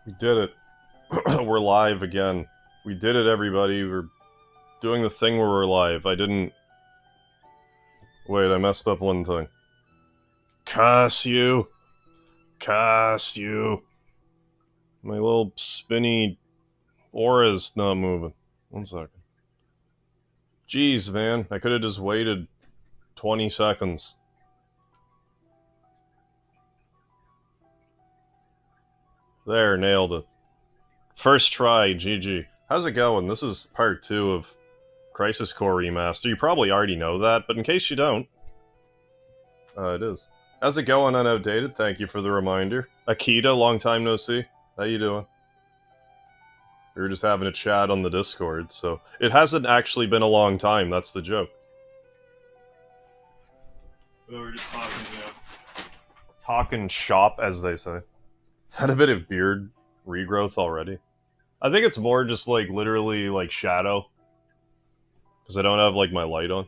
We did it. We're live again. We did it, everybody. We're doing the thing where we're live. I didn't... Wait, I messed up one thing. Cuss you! Cuss you! My little spinny aura's not moving. 1 second. Jeez, man. I could have just waited 20 seconds. There, nailed it. First try, GG. How's it going? This is part 2 of Crisis Core Remaster. You probably already know that, but in case you don't... it is. How's it going, Unoutdated? Thank you for the reminder. Akita, long time no see. How you doing? We were just having a chat on the Discord, so... It hasn't actually been a long time, that's the joke. We were just talking, talking shop, as they say. Is that a bit of beard regrowth already? I think it's more just, like, literally, like, shadow. Because I don't have, like, my light on.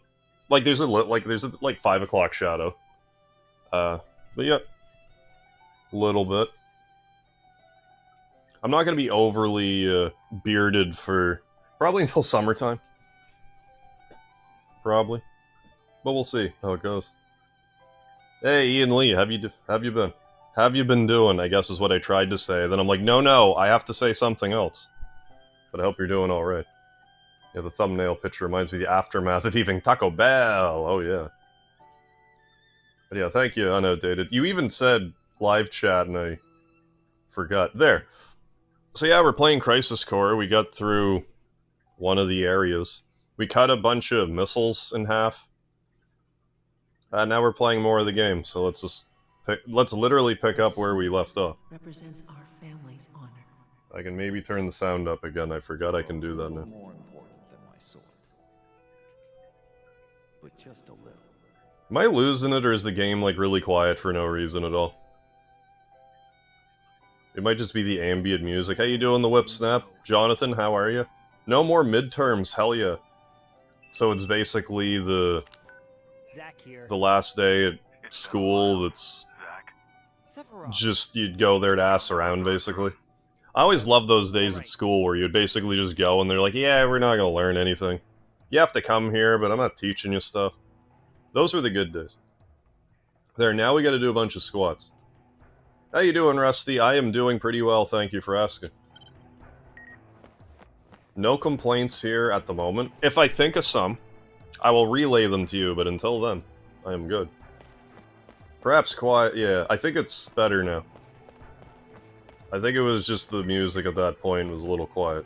Like, there's a 5 o'clock shadow. But yeah. Little bit. I'm not gonna be overly, bearded for... probably until summertime. Probably. But we'll see how it goes. Hey, Ian Lee, have you been? Have you been doing, I guess is what I tried to say. Then I'm like, no, I have to say something else. But I hope you're doing alright. Yeah, the thumbnail picture reminds me of the aftermath of eating Taco Bell. Oh, yeah. But yeah, thank you, Unoutdated. You even said live chat and I forgot. There. So yeah, we're playing Crisis Core. We got through one of the areas. We cut a bunch of missiles in half. And now we're playing more of the game, so let's literally pick up where we left off. Represents our family's honor. I can maybe turn the sound up again. I forgot I can do that now. More important than my sword. But just a little. Am I losing it, or is the game, like, really quiet for no reason at all? It might just be the ambient music. How you doing, the Whip Snap? Jonathan, how are you? No more midterms, hell yeah. So it's basically the Zack here. the last day at school that's just, you'd go there to ass around, basically. I always loved those days at school where you'd basically just go and they're like, yeah, we're not gonna learn anything. You have to come here, but I'm not teaching you stuff. Those were the good days. There, now we gotta do a bunch of squats. How you doing, Rusty? I am doing pretty well, thank you for asking. No complaints here at the moment. If I think of some, I will relay them to you, but until then, I am good. Perhaps quiet, yeah, I think it's better now. I think it was just the music at that point was a little quiet.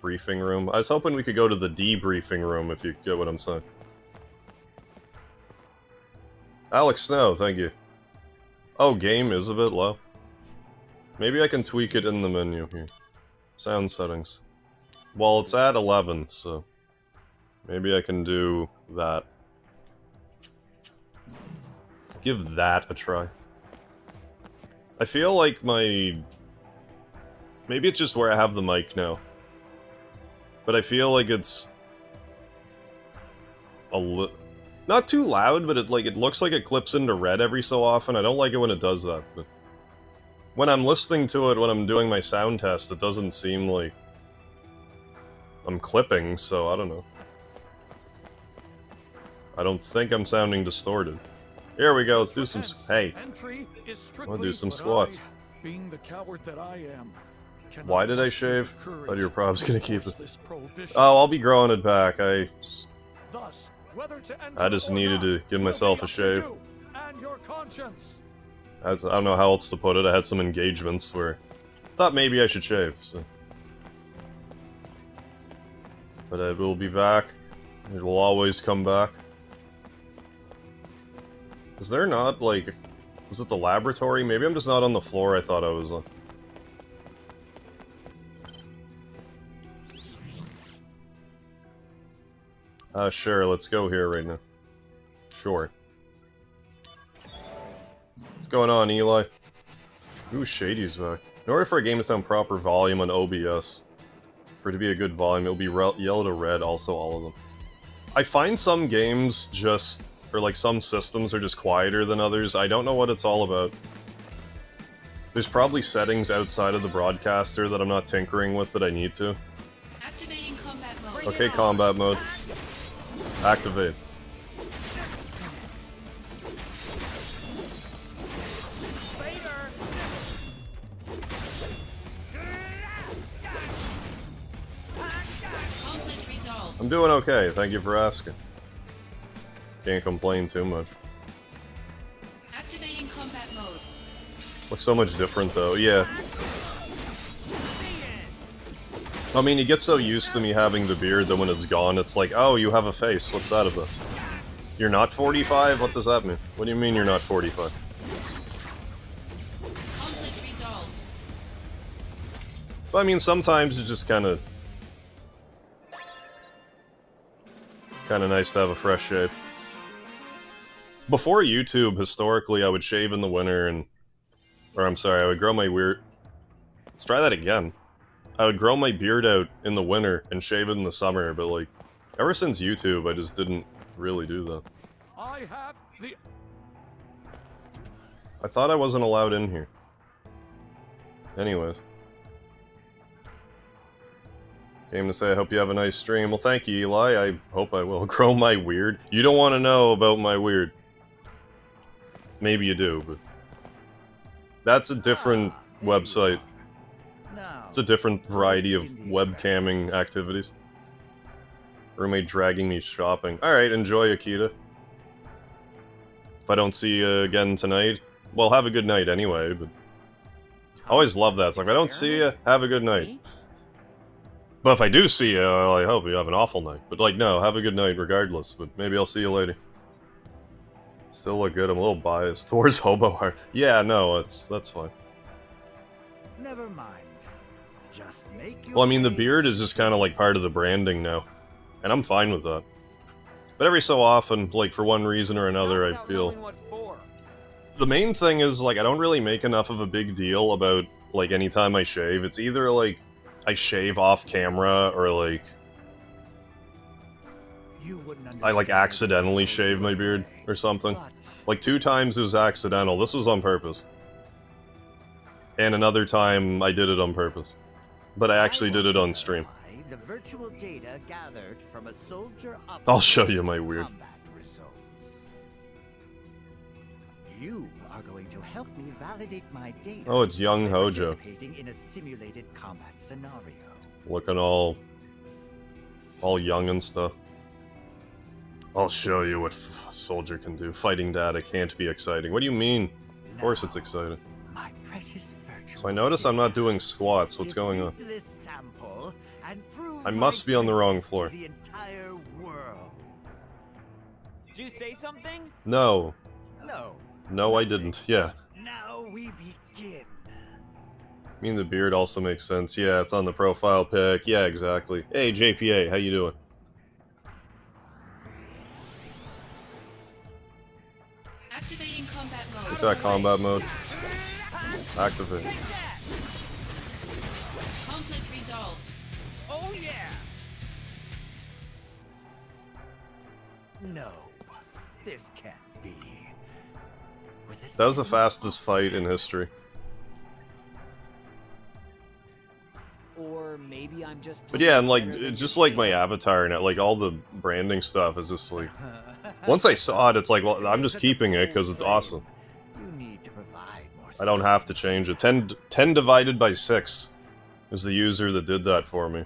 Briefing room. I was hoping we could go to the debriefing room, if you get what I'm saying. Alex Snow, thank you. Oh, game is a bit low. Maybe I can tweak it in the menu here. Sound settings. Well, it's at 11, so... maybe I can do that. Give that a try. I feel like my... maybe it's just where I have the mic now. But I feel like it's... not too loud, but it looks like it clips into red every so often. I don't like it when it does that. But when I'm listening to it, when I'm doing my sound test, it doesn't seem like I'm clipping, so I don't know. I don't think I'm sounding distorted. Here we go, let's do some... hey, I want to do some squats. Being the coward that I am, why did I shave? Thought your prob's gonna keep it. Oh, I'll be growing it back. I just needed to give myself a shave. I don't know how else to put it. I had some engagements where I thought maybe I should shave, so... but I will be back. It will always come back. Is there not, like... was it the laboratory? Maybe I'm just not on the floor I thought I was on. Sure, let's go here right now. Sure. What's going on, Eli? Ooh, Shady's back. In order for a game to sound proper volume on OBS, for it to be a good volume, it'll be yellow to red, also all of them. I find some games just... or like some systems are just quieter than others. I don't know what it's all about. There's probably settings outside of the broadcaster that I'm not tinkering with that I need to. Activating combat mode. Okay, combat mode. Activate. Conflict resolved. I'm doing okay, thank you for asking. Can't complain too much. Activating combat mode. Looks so much different though, yeah. I mean, you get so used to me having the beard that when it's gone, it's like, oh, you have a face, what's that about? You're not 45? What does that mean? What do you mean you're not 45? Conflict resolved. But I mean, sometimes it's just kind of nice to have a fresh shave. Before YouTube, historically, I would shave in the winter and... Or, I'm sorry, I would grow my weird... Let's try that again. I would grow my beard out in the winter and shave it in the summer, but like, ever since YouTube, I just didn't really do that. I have the... I thought I wasn't allowed in here. Anyways. Came to say I hope you have a nice stream. Well, thank you, Eli. I hope I will. Grow my weird. You don't want to know about my weird. Maybe you do, but... That's a different website. It's a different variety of webcamming activities. Roommate dragging me shopping. Alright, enjoy, Akita. If I don't see you again tonight, well, have a good night anyway, but... I always love that. It's like, if I don't see you, have a good night. But if I do see you, well, I hope you have an awful night. But like, no, have a good night regardless, but maybe I'll see you later. Still look good, I'm a little biased towards hobo art. Yeah, no, that's fine. Never mind. Just make your Well, I mean, the way beard is just kind of like part of the branding now. And I'm fine with that. But every so often, like, for one reason or another, I feel... The main thing is, like, I don't really make enough of a big deal about, like, anytime I shave. It's either, like, I shave off camera, or, like... I, like, accidentally shave my beard, or something. Like, 2 times it was accidental. This was on purpose. And another time, I did it on purpose. But I actually did it on stream. The virtual data gathered from a soldier I'll show you my weird. You are going to help me validate my data. Oh, it's young by Hojo. participating in a simulated combat scenario. Looking all young and stuff. I'll show you what a soldier can do. Fighting data can't be exciting. What do you mean? Of course it's exciting. My precious virtual So I notice I'm not doing squats. What's going on? Defeat this sample and prove I must my be on the wrong presence floor. to the entire world. Did you say something? No. No. No, I didn't. Yeah. Now we begin. I mean, the beard also makes sense. Yeah, it's on the profile pic. Yeah, exactly. Hey, JPA, how you doing? Activating combat mode. Get that combat mode. Activate. Conflict resolved. Oh yeah! No. This can't be. That was the fastest fight in history. Or maybe I'm just. But yeah, and like, just like my avatar now, like all the branding stuff is just like... Once I saw it, it's like, well, I'm just keeping it because it's awesome. You need to provide more. I don't have to change it. 10 divided by 6 is the user that did that for me.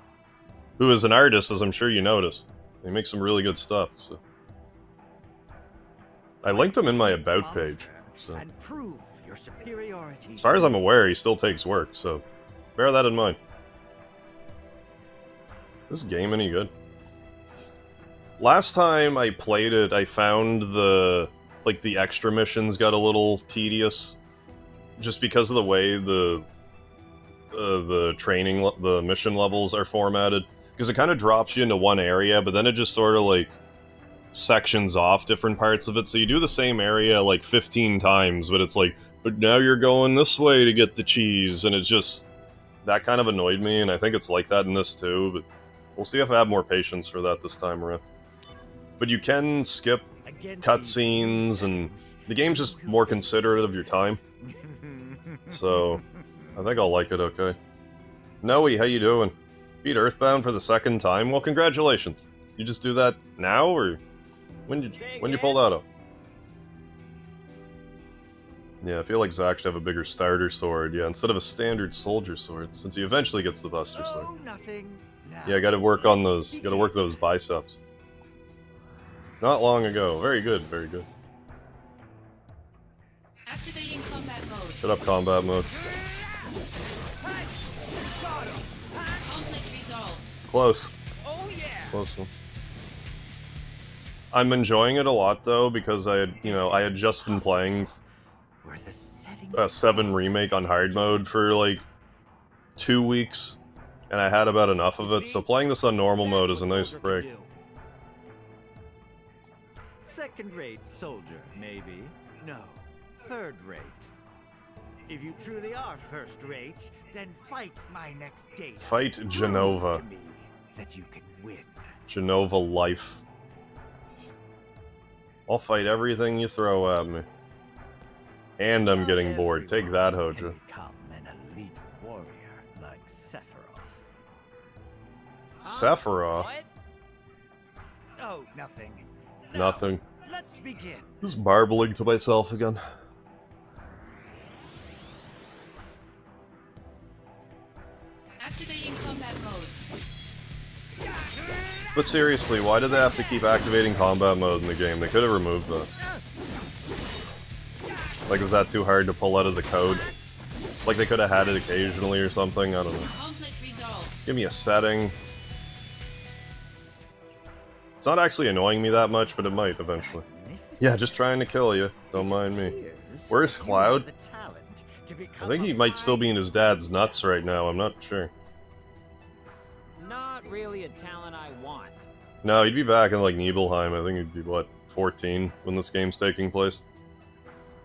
Who is an artist, as I'm sure you noticed. They make some really good stuff, so... I linked him in my About page, so... And prove your superiority. As far as I'm aware, he still takes work, so... Bear that in mind. Is this game any good? Last time I played it, I found the extra missions got a little tedious. Just because of the way the mission levels are formatted. Because it kind of drops you into one area, but then it just sort of, like, sections off different parts of it. So you do the same area, like, 15 times, but it's like, but now you're going this way to get the cheese, and it's just... That kind of annoyed me, and I think it's like that in this too, but... We'll see if I have more patience for that this time around. But you can skip cutscenes, and the game's just more considerate of your time. So, I think I'll like it okay. Noe, how you doing? Beat Earthbound for the second time? Well, congratulations. You just do that now, or when you pull that up? Yeah, I feel like Zack should have a bigger starter sword, yeah, instead of a standard soldier sword, since he eventually gets the Buster Sword. Oh, nothing. Now Yeah, gotta work on those, gotta work those biceps. Not long ago. Very good, very good. Activating combat mode. Shut up, combat mode. Conflict resolved. Close. Oh yeah. Close one. I'm enjoying it a lot, though, because I had just been playing where the settings 7 Remake on hard mode for, like, 2 weeks, and I had about enough of it, so playing this on normal mode is a nice break. second-rate soldier, maybe. No, third-rate. If you truly are first-rate, then fight my next date. Fight Genova. Prove to me that you can win. Genova life. I'll fight everything you throw at me. And I'm getting bored. Take that, Everyone Hoja. can become an elite warrior like Sephiroth. Sephiroth? What? Oh, nothing. Now, Nothing. Let's begin. Just barbling to myself again. Activating combat mode. But seriously, why did they have to keep activating combat mode in the game? They could have removed that. Like, was that too hard to pull out of the code? Like, they could have had it occasionally or something? I don't know. Conflict resolved. Give me a setting. It's not actually annoying me that much, but it might eventually. Yeah, just trying to kill you. Don't mind me. Where's Cloud? I think he might still be in his dad's nuts right now, I'm not sure. Not really a talent I want. No, he'd be back in, like, Nibelheim. I think he'd be, what, 14 when this game's taking place?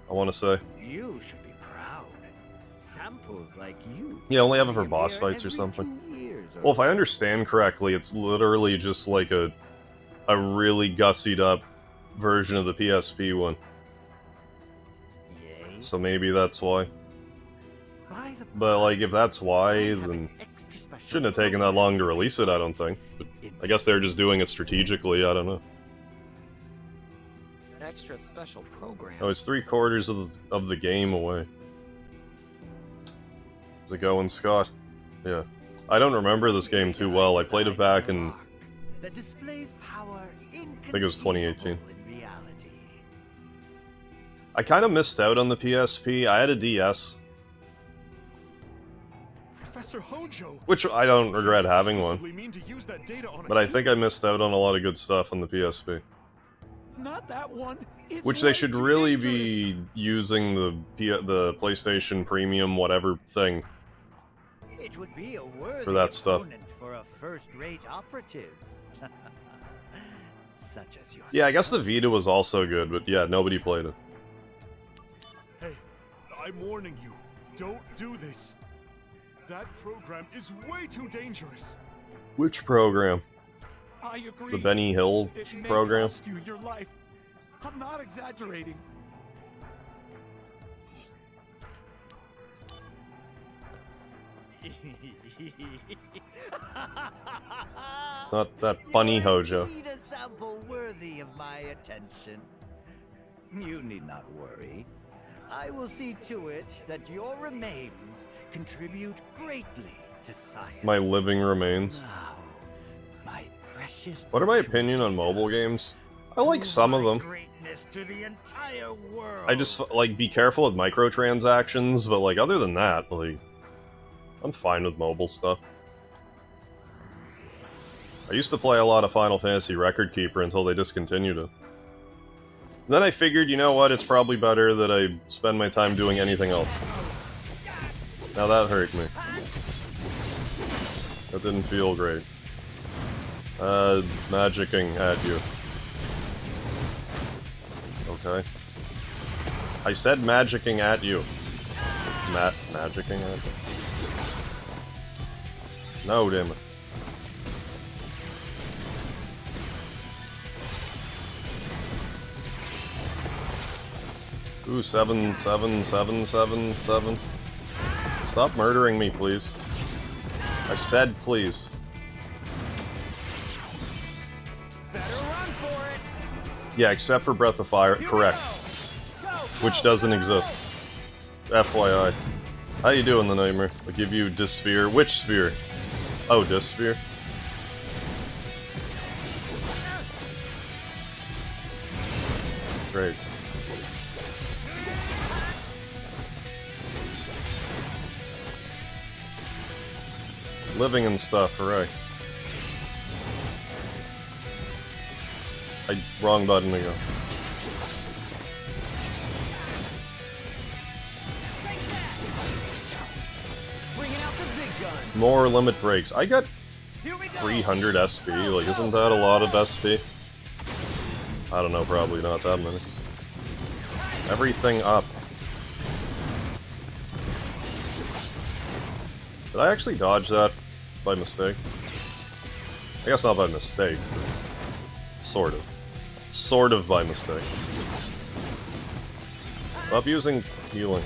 I want to say. You should be proud. Samples like you. Yeah, only have it for appear boss fights or every something. 2 years or Well, if I so. understand correctly, it's literally just like a really gussied up version of the PSP one. Yay. So maybe that's why. By the But, like, if that's I why, have then an extra special shouldn't have taken that long to release it, I don't think. But I guess they're just doing it strategically, I don't know. Extra special program. Oh, it's 3/4 of the game away. How's it going, Scott? Yeah. I don't remember this game too well. I played it back in... that displays power I think it was 2018. in reality. I kind of missed out on the PSP. I had a DS, Professor Hojo. which I don't regret having one. Possibly mean to use that data on a But I think I missed out on a lot of good stuff on the PSP. Not that one. It's Which they way should too really dangerous. be using the PlayStation Premium whatever thing. It would be a worthy For that stuff. opponent for a first-rate operative. Such as yourself. Yeah, I guess the Vita was also good, but yeah, nobody played it. Hey, I'm warning you. Don't do this. That program is way too dangerous. Which program? I agree. The Benny Hill It may program? cost you your life. I'm not exaggerating. It's not that funny, You Hojo. need a sample worthy of my attention. You need not worry. I will see to it that your remains contribute greatly to science. My living remains. Now, my precious. What are my opinion on mobile games? I like some of them. Greatness to the entire world. I just, like, be careful with microtransactions, but, like, other than that, like, I'm fine with mobile stuff. I used to play a lot of Final Fantasy Record Keeper until they discontinued it. Then I figured, you know what, it's probably better that I spend my time doing anything else. Now that hurt me. That didn't feel great. Magicking at you. Okay. I said magicking at you. Magicking at you. No, damn it. Ooh, 7, 7, 7, 7, 7. Stop murdering me, please. I said please. Better run for it. Yeah, except for Breath of Fire. Correct. Which doesn't exist. FYI. How you doing, the Nightmare? I'll give you Disphere. Which spear? Oh, Disphere? Great. Living and stuff, hooray. Wrong button to go. Bringing out the big guns. More limit breaks. I got Here we go. 300 SP, like isn't that a lot of SP? I don't know, probably not that many. Everything up. Did I actually dodge that by mistake? I guess not by mistake, but sort of. Sort of by mistake. Stop using healing.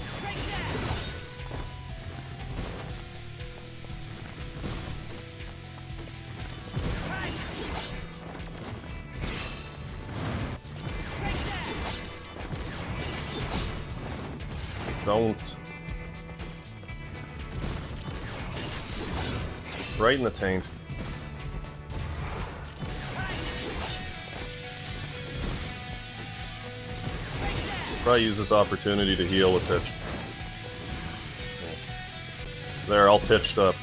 Don't. Right in the taint. Probably use this opportunity to heal a titch. There, all titched up.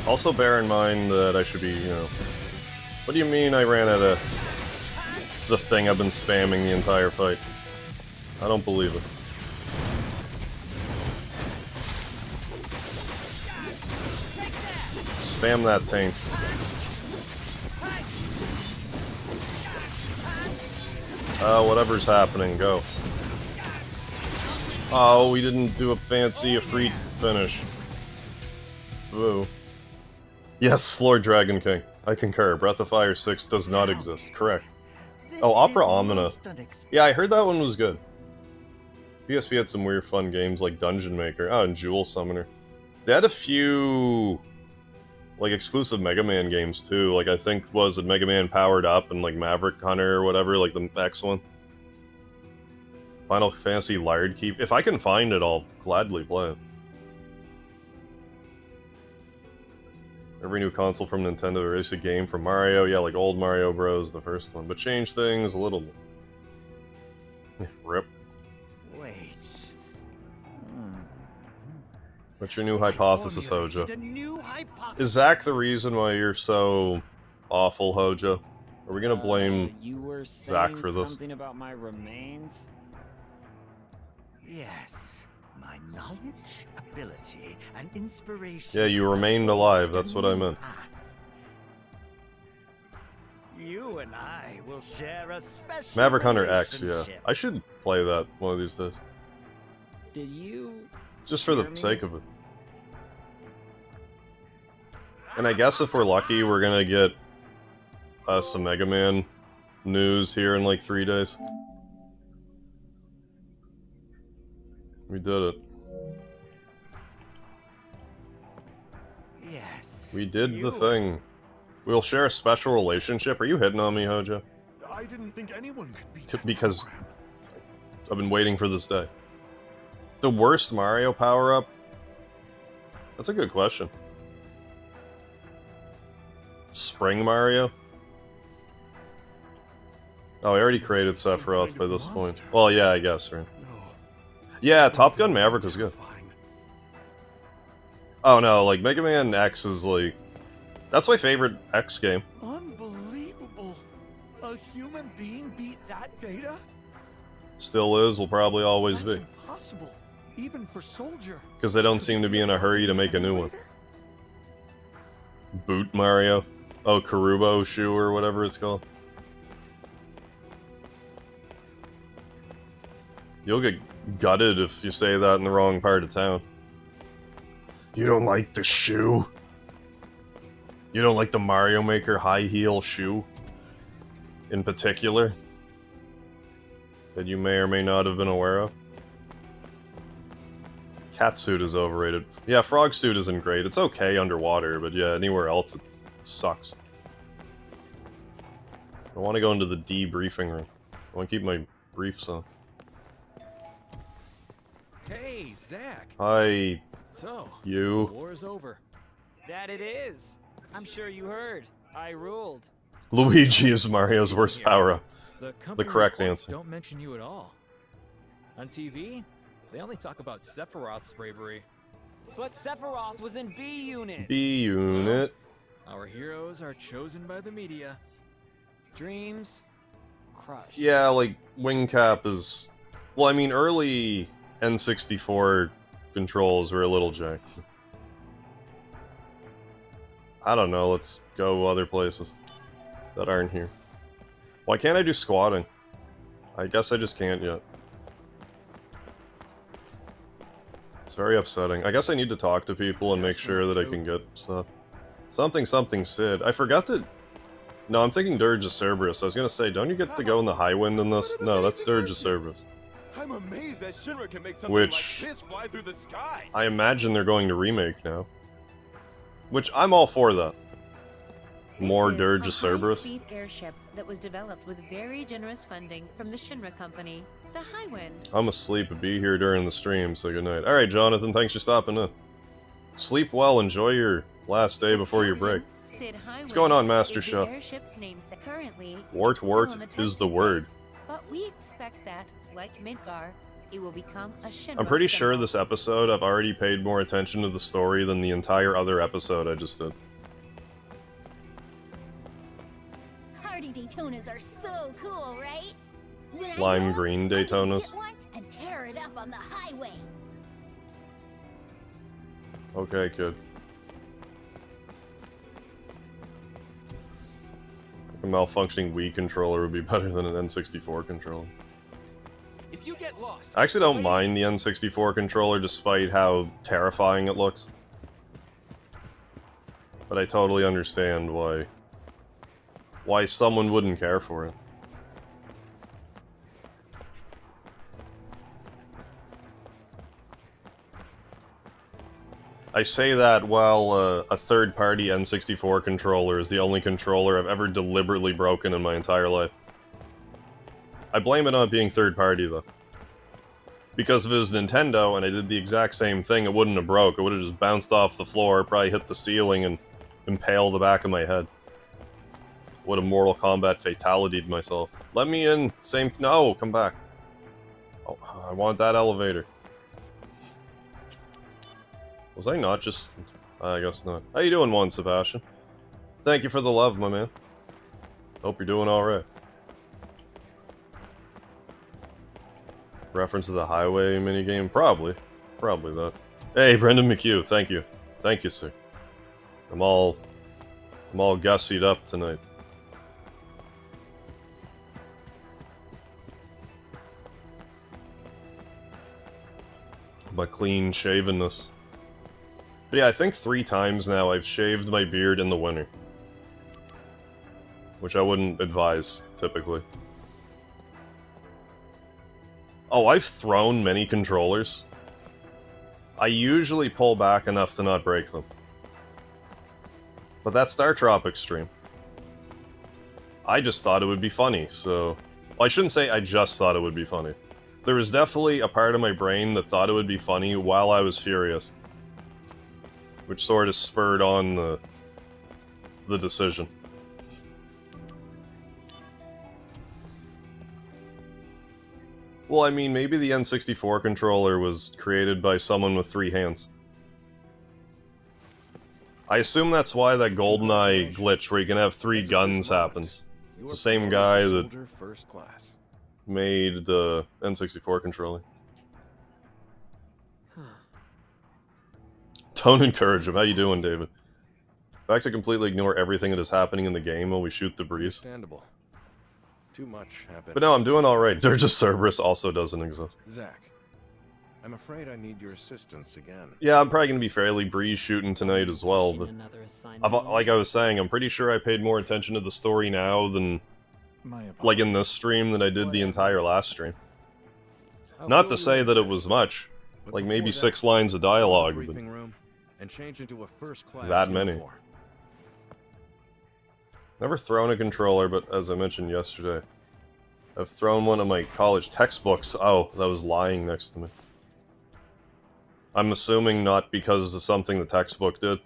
Also bear in mind that I should be, you know... What do you mean I ran out of the thing I've been spamming the entire fight? I don't believe it. Spam that taint. Whatever's happening, go. Oh, we didn't do a free finish. Ooh. Yes, Lord Dragon King. I concur. Breath of Fire 6 does not exist. Correct. Oh, Opera Omnia. Yeah, I heard that one was good. PSP had some weird fun games like Dungeon Maker. Oh, and Jewel Summoner. They had a few... like, exclusive Mega Man games, too. Like, I think, was it Mega Man Powered Up and, like, Maverick Hunter or whatever, like the X one? Final Fantasy Laird Keep. If I can find it, I'll gladly play it. Every new console from Nintendo released a game from Mario. Yeah, like old Mario Bros, the first one. But change things a little. Rip. Wait. What's your new hypothesis, Hojo? A new hypothesis. Is Zack the reason why you're so awful, Hojo? Are we gonna blame you were Zack saying for this? something about my remains? Yes. My knowledge, ability, and inspiration. Yeah, you remained alive, that's what I meant. You and I will share a special Maverick Hunter X, yeah. relationship. I should play that one of these days. Did you... Just for the hear me? sake of it. And I guess if we're lucky, we're gonna get some Mega Man news here in like 3 days. We did it. Yes. We did you the thing. We'll share a special relationship. Are you hitting on me, Hojo? I didn't think anyone could beat that Because program. I've been waiting for this day. The worst Mario power-up? That's a good question. Spring Mario? Oh, I already created This is some Sephiroth kind by of this point. monster. Well, yeah, I guess, right? No. Yeah, Top Gun Maverick was good. Terrifying. Oh no, like, Mega Man X is like... That's my favorite X game. Unbelievable. A human being beat that data? Still is, will probably always That's be. impossible. Even for Soldier. Because they don't seem to be in a hurry to make a new one. Boot Mario. Oh, Karubo Shoe or whatever it's called. You'll get gutted if you say that in the wrong part of town. You don't like the shoe? You don't like the Mario Maker high heel shoe? In particular? That you may or may not have been aware of? Catsuit is overrated. Yeah, frog suit isn't great. It's okay underwater, but yeah, anywhere else it sucks. I want to go into the debriefing room. I want to keep my briefs on. Hey, Zack. Hi, So, you. war's over. That it is. I'm sure you heard. I ruled. Luigi is Mario's worst power-up. The company correct reports answer. don't mention you at all. On TV, they only talk about Sephiroth's bravery. But Sephiroth was in B Unit. B unit. Our heroes are chosen by the media. Dreams crushed. Yeah, like, Wing Cap is... Well, I mean, early N64 controls were a little jank. I don't know, let's go other places that aren't here. Why can't I do squatting? I guess I just can't yet. It's very upsetting. I guess I need to talk to people and make sure that I can get stuff. Something Sid. I forgot that... No, I'm thinking Dirge of Cerberus. I was gonna say, don't you get to go in the high wind in this? No, that's Dirge of Cerberus. I'm amazed that Shinra can make something Which... like this fly through the sky. I imagine they're going to remake now. Which, I'm all for that. More Dirge of Cerberus. High-speed airship that was developed with very generous funding from the Shinra company, the Highwind. I'm asleep, but be here during the stream, so good night. Alright, Jonathan, thanks for stopping in. Sleep well, enjoy your last day before your break. What's going on, Master Chef? Currently, Wart it's still wart on the is testing the word. phase, but we expect that, like Midgar, it will become a Shinra I'm pretty sure symbol. this episode I've already paid more attention to the story than the entire other episode I just did. Party Daytonas are so cool, right? When I Lime go, green I'm gonna Daytonas. get one and tear it up on the highway. Okay, kid. A malfunctioning Wii controller would be better than an N64 controller. If you get lost, I actually don't mind the N64 controller despite how terrifying it looks. But I totally understand why someone wouldn't care for it. I say that while a third-party N64 controller is the only controller I've ever deliberately broken in my entire life. I blame it on it being third-party, though. Because if it was Nintendo and I did the exact same thing, it wouldn't have broke. It would have just bounced off the floor, probably hit the ceiling, and impaled the back of my head. What a Mortal Kombat fatality to myself. Let me in! No! Come back. Oh, I want that elevator. Was I not just... I guess not. How you doing, one, Sebastian? Thank you for the love, my man. Hope you're doing alright. Reference to the highway minigame? Probably. Probably that. Hey, Brendan McHugh, thank you. Thank you, sir. I'm all gussied up tonight. My clean shavenness. But yeah, I think 3 times now I've shaved my beard in the winter. Which I wouldn't advise, typically. Oh, I've thrown many controllers. I usually pull back enough to not break them. But that Star Tropics stream. I just thought it would be funny, so... Well, I shouldn't say I just thought it would be funny. There was definitely a part of my brain that thought it would be funny while I was furious. Which sort of spurred on the decision. Well, I mean, maybe the N64 controller was created by someone with 3 hands. I assume that's why that GoldenEye glitch where you can have 3 guns happens. It's the same guy that made the N64 controller. Don't encourage him. How you doing, David? Back to completely ignore everything that is happening in the game while we shoot the breeze. Understandable. Too much happened. But no, I'm doing alright. Dirge of Cerberus also doesn't exist. Zack, I'm afraid I need your assistance again. Yeah, I'm probably gonna be fairly breeze shooting tonight as well, but like I was saying, I'm pretty sure I paid more attention to the story now than like in this stream than I did the entire last stream. Not to say that it was much, like maybe 6 lines of dialogue, but Room and change into a first-class that many. uniform. Never thrown a controller, but as I mentioned yesterday, I've thrown one of my college textbooks. Oh, that was lying next to me. I'm assuming not because of something the textbook did.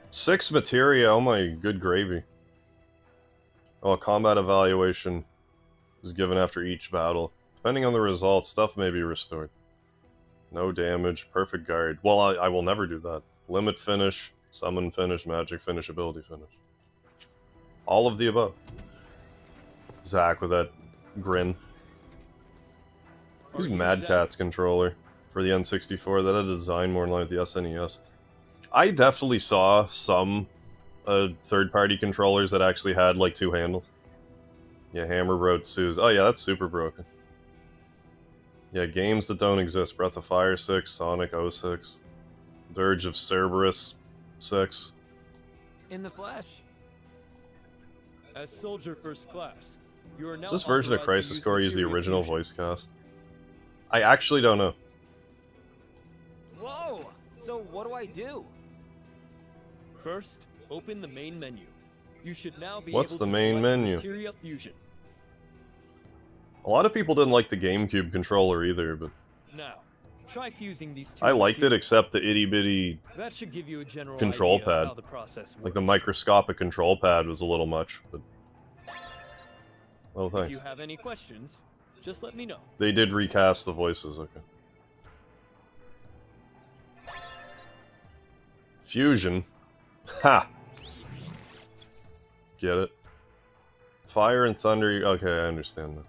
Six materia, oh my good gravy. Oh, a combat evaluation is given after each battle. Depending on the results, stuff may be restored. No damage, perfect guard. Well, I will never do that. Limit finish, summon finish, magic finish, ability finish. All of the above. Zack with that grin. Use Mad Cat's controller for the N64. That had a design more in line with the SNES. I definitely saw some third-party controllers that actually had like 2 handles. Yeah, Hammer Road Suze. Oh yeah, that's super broken. Yeah, games that don't exist. Breath of Fire 6, Sonic 06, Dirge of Cerberus 6. In the flesh. As Soldier First Class, you are now Does this version of authorized to Crisis use Core use the materia original fusion. voice cast? I actually don't know. Whoa! So what do I do? First, open the main menu. You should now be What's able the to main select menu? Materia fusion. A lot of people didn't like the GameCube controller either, but Now, try fusing these two. I liked it materials. except the itty-bitty That should give you a general control idea of pad. how the process Like the works. microscopic control pad was a little much, but... Oh, If thanks. you have any questions, just let me know. They did recast the voices, okay. Fusion. Ha! Get it? Fire and thunder, okay, I understand that.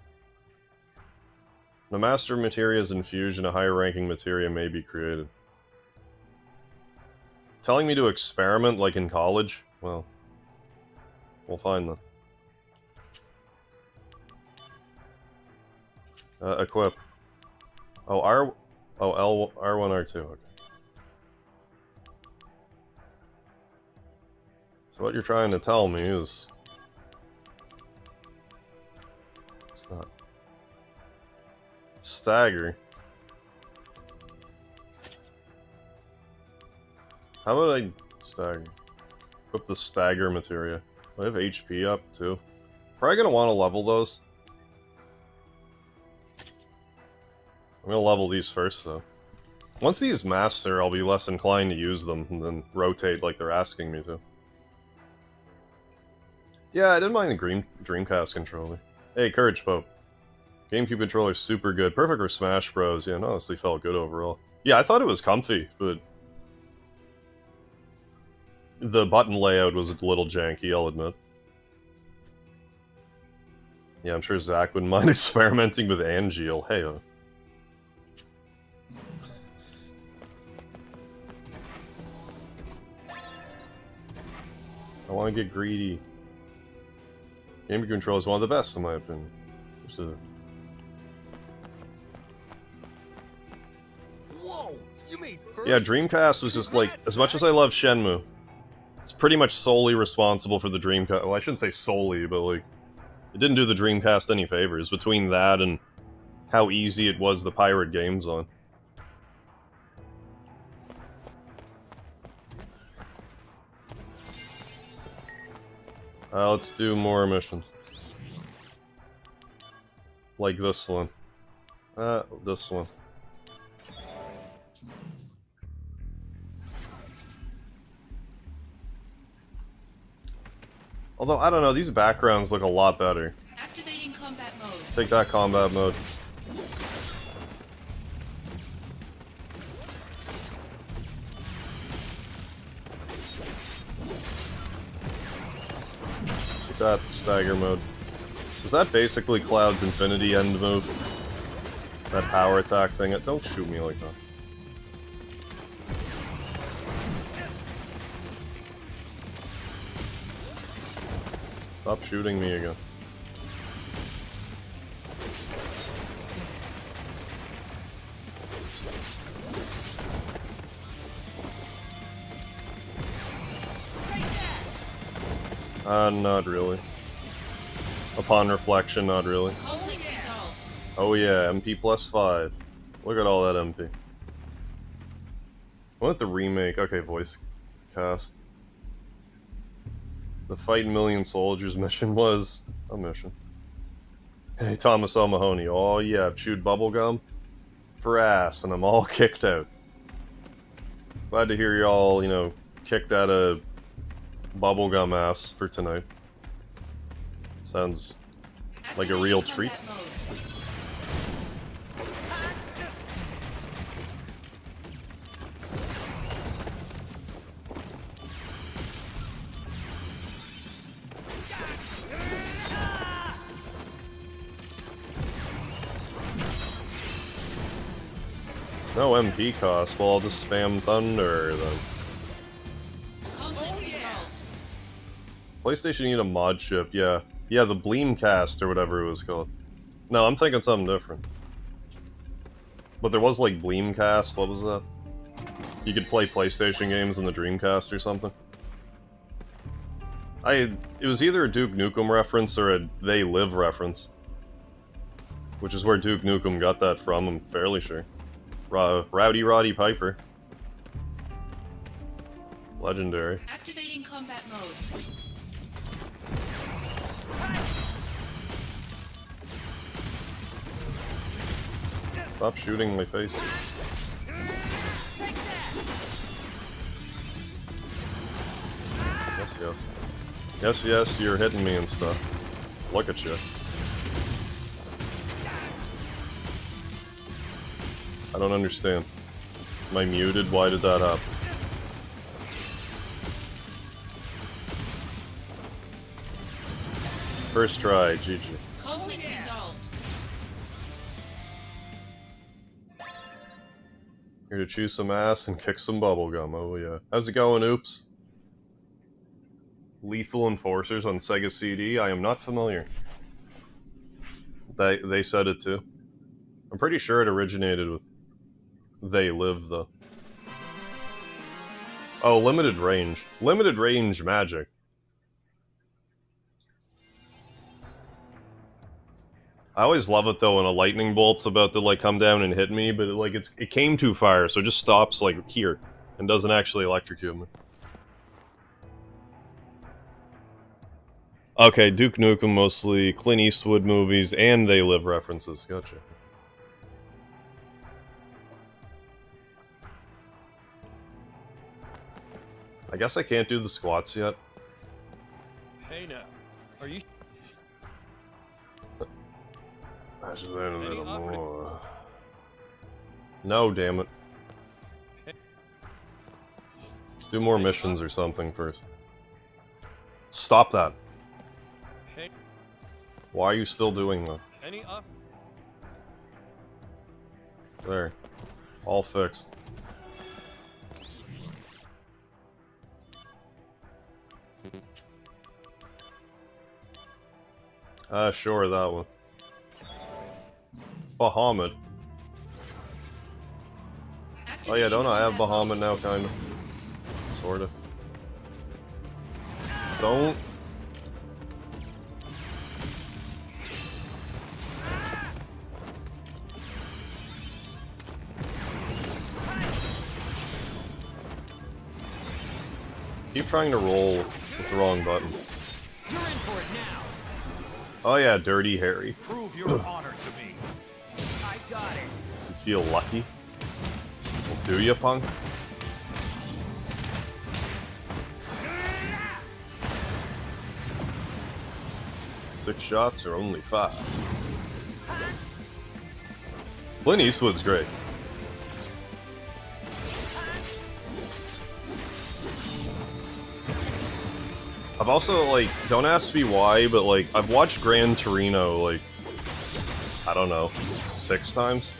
The master materias in fusion, a higher ranking materia may be created. Telling me to experiment like in college? Well, we'll find them. Equip. Oh, L1, R2, okay. So what you're trying to tell me is... It's not... Stagger. How about I stagger? Equip the stagger materia. I have HP up, too. Probably gonna want to level those. I'm gonna level these first, though. Once these master, I'll be less inclined to use them than rotate like they're asking me to. Yeah, I didn't mind the Dreamcast controller. Hey, Courage Pope. GameCube controller's super good. Perfect for Smash Bros. Yeah, it honestly felt good overall. Yeah, I thought it was comfy, but... the button layout was a little janky, I'll admit. Yeah, I'm sure Zack wouldn't mind experimenting with Angeal. Hey, I want to get greedy. GameCube controller is one of the best, in my opinion. Whoa! You made first? Yeah, Dreamcast was just like, as much as I love Shenmue, it's pretty much solely responsible for the Dreamcast. Well, I shouldn't say solely, but like, it didn't do the Dreamcast any favors between that and how easy it was to pirate games on. Let's do more missions. Like this one. This one. Although, I don't know, these backgrounds look a lot better. Activating combat mode. Take that combat mode. Take that stagger mode. Was that basically Cloud's Infinity end move? That power attack thing? Don't shoot me like that. Stop shooting me again. Not really. Upon reflection, not really. Conflict resolved. Oh yeah, MP plus 5. Look at all that MP. I want the remake. Okay, voice cast. The Fight Million Soldiers mission was a mission. Hey, Thomas O'Mahony. Oh yeah, I've chewed bubblegum for ass, and I'm all kicked out. Glad to hear y'all, you know, kicked out of bubblegum ass for tonight. Sounds like a real treat. Combat mode. No MP cost. Well, I'll just spam Thunder then. Conflict resolved. PlayStation need a mod chip, yeah. Yeah, the Bleamcast or whatever it was called. No, I'm thinking something different. But there was like Bleamcast, what was that? You could play PlayStation games in the Dreamcast or something. It was either a Duke Nukem reference or a They Live reference. Which is where Duke Nukem got that from, I'm fairly sure. Rowdy Roddy Piper. Legendary. Activating combat mode. Stop shooting my face. Yes, yes. Yes, yes, you're hitting me and stuff. Look at you. I don't understand. Am I muted? Why did that happen? First try, GG. Conflict resolved. Here to chew some ass and kick some bubblegum, oh yeah. How's it going, Oops? Lethal Enforcers on Sega CD? I am not familiar. They said it too. I'm pretty sure it originated with They Live, though. Oh, limited range. Limited range magic. I always love it though when a lightning bolt's about to like come down and hit me, but it came too far, so it just stops like here and doesn't actually electrocute me. Okay, Duke Nukem mostly Clint Eastwood movies and They Live references. Gotcha. I guess I can't do the squats yet. Hey now, are you? No, damn it. Let's do more missions or something first. Stop that. Hey. Why are you still doing that? Any up? There. All fixed. Sure, that one. Bahamut. Oh yeah, don't I have Bahamut now, kinda? Sorta. Don't. Keep trying to roll with the wrong button. You're in for it now. Oh yeah, Dirty Harry. Prove your honor to me. I got it. Do you feel lucky? Well, do ya, punk? Six shots or only 5? Clint Eastwood's great. I've also, like, don't ask me why, but, like, I've watched Gran Torino, like, I don't know, 6 times?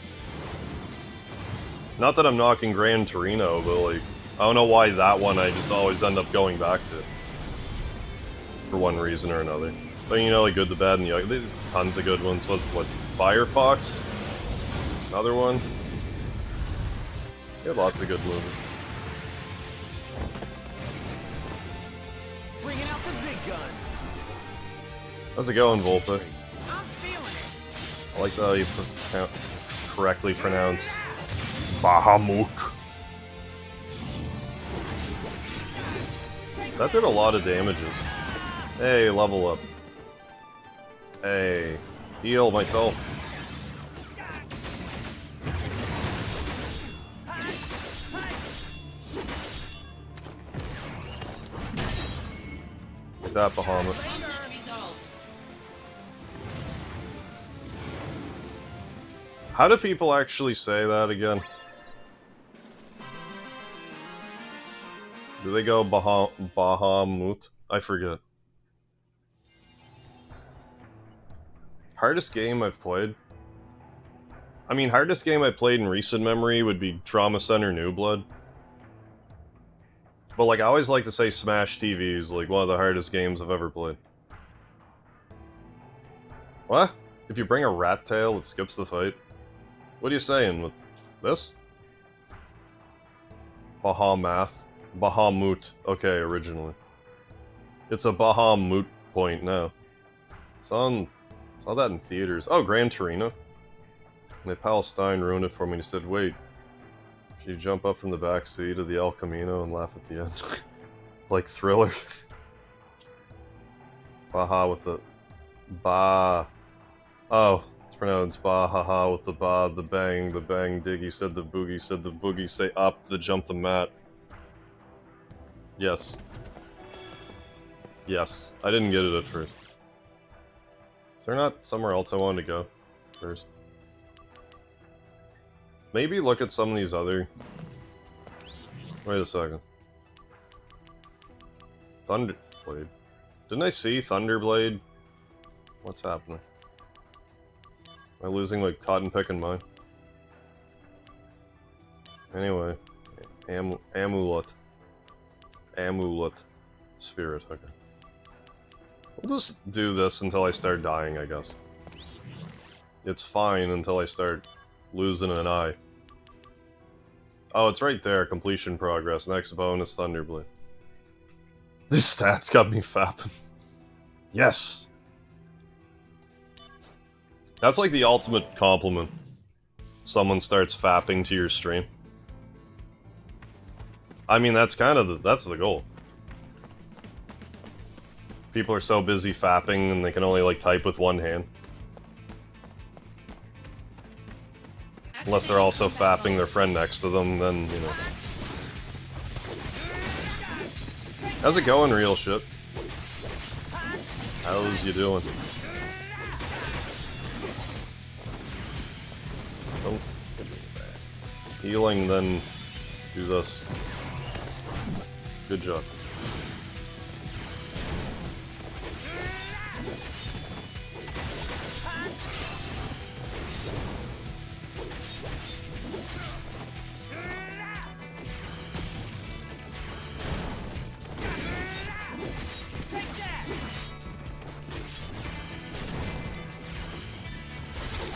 Not that I'm knocking Gran Torino, but, like, I don't know why that one I just always end up going back to. for one reason or another. But you know, like good, the bad, and the ugly. Tons of good ones. Was what Firefox? Another one. He had lots of good movies. Bringing out the big guns. How's it going, Volpe? I'm feeling it. I like how you correctly pronounce Bahamut. That did a lot of damages. Hey, level up. Hey, heal myself. Like that, Bahamut. Conflict resolved. How do people actually say that again? Do they go Bahamut? I forget. Hardest game I've played? I mean, hardest game I played in recent memory would be Trauma Center New Blood. But, like, I always like to say Smash TV is, like, one of the hardest games I've ever played. What? If you bring a rat tail, it skips the fight? What are you saying with this? Bahamut. Bahamut. Okay, originally. It's a Bahamut point now. Saw that in theaters. Oh, Gran Torino. And Palestine ruined it for me. He said, wait, should you jump up from the back seat of the El Camino and laugh at the end? Like Thriller. Baha with the... Ba... Oh, it's pronounced Bahaha with the ba, the bang, diggy said the boogie, say up, the jump the mat. Yes. Yes. I didn't get it at first. Is there not somewhere else I wanted to go first? Maybe look at some of these other... Wait a second. Thunderblade. Didn't I see Thunderblade? What's happening? Am I losing my cotton picking mind? Anyway. Amulet. Amulet. Spirit, okay. We'll just do this until I start dying, I guess. It's fine until I start losing an eye. Oh, it's right there. Completion progress. Next bonus, Thunderblade. This stats got me fapping. Yes! That's like the ultimate compliment. Someone starts fapping to your stream. I mean, that's kind of that's the goal. People are so busy fapping and they can only, like, type with one hand. Unless they're also fapping their friend next to them, then, you know. How's it going, real shit? How's you doing? Don't healing, then do this. Good job.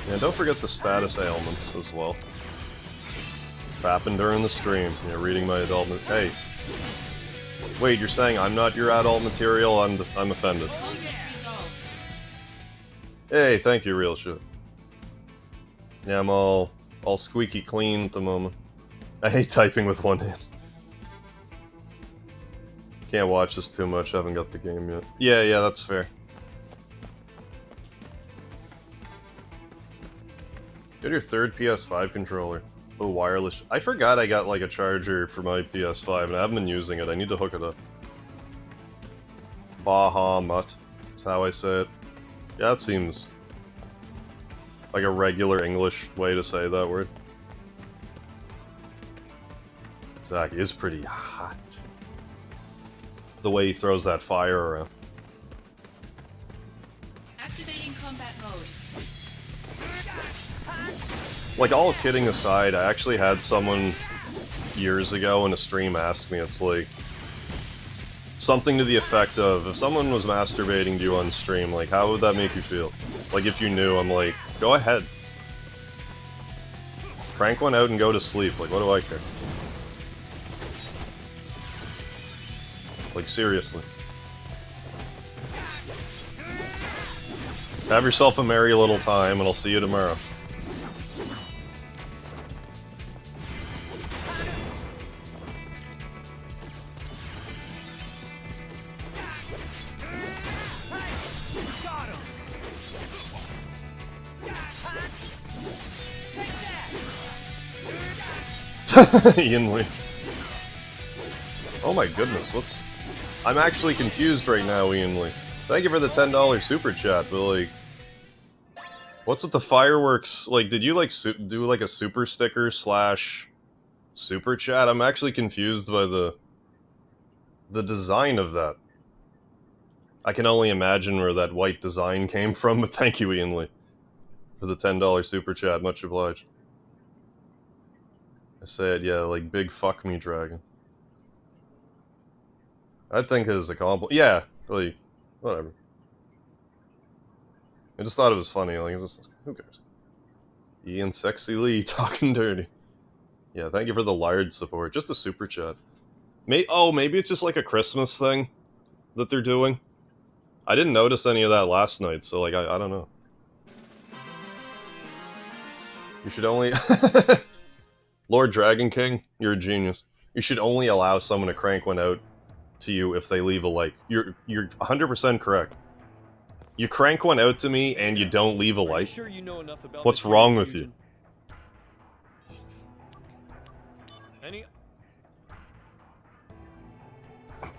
Yeah, don't forget the status ailments as well. Fapping during the stream. You're reading my adult... Hey! Wait, you're saying I'm not your adult material? I'm offended. Conflict resolved. Hey, thank you, real shit. Yeah, I'm all squeaky clean at the moment. I hate typing with one hand. Can't watch this too much, I haven't got the game yet. Yeah, that's fair. Get your third PS5 controller. Oh, wireless. I forgot I got, like, a charger for my PS5, and I haven't been using it. I need to hook it up. Bahamut. That's how I say it. Yeah, that seems like a regular English way to say that word. Zack is pretty hot. The way he throws that fire around. Activating combat mode. Like, all kidding aside, I actually had someone years ago in a stream ask me, it's like, something to the effect of, if someone was masturbating to you on stream, like, how would that make you feel? Like, if you knew, I'm like, go ahead. Crank one out and go to sleep. Like, what do I care? Like, seriously. Have yourself a merry little time, and I'll see you tomorrow. Ian Lee. Oh my goodness, what's... I'm actually confused right now, Ian Lee. Thank you for the $10 super chat, but like... What's with the fireworks? Like, did you like do like a super sticker slash super chat? I'm actually confused by the design of that. I can only imagine where that white design came from, but thank you, Ian Lee, for the $10 super chat. Much obliged. I said, yeah, like, big fuck me dragon. I think it is a compliment. Yeah, like, whatever. I just thought it was funny. Like, who cares? Ian Sexy Lee talking dirty. Yeah, thank you for the lard support. Just a super chat. Maybe it's just like a Christmas thing that they're doing. I didn't notice any of that last night, so like, I don't know. You should only... Lord Dragon King, you're a genius. You should only allow someone to crank one out to you if they leave a like. You're 100% correct. You crank one out to me and you don't leave a like. Sure you know enough about What's wrong with you?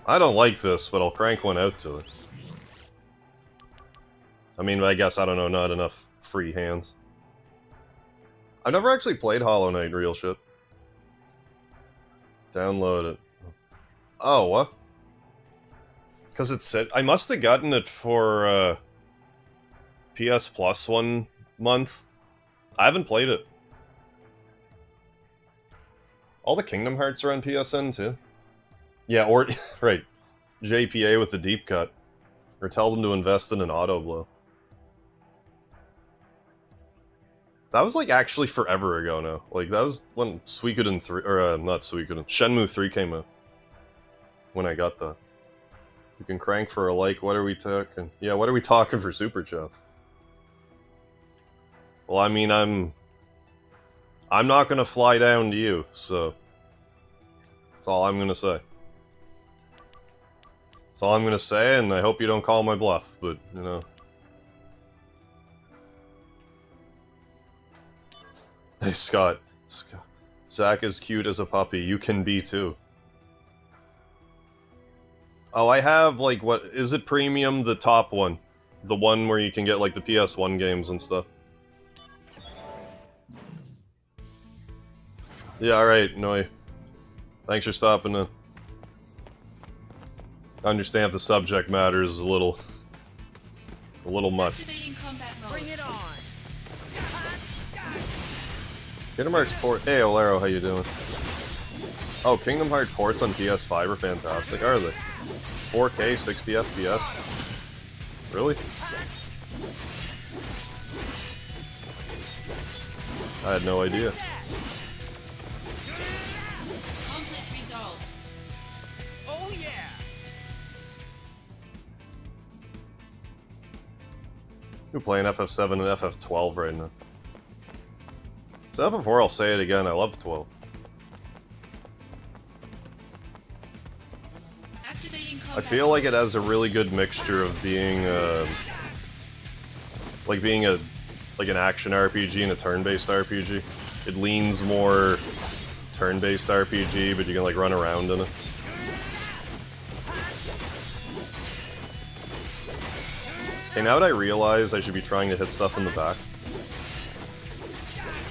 I don't like this, but I'll crank one out to it. I mean, I guess, I don't know, not enough free hands. I've never actually played Hollow Knight, real shit. Download it. Oh, what? Because it said... I must have gotten it for, PS Plus 1 month. I haven't played it. All the Kingdom Hearts are on PSN, too. Yeah, or... right. JPA with the deep cut. Or tell them to invest in an auto blow. That was, like, actually forever ago now. Like, that was when Suikoden 3... Or, not Suikoden. Shenmue 3 came out. When I got that. You can crank for a like, what are we talking? Yeah, what are we talking for super chats? Well, I mean, I'm not gonna fly down to you, so... That's all I'm gonna say. That's all I'm gonna say, and I hope you don't call my bluff, but, you know... Hey, Scott. Zack is cute as a puppy. You can be, too. Oh, I have, like, what... Is it premium? The top one. The one where you can get, like, the PS1 games and stuff. Yeah, alright, Noi. Thanks for stopping in. I understand if the subject matter is a little much. Activating combat mode. Bring it on. Kingdom Hearts port. Hey, Olero, how you doing? Oh, Kingdom Hearts ports on PS5 are fantastic, are they? 4K, 60 FPS. Really? I had no idea. Conflict resolved. Oh yeah. We're playing FF7 and FF12 right now. So before I'll say it again, I love 12. Activating combat I feel like it has a really good mixture of being, like being an action RPG and a turn-based RPG. It leans more turn-based RPG, but you can like run around in it. Okay, now that I realize I should be trying to hit stuff in the back.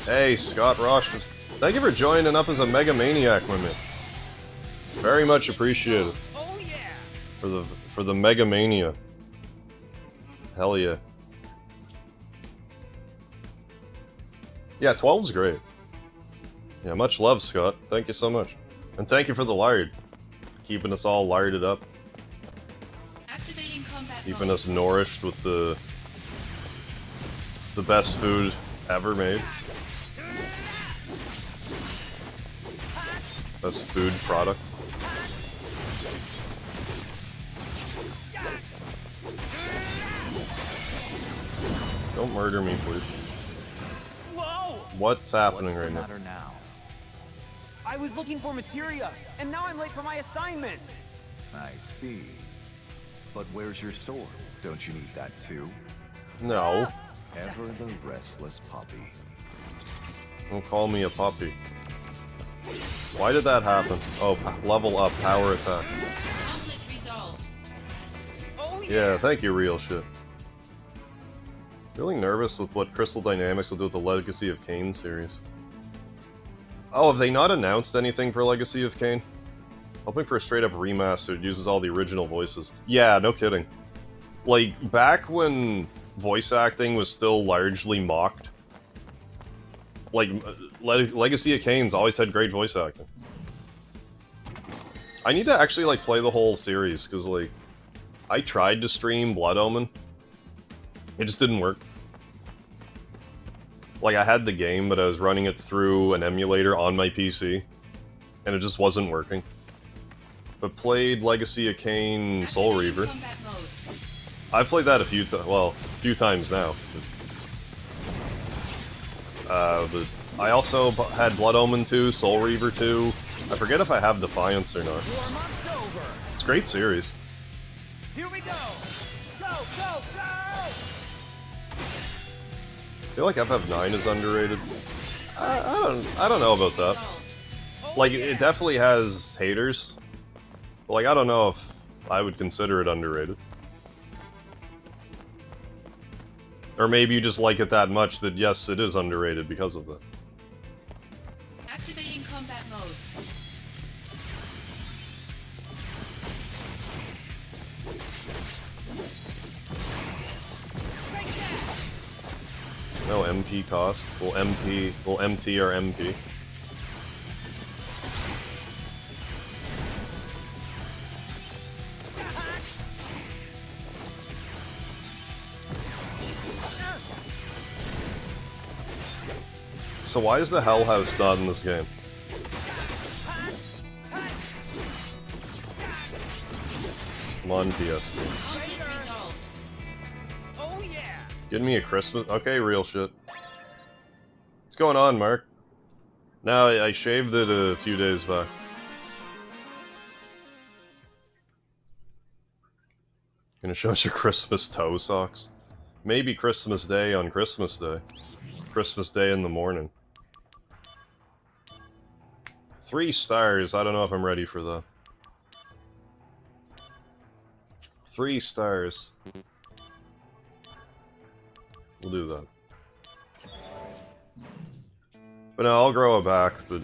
Hey, Scott Rosh, thank you for joining up as a Mega Maniac with me. Very much appreciated. Oh yeah. For the Mega Mania. Hell yeah. Yeah, 12's great. Yeah, much love, Scott. Thank you so much. And thank you for the lard. Keeping us all larded up. keeping us nourished with the best food ever made. Best food product. Don't murder me, please. Whoa! What's happening right now? now? I was looking for materia, and now I'm late for my assignment. I see. But where's your sword? Don't you need that too? No. Ever the restless puppy. Don't call me a puppy. Why did that happen? Oh, level up, power attack. Conflict resolved. Oh Yeah, thank you, real shit. Feeling nervous with what Crystal Dynamics will do with the Legacy of Kain series. Oh, have they not announced anything for Legacy of Kain? Hoping for a straight-up remaster that uses all the original voices. Yeah, no kidding. Like, back when voice acting was still largely mocked, like, Legacy of Kain's always had great voice acting. I need to actually, like, play the whole series, because, like, I tried to stream Blood Omen. It just didn't work. Like, I had the game, but I was running it through an emulator on my PC, and it just wasn't working. But played Legacy of Kain Soul Reaver. Combat mode. I've played that a few times now. But I also had Blood Omen 2, Soul Reaver 2. I forget if I have Defiance or not. Warm-up's over. It's a great series. Here we go. Go, go, go! I feel like FF9 is underrated. I don't know about that. Resolved. Like, it definitely has haters. But, like, I don't know if I would consider it underrated. Or maybe you just like it that much that, yes, it is underrated because of that. Activating combat mode. No MP cost. We'll MT our MP. So why is the Hell House not in this game? Come on, PSP. Conflict resolved. Oh yeah! Getting me a Christmas? Okay, real shit. What's going on, Mark? No, I shaved it a few days back. Gonna show us your Christmas toe socks? Maybe Christmas Day on Christmas Day. Christmas Day in the morning. 3 stars, I don't know if I'm ready for that. 3 stars. We'll do that. But no, I'll grow it back, but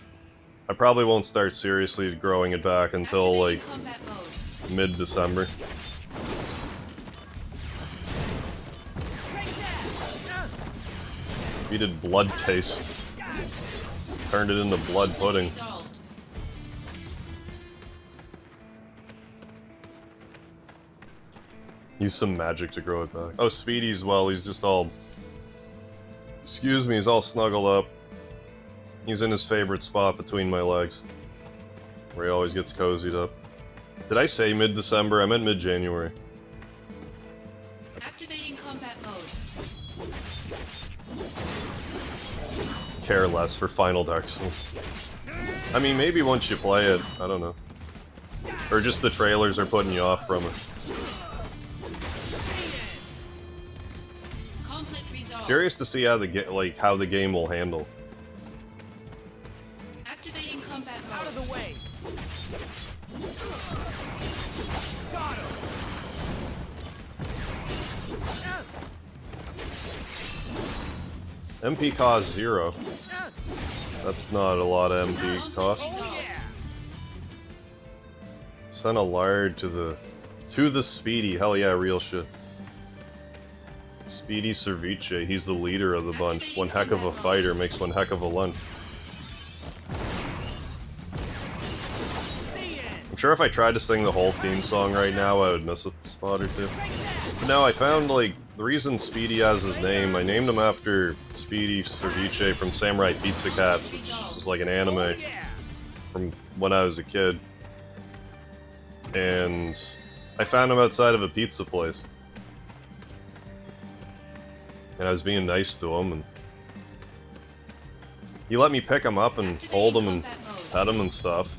I probably won't start seriously growing it back until, like, Activating combat mode. mid-December. We did blood taste. Turned it into blood pudding. Resolved. Use some magic to grow it back. Oh, Speedy's well, he's just all... Excuse me, he's all snuggled up. He's in his favorite spot between my legs. Where he always gets cozied up. Did I say mid-December? I meant mid-January. Activating combat mode. Care less for Final Dark Souls. I mean, maybe once you play it, I don't know. Or just the trailers are putting you off from it. Conflict resolved. Curious to see how the game will handle. Activating combat Out of mode. the way! Got him! MP cost 0. That's not a lot of MP cost. Resolved. Send a lard to the Speedy. Hell yeah, real shit. Speedy Cerviche, he's the leader of the bunch. One heck of a fighter makes one heck of a lunch. I'm sure if I tried to sing the whole theme song right now, I would miss a spot or two. No, I found, like, the reason Speedy has his name, I named him after Speedy Cerviche from Samurai Pizza Cats, which is like an anime from when I was a kid. And I found him outside of a pizza place. And I was being nice to him, and he let me pick him up and hold him and pet him and stuff.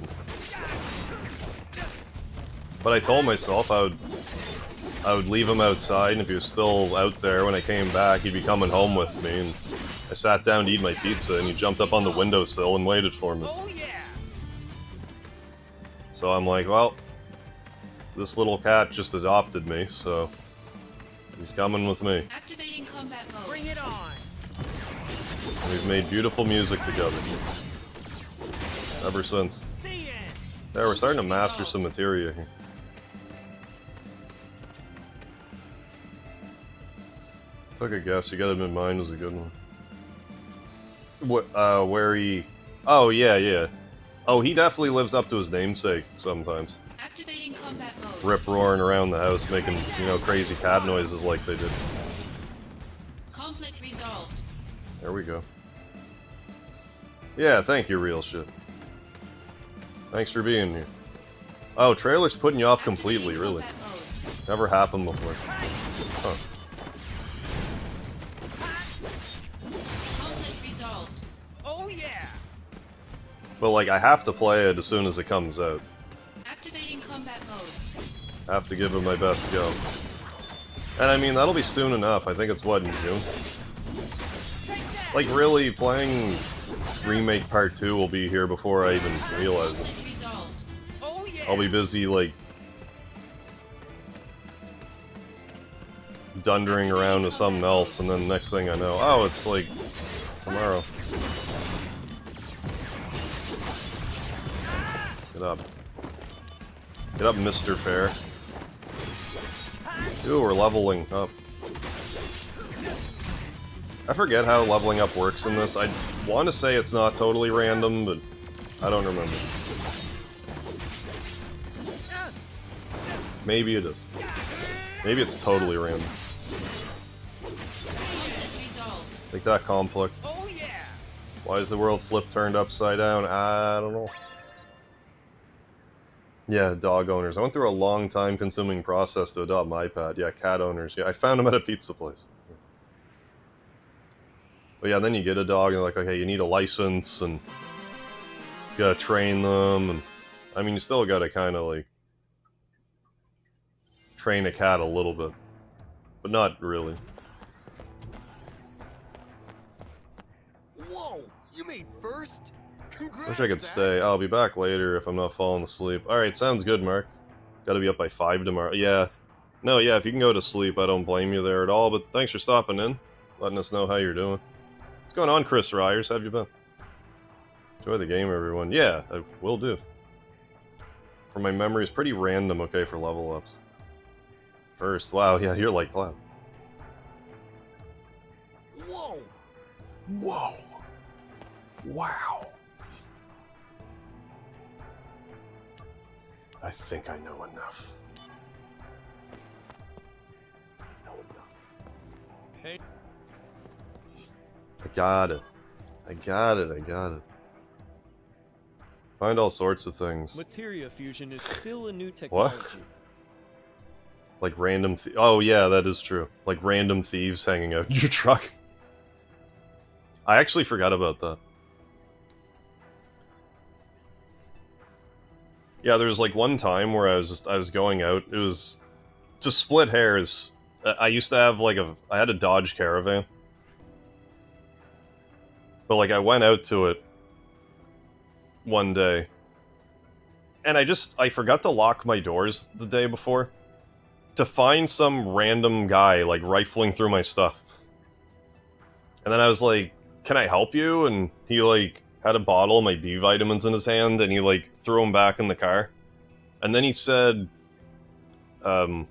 But I told myself I would leave him outside, and if he was still out there when I came back, he'd be coming home with me. And I sat down to eat my pizza, and he jumped up on the windowsill and waited for me. So I'm like, well, this little cat just adopted me, so he's coming with me. Activating combat mode. Bring it on! And we've made beautiful music together. Ever since. There, we're starting to master some materia here. Took a guess, you got him in mind was a good one. What, where he... Oh, yeah. Oh, he definitely lives up to his namesake sometimes. Activating combat mode. Rip-roaring around the house, making, you know, crazy cat noises like they did. Conflict resolved. There we go. Yeah, thank you, real shit. Thanks for being here. Oh, trailer's putting you off completely, really. Never happened before. Huh. Conflict resolved. Oh yeah! But, like, I have to play it as soon as it comes out. Activating combat mode. I have to give it my best go. And I mean, that'll be soon enough. I think it's, what, in June? Like, really, playing Remake Part 2 will be here before I even realize it. I'll be busy, like, dundering around with something else, and then next thing I know, oh, it's, like, tomorrow. Get up. Get up, Mr. Fair. Ooh, we're leveling up. I forget how leveling up works in this. I want to say it's not totally random, but I don't remember. Maybe it is. Maybe it's totally random. Like that conflict. Why is the world flip turned upside down? I don't know. Yeah, dog owners. I went through a long time consuming process to adopt my pet. Yeah, cat owners. Yeah, I found them at a pizza place. But yeah, then you get a dog and like, okay, you need a license and you gotta train them, and I mean, you still gotta kind of like train a cat a little bit, but not really. Whoa! You made first? Congrats, Wish I could Zack. stay. I'll be back later if I'm not falling asleep. Alright, sounds good, Mark. Gotta be up by 5 tomorrow. Yeah. No, yeah, if you can go to sleep, I don't blame you there at all, but thanks for stopping in, letting us know how you're doing. What's going on, Chris Ryers? How have you been? Enjoy the game, everyone. Yeah, I will do. From my memory, it's pretty random, okay, for level ups. First, wow, yeah, you're like Cloud. Whoa! Whoa! Wow! I think I know enough. Hey. I got it. I got it. Find all sorts of things. Materia fusion is still a new technology. What? Like random oh yeah, that is true. Like random thieves hanging out in your truck. I actually forgot about that. Yeah, there was like one time where I was going out. It was to split hairs. I used to have like I had a Dodge Caravan. But like I went out to it one day. And I forgot to lock my doors the day before. To find some random guy like rifling through my stuff. And then I was like, "Can I help you?" And he like had a bottle of my B vitamins in his hand, and he like threw them back in the car. And then he said, do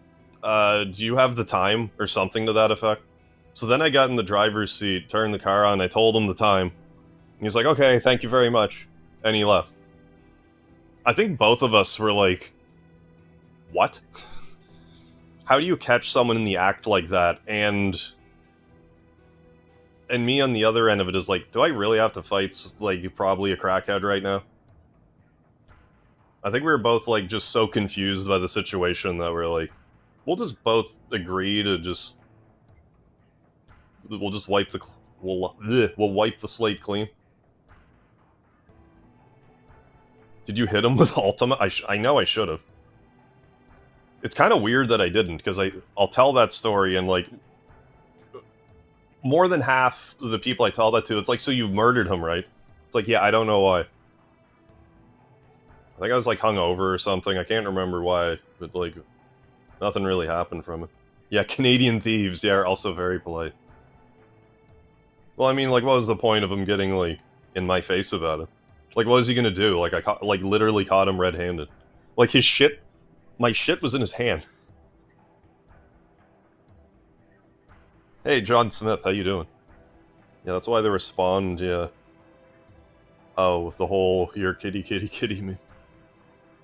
you have the time? Or something to that effect. So then I got in the driver's seat, turned the car on, I told him the time. And he's like, "Okay, thank you very much." And he left. I think both of us were like, what? how do you catch someone in the act like that, and me on the other end of it is like, do I really have to fight, like, probably a crackhead right now? I think we were both, like, just so confused by the situation that we're like, we'll just both agree to just... We'll just wipe the... We'll wipe the slate clean. Did you hit him with Ultima? I know I should have. It's kind of weird that I didn't, because I'll tell that story and, like... More than half of the people I tell that to, it's like, so you murdered him, right? It's like, yeah, I don't know why. I think I was, like, hungover or something. I can't remember why, but, like, nothing really happened from it. Yeah, Canadian thieves, yeah, are also very polite. Well, I mean, like, what was the point of him getting, like, in my face about it? Like, what was he gonna do? Like, I literally caught him red-handed. Like, his shit... My shit was in his hand. Hey, John Smith, how you doing? Yeah, that's why they respond, yeah. Oh, with the whole, you're kitty, kitty, kitty me.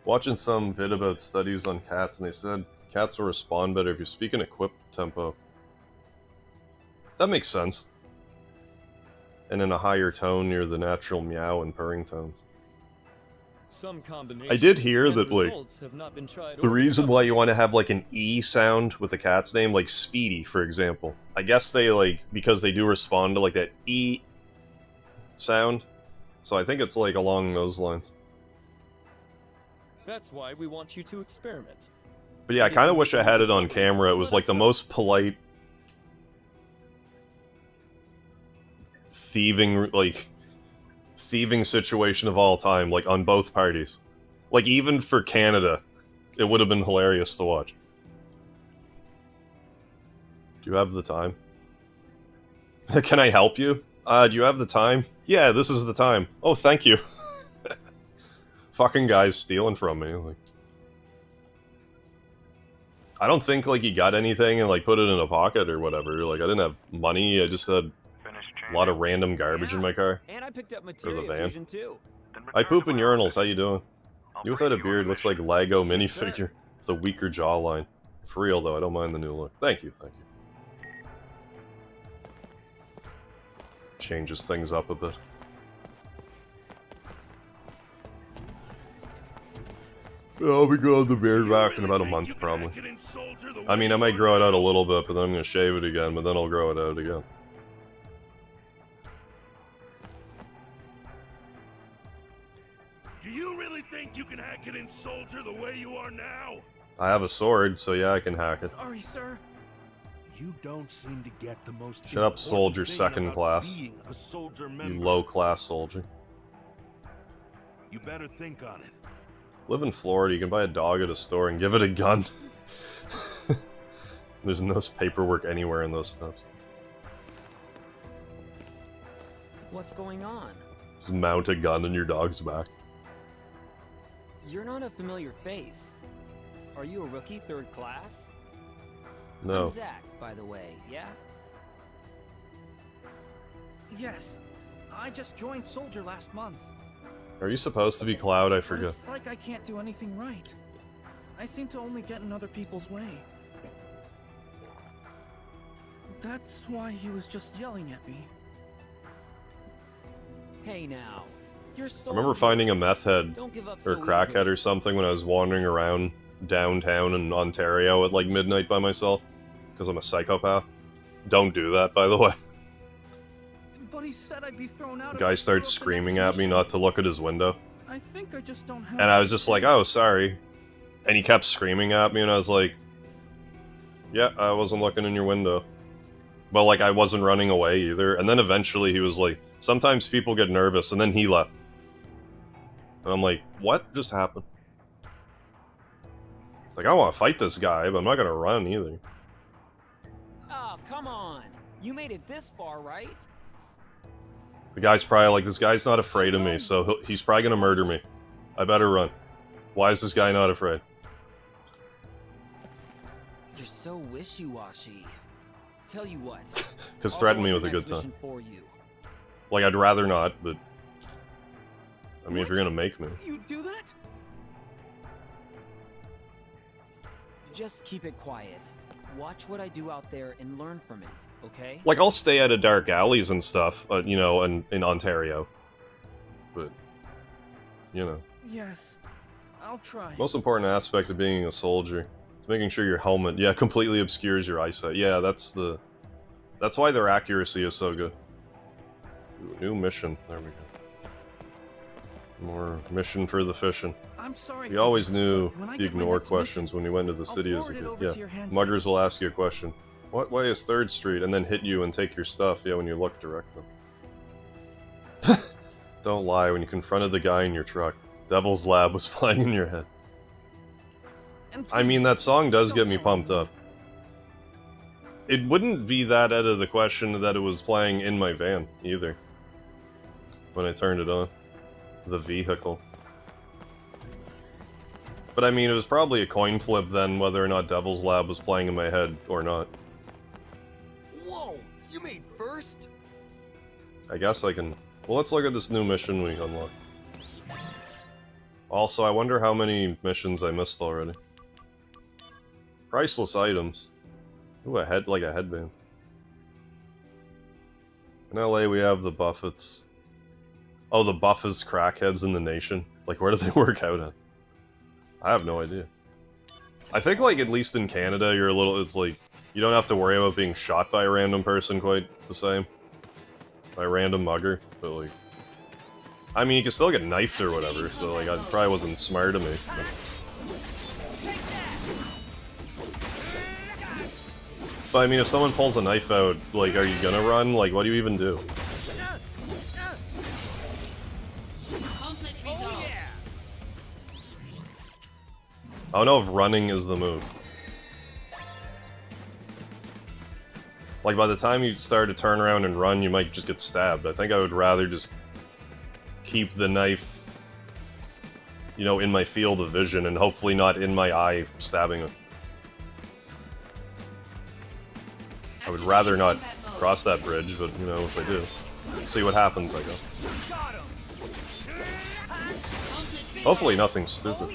Watching some vid about studies on cats, and they said cats will respond better if you speak in a quip tempo. That makes sense. And in a higher tone near the natural meow and purring tones. I did hear that, like, the reason why you want to have, like, an E sound with a cat's name, like Speedy, for example. I guess they, like, because they do respond to, like, that E sound. So I think it's, like, along those lines. That's why we want you to experiment. But yeah, I kind of wish I had it on camera. It was, like, the most polite... thieving situation of all time, like, on both parties. Like, even for Canada, it would have been hilarious to watch. Do you have the time? Can I help you? Do you have the time? Yeah, this is the time. Oh, thank you. Fucking guys stealing from me. Like, I don't think, like, he got anything and, like, put it in a pocket or whatever. Like, I didn't have money, I just had a lot of random garbage in my car. And I picked up Or the materia van. fusion too. I poop in urinals, how you doing? You without a beard looks like Lego minifigure with a weaker jawline. For real though, I don't mind the new look. Thank you, thank you. Changes things up a bit. I'll be growing the beard back in about a month, probably. I mean, I might grow it out a little bit, but then I'm gonna shave it again, but then I'll grow it out again. Do you really think you can hack it in Soldier the way you are now? I have a sword, so yeah, I can hack it. Sorry, sir. You don't seem to get the most. Shut up, soldier second class. Being a soldier You member. low-class soldier. You better think on it. Live in Florida, you can buy a dog at a store and give it a gun. There's no paperwork anywhere in those steps. What's going on? Just mount a gun in your dog's back. You're not a familiar face. Are you a rookie third class? No. I'm Zack, by the way, yeah? Yes. I just joined Soldier last month. Are you supposed to be Cloud? I But forget. it's like I can't do anything right. I seem to only get in other people's way. That's why he was just yelling at me. Hey now. You're so I remember finding a meth head Don't give up or so crackhead easily. or something when I was wandering around downtown in Ontario at like midnight by myself because I'm a psychopath. Don't do that, by the way. But he said I'd be thrown out. The guy started screaming at me not to look at his window, I think I just don't have. and I was just like, "Oh, sorry," and he kept screaming at me, and I was like, "Yeah, I wasn't looking in your window," but like I wasn't running away either. And then eventually he was like, "Sometimes people get nervous," and then he left. And I'm like, what just happened? Like, I want to fight this guy, but I'm not gonna run either. Oh, come on. You made it this far, right? The guy's probably like, this guy's not afraid of me, so he's probably gonna murder me. I better run. Why is this guy not afraid? You're so wishy-washy. Tell you what. Because I'll threaten go me on with a your good next time. mission for you. Like, I'd rather not, but... I mean, if you're gonna make me. You do that? Just keep it quiet. Watch what I do out there and learn from it, okay? Like, I'll stay out of dark alleys and stuff, you know, in Ontario. But, you know. Yes, I'll try. Most important aspect of being a soldier is making sure your helmet, yeah, completely obscures your eyesight. Yeah, that's why their accuracy is so good. Ooh, new mission. There we go. More mission for the fishing. I'm sorry. We always knew when I to get my ignore next questions mission, when you went to the I'll city as a forward it kid. over Yeah, to your handset. muggers will ask you a question. What way is 3rd Street? And then hit you and take your stuff, yeah, when you look direct them. Don't lie, when you confronted the guy in your truck, Devil's Lab was playing in your head. And I mean, please, that song does don't get me tell pumped anyone. up. It wouldn't be that out of the question that it was playing in my van, either. When I turned it on. The vehicle. But I mean, it was probably a coin flip then whether or not Devil's Lab was playing in my head or not. Whoa! You made first? I guess I can... Well, let's look at this new mission we unlocked. Also, I wonder how many missions I missed already. Priceless items. Ooh, a headband. In LA, we have the Buffets. Oh, the buffest crackheads in the nation. Like, where do they work out at? I have no idea. I think, like, at least in Canada, you're a little... It's like, you don't have to worry about being shot by a random person quite the same. By a random mugger, but, like... I mean, you can still get knifed or whatever, so, like, it probably wasn't smart of me. But, I mean, if someone pulls a knife out, like, are you gonna run? Like, what do you even do? Conflict resolved. I don't know if running is the move. Like, by the time you start to turn around and run, you might just get stabbed. I think I would rather just keep the knife, you know, in my field of vision and hopefully not in my eye stabbing it. I would rather not cross that bridge, but, you know, if I do. See what happens, I guess. Hopefully nothing stupid.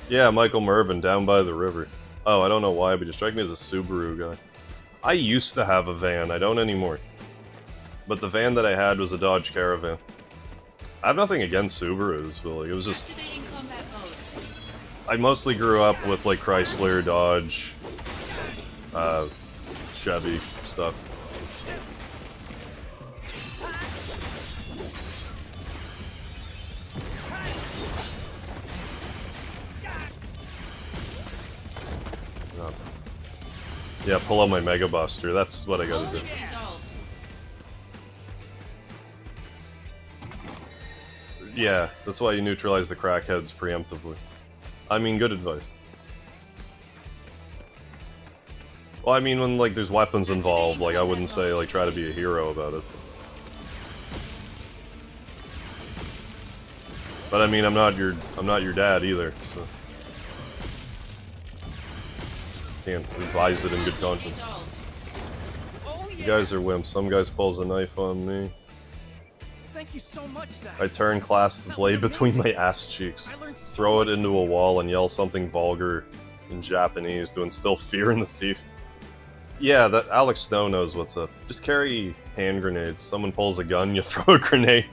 Yeah, Michael Mervyn, down by the river. Oh, I don't know why, but you strike me as a Subaru guy. I used to have a van, I don't anymore. But the van that I had was a Dodge Caravan. I have nothing against Subarus, but like, it was just... Activating combat mode. I mostly grew up with like Chrysler, Dodge, Chevy stuff. Yeah, pull out my Mega Buster. That's what I gotta do. Conflict resolved. Yeah, that's why you neutralize the crackheads preemptively. I mean, good advice. Well, I mean, when like there's weapons involved, like I wouldn't say like try to be a hero about it. But I mean, I'm not your dad either, so can't advise it in good conscience. You guys are wimps. Some guys pulls a knife on me. Thank you so much, Zack. I turn, clasp the blade between my ass cheeks, throw it into a wall, and yell something vulgar in Japanese to instill fear in the thief. Yeah, that Alex Snow knows what's up. Just carry hand grenades. Someone pulls a gun, you throw a grenade.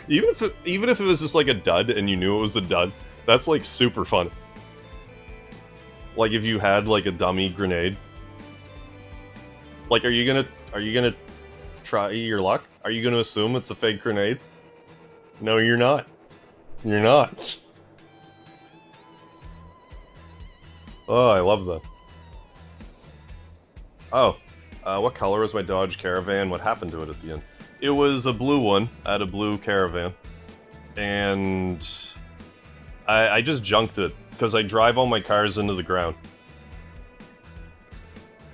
Even if it was just like a dud and you knew it was a dud, that's like super fun. Like if you had like a dummy grenade. Like are you gonna try your luck? Are you gonna assume it's a fake grenade? No, you're not. You're not. Oh, I love that. Oh, what color was my Dodge Caravan? What happened to it at the end? It was a blue one. I had a blue Caravan. And I just junked it, because I drive all my cars into the ground.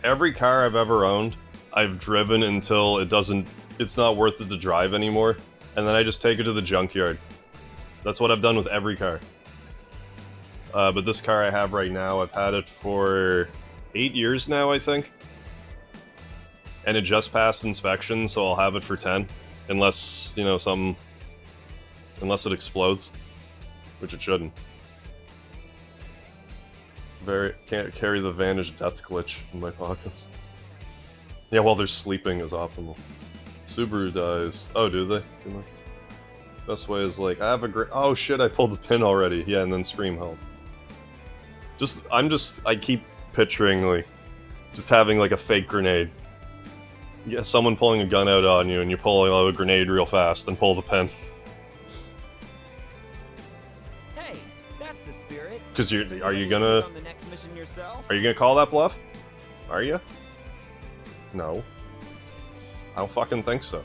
Every car I've ever owned, I've driven until it's not worth it to drive anymore, and then I just take it to the junkyard. That's what I've done with every car. But this car I have right now, I've had it for 8 years now, I think. And it just passed inspection, so I'll have it for 10. Unless, you know, something Unless it explodes. Which it shouldn't. Can't carry the Vanish Death glitch in my pockets. Yeah, while they're sleeping is optimal. Subaru dies. Oh, do they? Too much. Best way is like, I have a great. Oh shit, I pulled the pin already. Yeah, and then Scream help. I keep picturing, like, just having, like, a fake grenade. Yeah, someone pulling a gun out on you, and you pull out a grenade real fast, and pull the pin. Hey, that's the spirit. Because So are you ready to gonna... take on the next mission yourself? Are you gonna call that bluff? Are you? No. I don't fucking think so.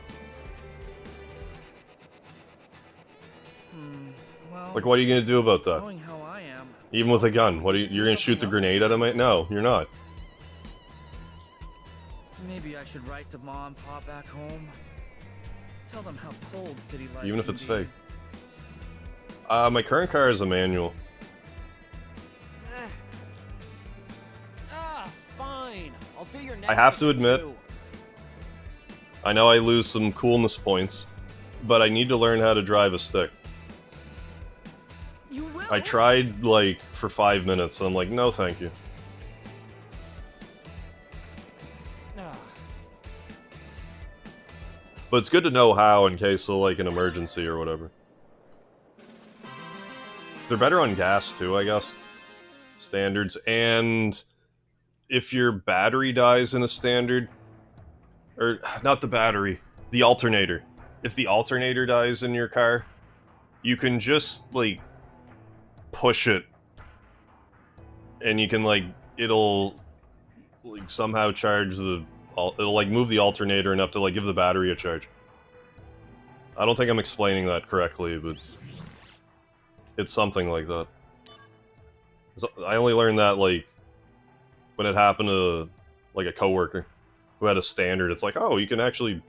Well, Like, what are you gonna do about that? knowing how I am, Even with a gun, what are you're gonna shoot the grenade at him? No, you're not. maybe I should write to Mom and Pop back home. Tell them how cold city life Even if can it's be. fake. My current car is a manual. Fine. I'll do your next I have to mission admit, too. I know I lose some coolness points, but I need to learn how to drive a stick. You will? I tried, like, for 5 minutes, and I'm like, no thank you. But it's good to know how in case of, like, an emergency or whatever. They're better on gas, too, I guess. Standards, and if your battery dies in a standard... Or, not the battery, the alternator. If the alternator dies in your car, you can just, like, push it. And you can, like, it'll, like, somehow charge the... It'll, like, move the alternator enough to, like, give the battery a charge. I don't think I'm explaining that correctly, but... It's something like that. So I only learned that, like, when it happened to, like, a coworker who had a standard. It's like, oh, you can actually...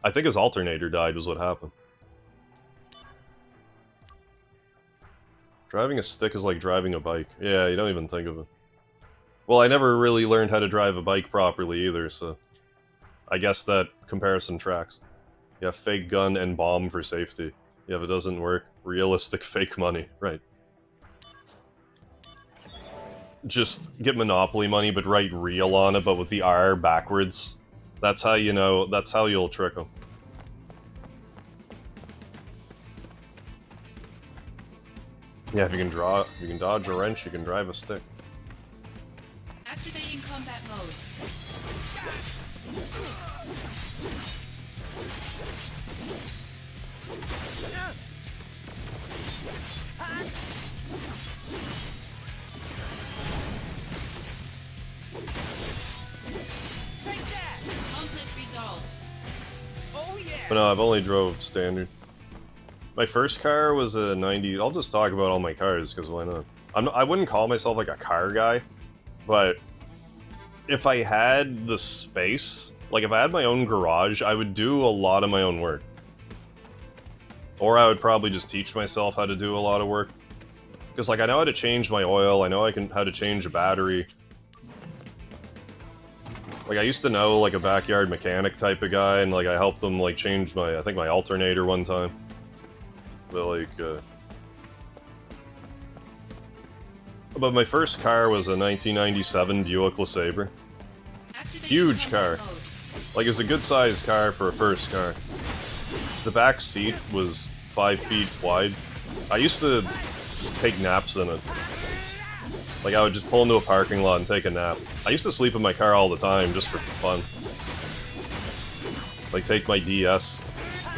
I think his alternator died was what happened. Driving a stick is like driving a bike. Yeah, you don't even think of it. Well, I never really learned how to drive a bike properly either, so... I guess that comparison tracks. You have fake gun and bomb for safety. Yeah, if it doesn't work, realistic fake money. Right. Just get Monopoly money, but write real on it, but with the R backwards. That's how you know, that's how you'll trick them. Yeah, if you can dodge a wrench, you can drive a stick. Activating combat mode. Conflict resolved. Oh yeah. But no, I've only drove standard. My first car was a 90... I'll just talk about all my cars, because why not? I wouldn't call myself, like, a car guy, but if I had the space, like, if I had my own garage, I would do a lot of my own work. Or I would probably just teach myself how to do a lot of work. Because, like, I know how to change my oil, I know how to change a battery. Like, I used to know, like, a backyard mechanic type of guy, and, like, I helped him, like, change my, I think, my alternator one time. But, like, But my first car was a 1997 Buick LeSabre. Huge car. Like, it was a good-sized car for a first car. The back seat was 5 feet wide. I used to just take naps in it. Like, I would just pull into a parking lot and take a nap. I used to sleep in my car all the time, just for fun. Like, take my DS,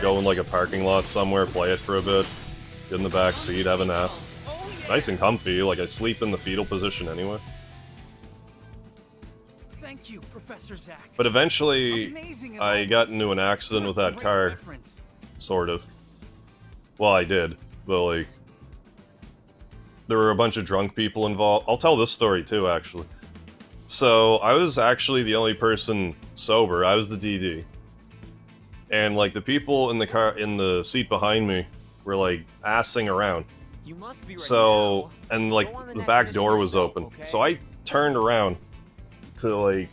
go in, like, a parking lot somewhere, play it for a bit, get in the back seat, have a nap. Nice and comfy, like, I sleep in the fetal position anyway. Thank you, Professor Zack. But eventually, Amazing as I always. got into an accident with that Great car. reference. Sort of. Well, I did, but, like... There were a bunch of drunk people involved. I'll tell this story, too, actually. So, I was actually the only person sober. I was the DD. And, like, the people in the car, in the seat behind me were, like, assing around. You must be ready So, now. and, Go like, on the the next back mission door was yourself, open. okay? So I turned around to, like,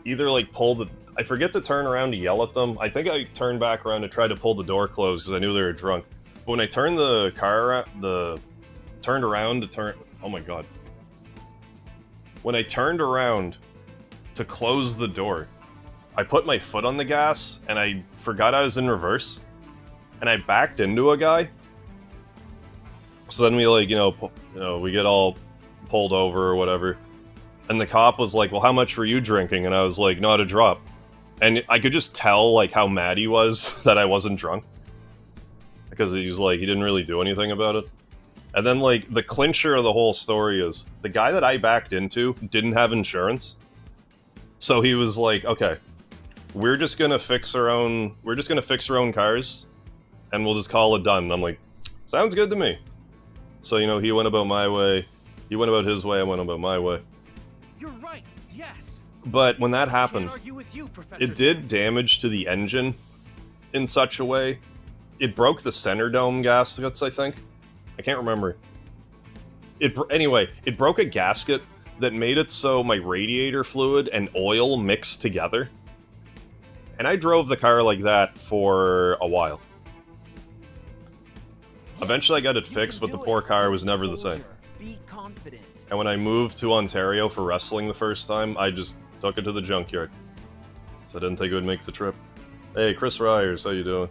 either, like, pull the... I forget to turn around to yell at them. I think I turned back around to try to pull the door closed because I knew they were drunk. But when I turned the car around, turned around to turn... Oh my god. When I turned around to close the door, I put my foot on the gas, and I forgot I was in reverse. And I backed into a guy. So then we, like, we get all pulled over or whatever. And the cop was like, well, how much were you drinking? And I was like, not a drop. And I could just tell, like, how mad he was that I wasn't drunk. Because he was like, he didn't really do anything about it. And then, like, the clincher of the whole story is, the guy that I backed into didn't have insurance. So he was like, okay, we're just gonna fix our own cars, and we'll just call it done. And I'm like, sounds good to me. So, he went about my way, he went about his way, I went about my way. You're right, yes. But when that happened, Can't argue with you, Professor it did damage to the engine in such a way. It broke the center dome gaskets, I think. I can't remember. Anyway, it broke a gasket that made it so my radiator fluid and oil mixed together. And I drove the car like that for a while. Eventually I got it fixed, but the poor car was never the same. Be confident. And when I moved to Ontario for wrestling the first time, I just took it to the junkyard. So I didn't think it would make the trip. Hey, Chris Ryers, how you doing?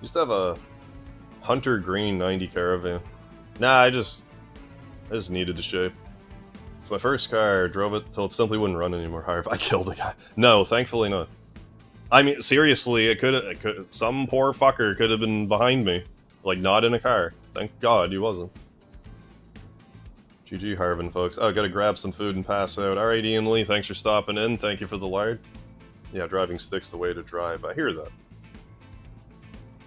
Used to have a Hunter Green 90 Caravan. Nah, I just needed to shape. It's my first car, drove it till it simply wouldn't run anymore. However, I killed a guy. No, thankfully not. I mean, seriously, some poor fucker could have been behind me. Like, not in a car. Thank God he wasn't. GG Harvin, folks. Oh, gotta grab some food and pass out. Alright, Ian Lee, thanks for stopping in. Thank you for the lard. Yeah, driving stick's the way to drive. I hear that.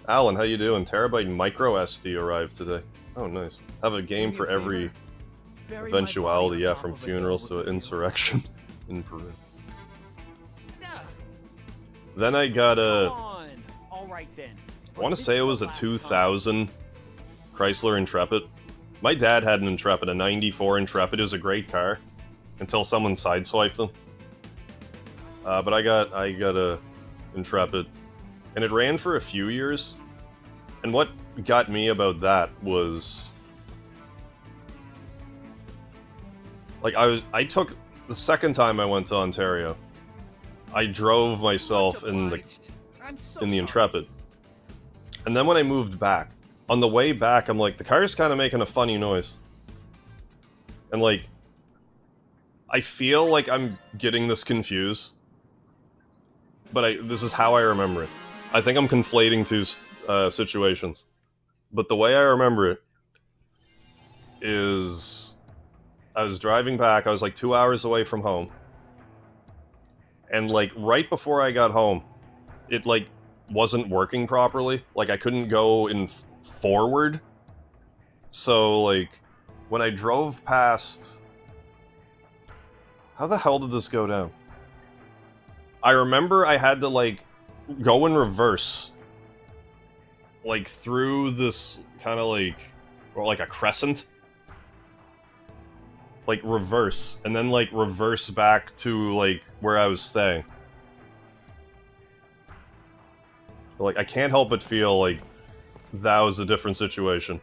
Alan, how you doing? Terabyte Micro SD arrived today. Oh, nice. Have a game for every eventuality, yeah, from funerals to insurrection in Peru. Then I got a... I want to say it was a 2000 Chrysler Intrepid. My dad had an Intrepid, a 94 Intrepid. It was a great car until someone sideswiped them. But I got a Intrepid, and it ran for a few years. And what got me about that was, like, I took the second time I went to Ontario, I drove myself in the Intrepid. And then when I moved back, on the way back, I'm like, the car's kind of making a funny noise. And, like, I feel like I'm getting this confused. But this is how I remember it. I think I'm conflating two situations. But the way I remember it is, I was driving back, I was like 2 hours away from home. And, like, right before I got home, it, like, wasn't working properly. Like, I couldn't go in forward. So, like, when I drove past... How the hell did this go down? I remember I had to, like, go in reverse. Like, through this kind of, like... Or, like, a crescent. Like, reverse. And then, like, reverse back to, like, where I was staying. But, like, I can't help but feel like that was a different situation.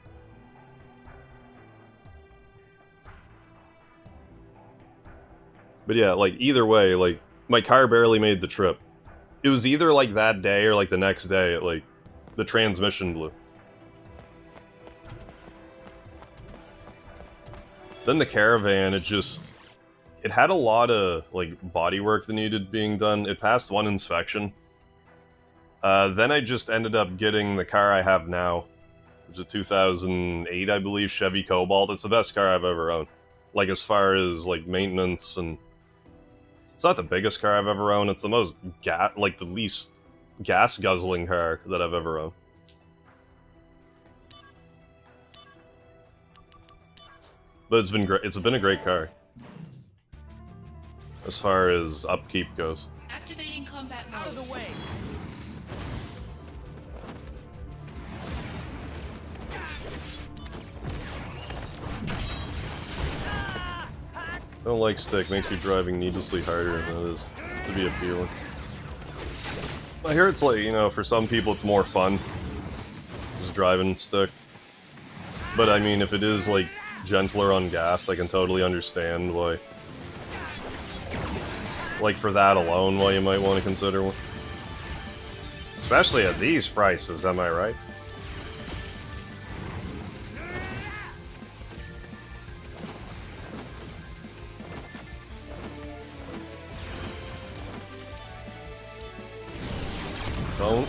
But yeah, like, either way, like, my car barely made the trip. It was either, like, that day or, like, the next day, like, the transmission blew. Then the Caravan, it had a lot of, like, bodywork that needed being done. It passed one inspection. Then I just ended up getting the car I have now. It's a 2008, I believe, Chevy Cobalt. It's the best car I've ever owned. Like, as far as, like, maintenance and... It's not the biggest car I've ever owned. It's the most the least gas-guzzling car that I've ever owned. But it's been great. It's been a great car. As far as upkeep goes. Activating combat mode. Out of the way. I don't like stick, makes me driving needlessly harder than it is to be appealing. I hear it's like, you know, for some people it's more fun. driving stick. But I mean, if it is like gentler on gas, I can totally understand why. Like for that alone, why you might want to consider one. Especially at these prices, am I right? Don't.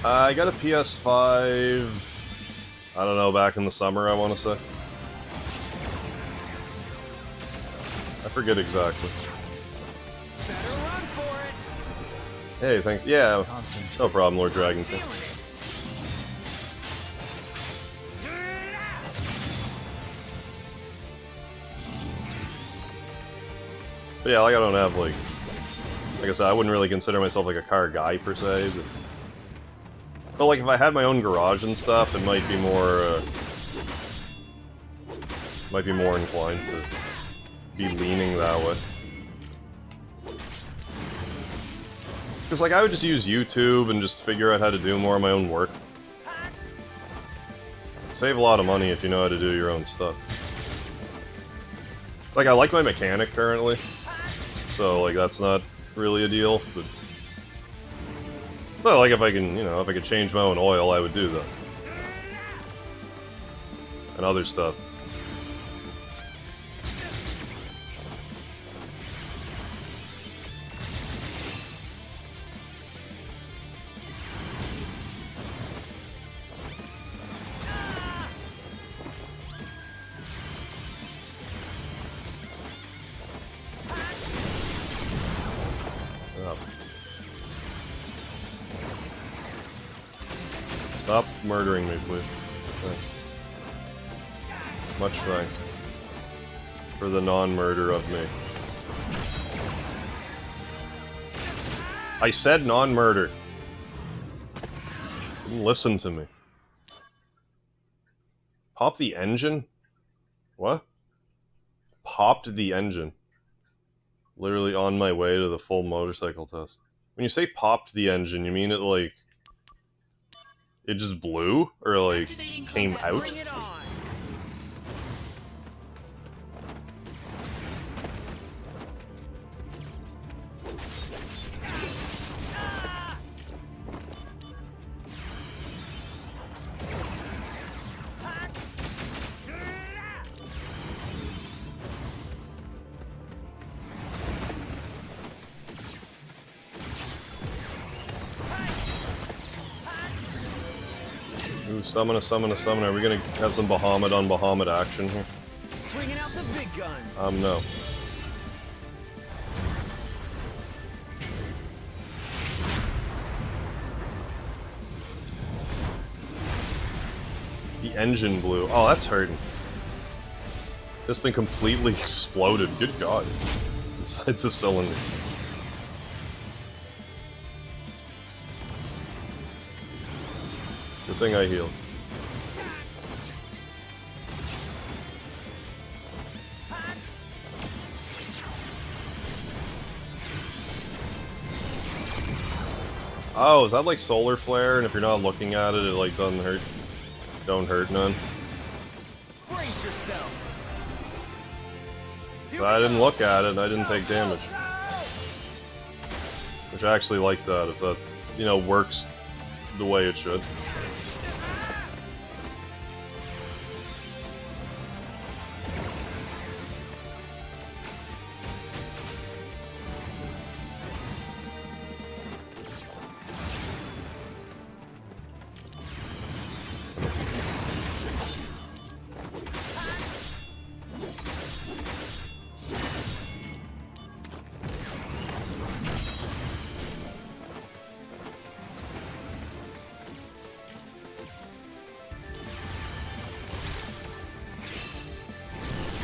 I got a PS5, I don't know, back in the summer, I want to say. I forget exactly. Better run for it. Hey, thanks. Yeah, no problem, Lord Dragon King. But yeah, like I don't have like I said, I wouldn't really consider myself like a car guy per se, but like if I had my own garage and stuff, it might be more inclined to be leaning that way. Because like I would just use YouTube and just figure out how to do more of my own work. Save a lot of money if you know how to do your own stuff. Like I like my mechanic currently, so like that's not really a deal, but well, like if I can, you know, if I could change my own oil, I would do that. And other stuff. Stop murdering me, please. Thanks. Much thanks. For the non-murder of me. I said non-murder. Didn't listen to me. Pop the engine? What? Popped the engine. Literally on my way to the full motorcycle test. When you say popped the engine, you mean it like... it just blew? Or like, came out? Bring it on. Ooh, summon a summon a summon. Are we gonna have some Bahamut on Bahamut action here? Swinging out the big guns. No. The engine blew. Oh, that's hurting. This thing completely exploded. Good God. Inside the cylinder. Good thing I healed. Oh, is that like solar flare? And if you're not looking at it, it like doesn't hurt. Don't hurt none. Brace yourself. So I didn't look at it and I didn't take damage. Which I actually like that, if that, you know, works the way it should.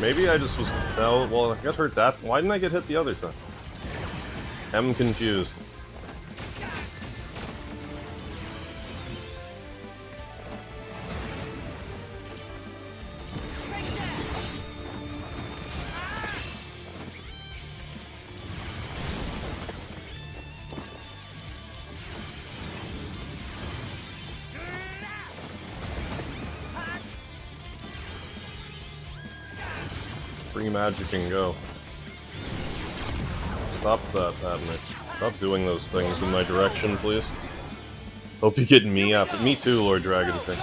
Maybe I just was... no, well, I got hurt that... why didn't I get hit the other time? am confused. Free magic and go. Stop that, Padme. Stop doing those things in my direction, please. Hope you get me after. Me too, Lord Dragon King.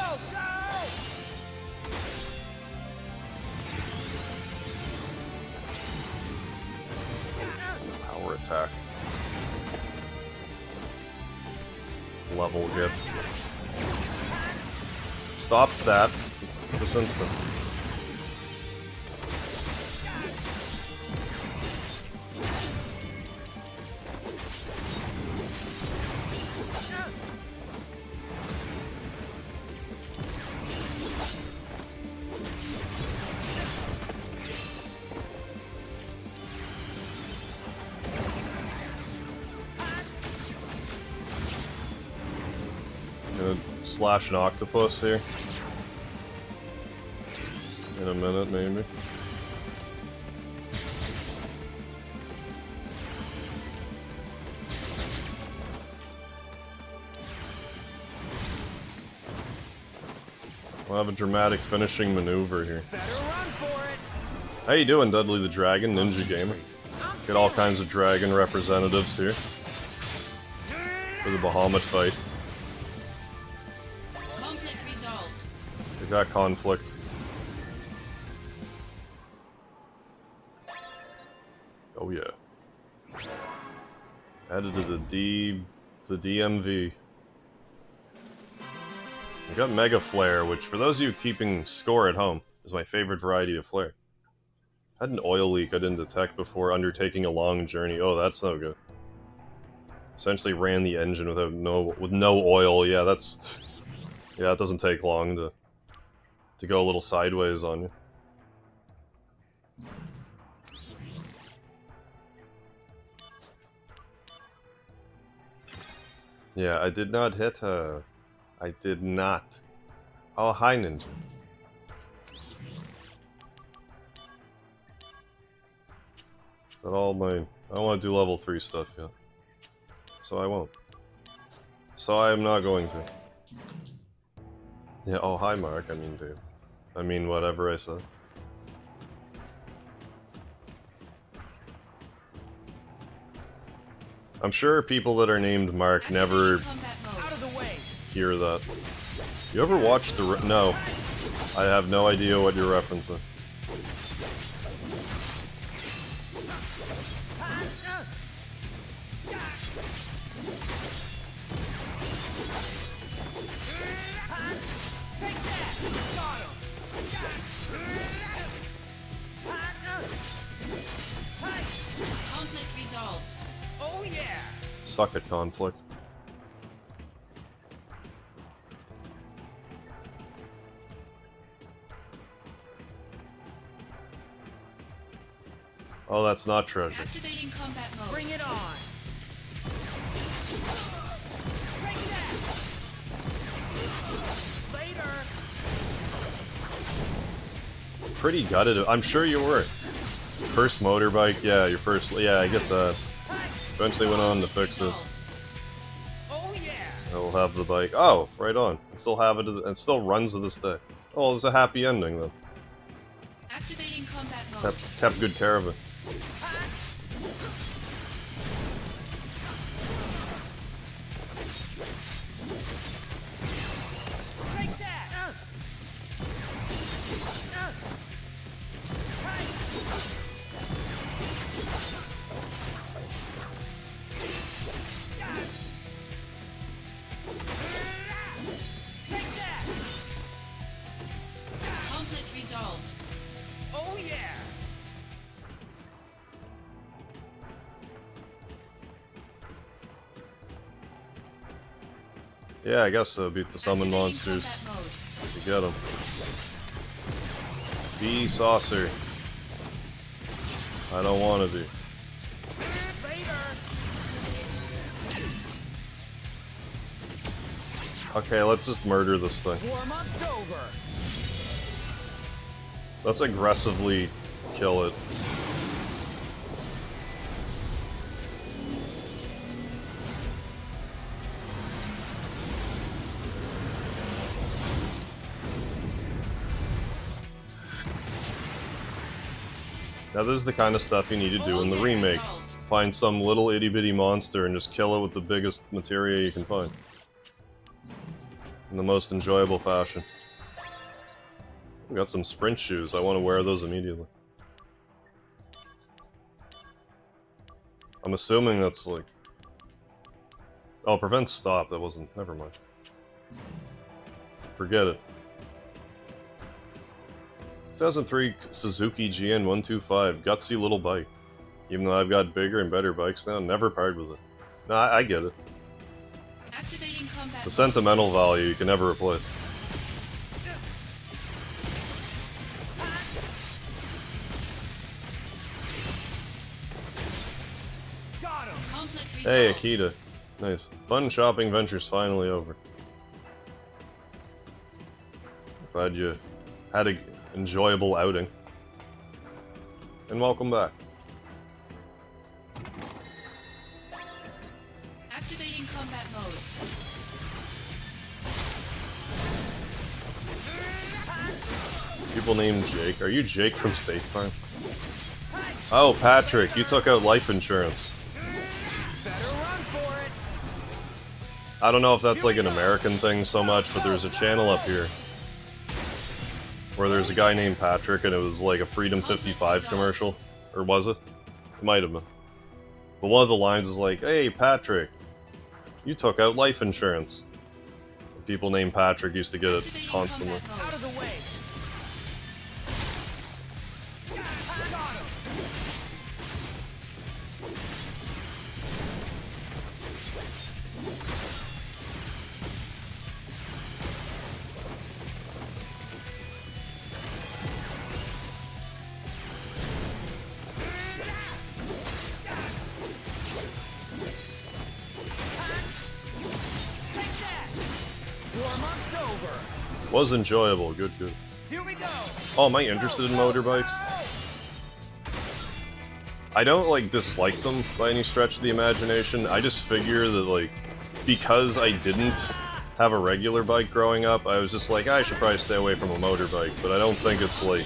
Power attack. Level get. Stop that this instant. Gonna slash an octopus here. In a minute, maybe. We'll have a dramatic finishing maneuver here. How you doing, Dudley the Dragon, Ninja Gamer? Get all kinds of dragon representatives here for the Bahamut fight. Conflict resolved. We got conflict. Oh yeah. Added to the DMV. We got Mega Flare, which for those of you keeping score at home, is my favorite variety of flare. Had an oil leak I didn't detect before undertaking a long journey. Oh, that's no good. Essentially ran the engine with no oil. Yeah, that's yeah, it doesn't take long to go a little sideways on you. Yeah, I did not hit her. I did not. Oh, hi, Ninja. That all mine. I don't want to do level 3 stuff yet. So I won't. So I am not going to. Yeah, oh, hi, Mark. I mean, dude. I mean, whatever I said. I'm sure people that are named Mark never hear that. You ever watch the... No. I have no idea what you're referencing. Conflict resolved. Oh yeah. Suck at conflict. Oh, that's not treasure. Activating combat mode. Bring it on. Pretty gutted. I'm sure you were. First motorbike, yeah, your first. Yeah, I get that. Eventually went on to fix it. So we'll have the bike. Oh, right on. And still have it. And still runs to this day. Oh, it's a happy ending then. Activating combat mode. Kept good care of it. Conflict resolved. Oh yeah. Yeah, I guess so. Beat the summon monsters to get them. Be saucer. I don't want to be. Okay, let's just murder this thing. Warm-up's over. Let's aggressively kill it. Now this is the kind of stuff you need to do in the remake. Find some little itty-bitty monster and just kill it with the biggest materia you can find. In the most enjoyable fashion. We got some sprint shoes, I want to wear those immediately. I'm assuming that's like... Oh, prevent stop, that wasn't... Never mind. Forget it. 2003 Suzuki GN125, gutsy little bike. Even though I've got bigger and better bikes now, never paired with it. No, I get it. Activating combat The sentimental value you can never replace. Hey, Akita. Nice. Fun shopping venture's finally over. Glad you had an enjoyable outing. And welcome back. Activating combat mode. People named Jake. Are you Jake from State Farm? Oh, Patrick, you took out life insurance. I don't know if that's like an American thing so much, but there's a channel up here where there's a guy named Patrick and it was like a Freedom 55 commercial. Or was it? It might have been. But one of the lines is like, hey Patrick, you took out life insurance. People named Patrick used to get it constantly. Out of the way. Was enjoyable, good, good. Here we go. Oh, am I interested in motorbikes? I don't, like, dislike them by any stretch of the imagination. I just figure that, like, because I didn't have a regular bike growing up, I was just like, I should probably stay away from a motorbike, but I don't think it's, like...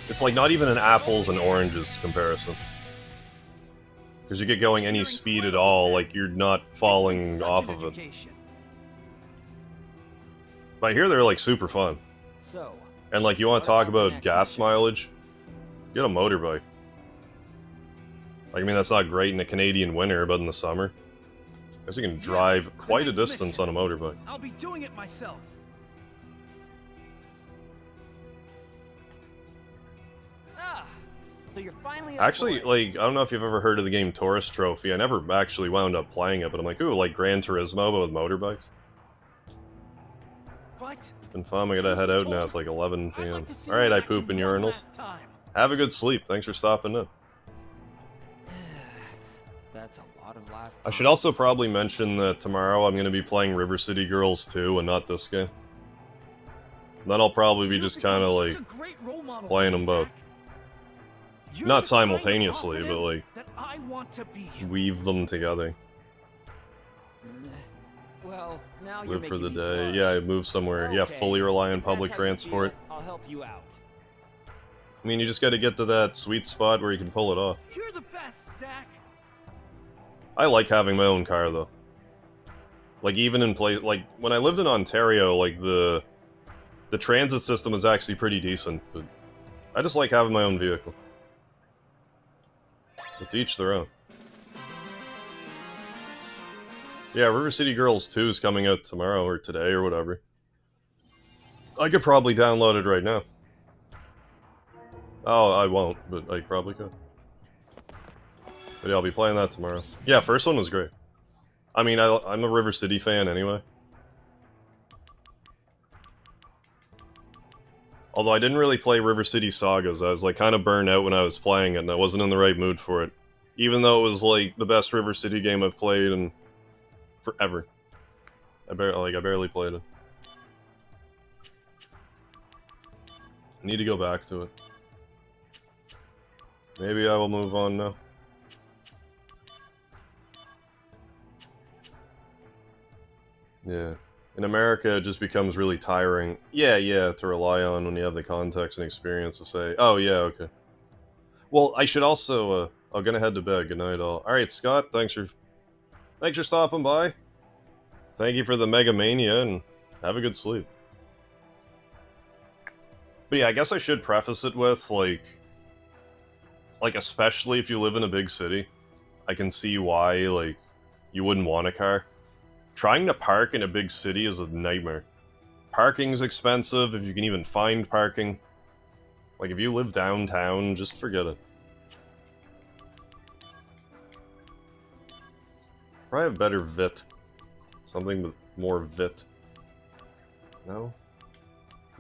It's, like, not even an apples and oranges comparison. Because you get going any speed at all, like, you're not falling off of it. But I hear they're, like, super fun. So, and, like, you want to talk about gas mileage? Get a motorbike. Like, I mean, that's not great in a Canadian winter, but in the summer, I guess you can drive quite a distance on a motorbike. I'll be doing it myself. Ah, so you're finally Actually, like, I don't know if you've ever heard of the game Tourist Trophy. I never actually wound up playing it, but I'm like, ooh, like Gran Turismo, but with motorbikes. What? Been fun, I gotta head out now, it's like 11 p.m. Alright, I poop in urinals. Have a good sleep, thanks for stopping in. That's a lot of last I should also probably mention that tomorrow I'm gonna be playing River City Girls 2 and not this game. Then I'll probably be just kinda like, playing them both. Not simultaneously, but like, weave them together. Well, now you're Live for the making me day. blush. Yeah, move somewhere. Yeah, Okay, fully rely on if public that's how you transport. feel, I'll help you out. I mean, you just gotta get to that sweet spot where you can pull it off. You're the best, Zack. I like having my own car, though. Like, even in like, when I lived in Ontario, like, the transit system was actually pretty decent, but I just like having my own vehicle. But to each their own. Yeah, River City Girls 2 is coming out tomorrow, or today, or whatever. I could probably download it right now. Oh, I won't, but I probably could. But yeah, I'll be playing that tomorrow. Yeah, first one was great. I mean, I'm a River City fan anyway. Although I didn't really play River City Sagas, I was like kind of burned out when I was playing it, and I wasn't in the right mood for it. Even though it was like the best River City game I've played in forever. I barely played it. I need to go back to it. Maybe I will move on now. Yeah. In America, it just becomes really tiring. Yeah, to rely on when you have the context and experience of say, oh yeah, okay. Well, I should also, I'm gonna head to bed. Good night, all. Alright, Scott, thanks for stopping by. Thank you for the Mega Mania, and have a good sleep. But yeah, I guess I should preface it with, like, especially if you live in a big city, I can see why, like, you wouldn't want a car. Trying to park in a big city is a nightmare. Parking's expensive, if you can even find parking. Like, if you live downtown, just forget it. Probably have better VIT. Something with more VIT. No?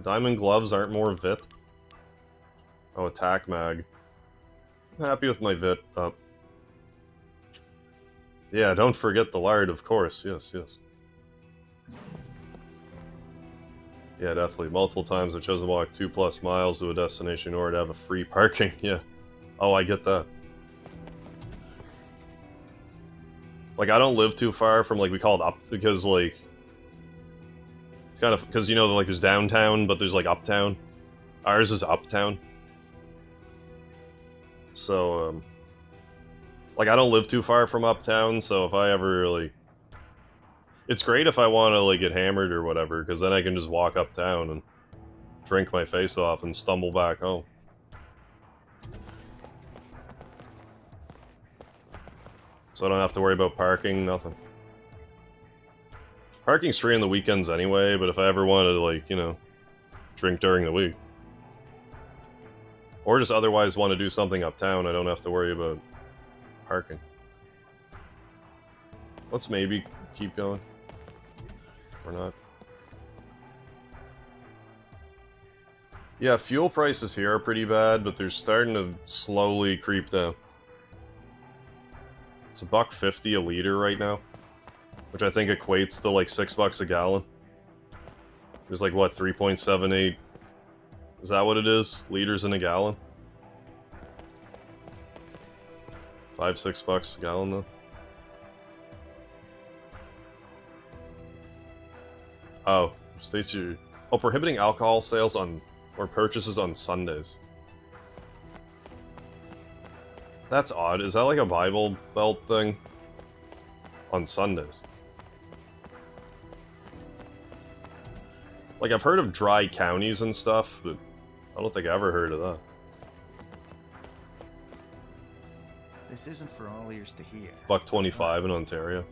Diamond gloves aren't more VIT? Oh, attack mag. I'm happy with my VIT up. Yeah, don't forget the lard, of course. Yes. Yeah, definitely. Multiple times I've chosen to walk 2+ miles to a destination in order to have a free parking. Yeah. Oh, I get that. Like, I don't live too far from, like, we call it up, because, like, it's kind of, because, you know, like, there's downtown, but there's, like, uptown. Ours is uptown. So, like, I don't live too far from uptown, so if I ever, like... It's great if I want to, like, get hammered or whatever, because then I can just walk uptown and drink my face off and stumble back home. So I don't have to worry about parking, nothing. Parking's free on the weekends anyway, but if I ever wanted to, like, you know, drink during the week. Or just otherwise want to do something uptown, I don't have to worry about parking. Let's maybe keep going. Or not. Yeah, fuel prices here are pretty bad, but they're starting to slowly creep down. It's $1.50 a liter right now, which I think equates to like $6 a gallon. There's like, what, 3.78? Is that what it is? Liters in a gallon? $5-6 a gallon though. Oh, states you. Oh, prohibiting alcohol sales on or purchases on Sundays. That's odd. Is that like a Bible Belt thing? On Sundays. Like, I've heard of dry counties and stuff, but I don't think I ever heard of that. This isn't for all ears to hear. $1.25 in Ontario.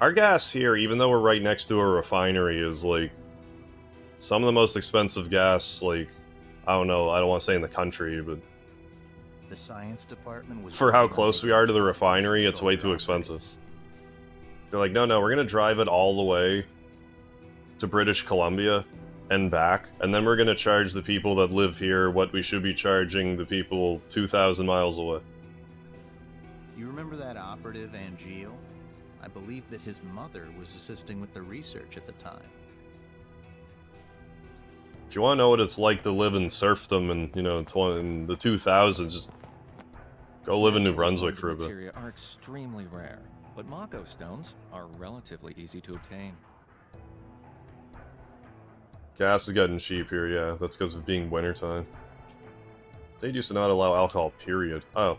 Our gas here, even though we're right next to a refinery, is like some of the most expensive gas, like, I don't know, I don't want to say in the country, but the science department was for how close we are to the refinery, it's way too expensive. They're like, no, we're gonna drive it all the way to British Columbia and back, and then we're gonna charge the people that live here what we should be charging the people 2,000 miles away. You remember that operative, Angeal? I believe that his mother was assisting with the research at the time. If you want to know what it's like to live in serfdom in, you know, in the 2000s, just go live in New Brunswick for a bit. Material are extremely rare, but Mako stones are relatively easy to obtain. Gas is getting cheap here, yeah. That's because of being wintertime. They used to not allow alcohol, period. Oh.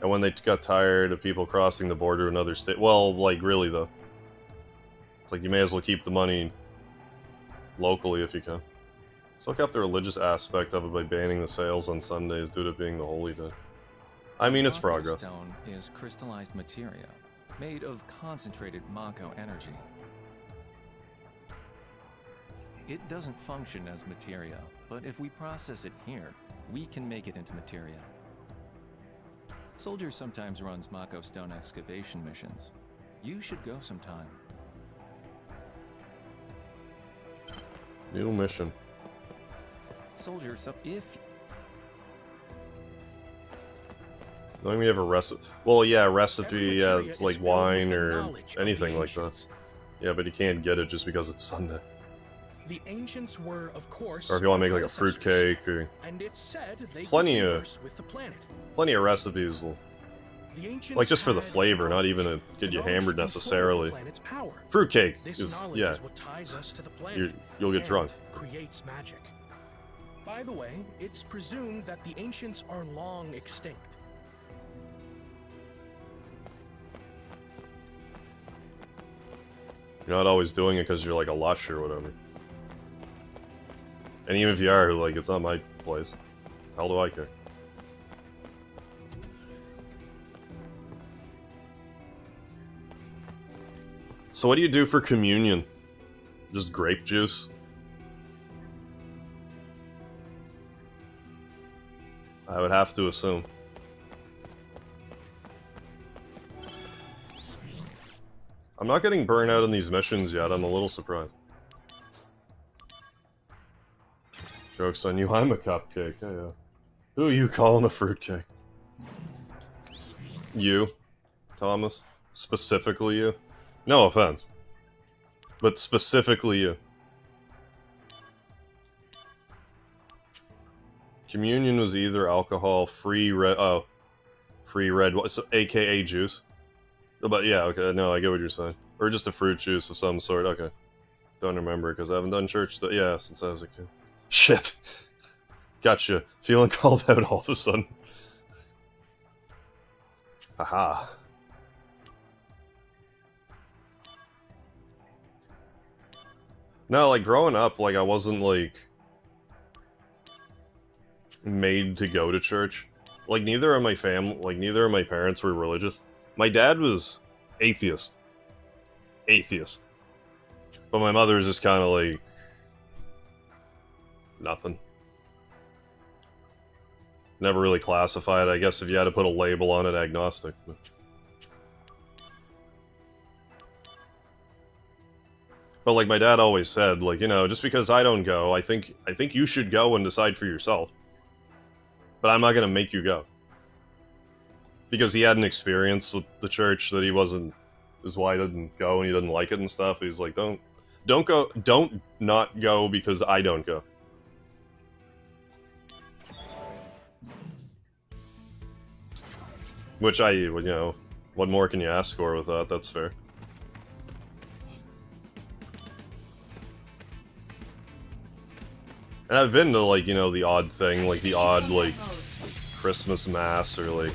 And when they got tired of people crossing the border to another state... Well, like, really, though. It's like, you may as well keep the money locally if you can. Soak up the religious aspect of it by banning the sales on Sundays due to it being the holy day. I mean, it's progress. Stone is crystallized materia, made of concentrated Mako energy. It doesn't function as materia, but if we process it here, we can make it into materia. Soldier sometimes runs Mako stone excavation missions. You should go sometime. New mission. Soldier, if... Don't we have a recipe? Well, yeah, recipe, yeah, it's like wine or anything like that. Yeah, but you can't get it just because it's Sunday. The ancients were, of course, Or if you want to make like a fruitcake or and it's said they plenty could of converse with the planet. plenty of recipes will The ancients like just for the had flavor, not even to get you knowledge hammered to control necessarily. the planet's power. Fruitcake This is knowledge yeah. is what ties us to the planet. You'll get and drunk. Creates magic. By the way, it's presumed that the ancients are long extinct. You're not always doing it because you're like a lush or whatever. And even if you are, like, it's not my place. How do I care? So what do you do for communion? Just grape juice? I would have to assume. I'm not getting burnt out on these missions yet, I'm a little surprised. Joke's on you, I'm a cupcake, yeah. Who are you calling a fruitcake? You, Thomas? Specifically you? No offense. But specifically you. Communion was either alcohol, free red so, aka juice. But yeah, okay, no, I get what you're saying. Or just a fruit juice of some sort, okay. Don't remember, because I haven't done church, yeah, since I was a kid. Shit. Gotcha. Feeling called out all of a sudden. Haha. No, like, growing up, like, I wasn't, like, made to go to church. Like, neither of my neither of my parents were religious. My dad was atheist. Atheist. But my mother was just kind of like... nothing. Never really classified. I guess if you had to put a label on it, agnostic. But like my dad always said, like, you know, just because I don't go, I think you should go and decide for yourself. But I'm not gonna make you go. Because he had an experience with the church that he wasn't, is why he didn't go and he didn't like it and stuff. He's like, don't go, don't not go because I don't go. Which you know, what more can you ask for with that? That's fair. And I've been to, like, you know, the odd thing, like the odd, like, Christmas Mass or, like,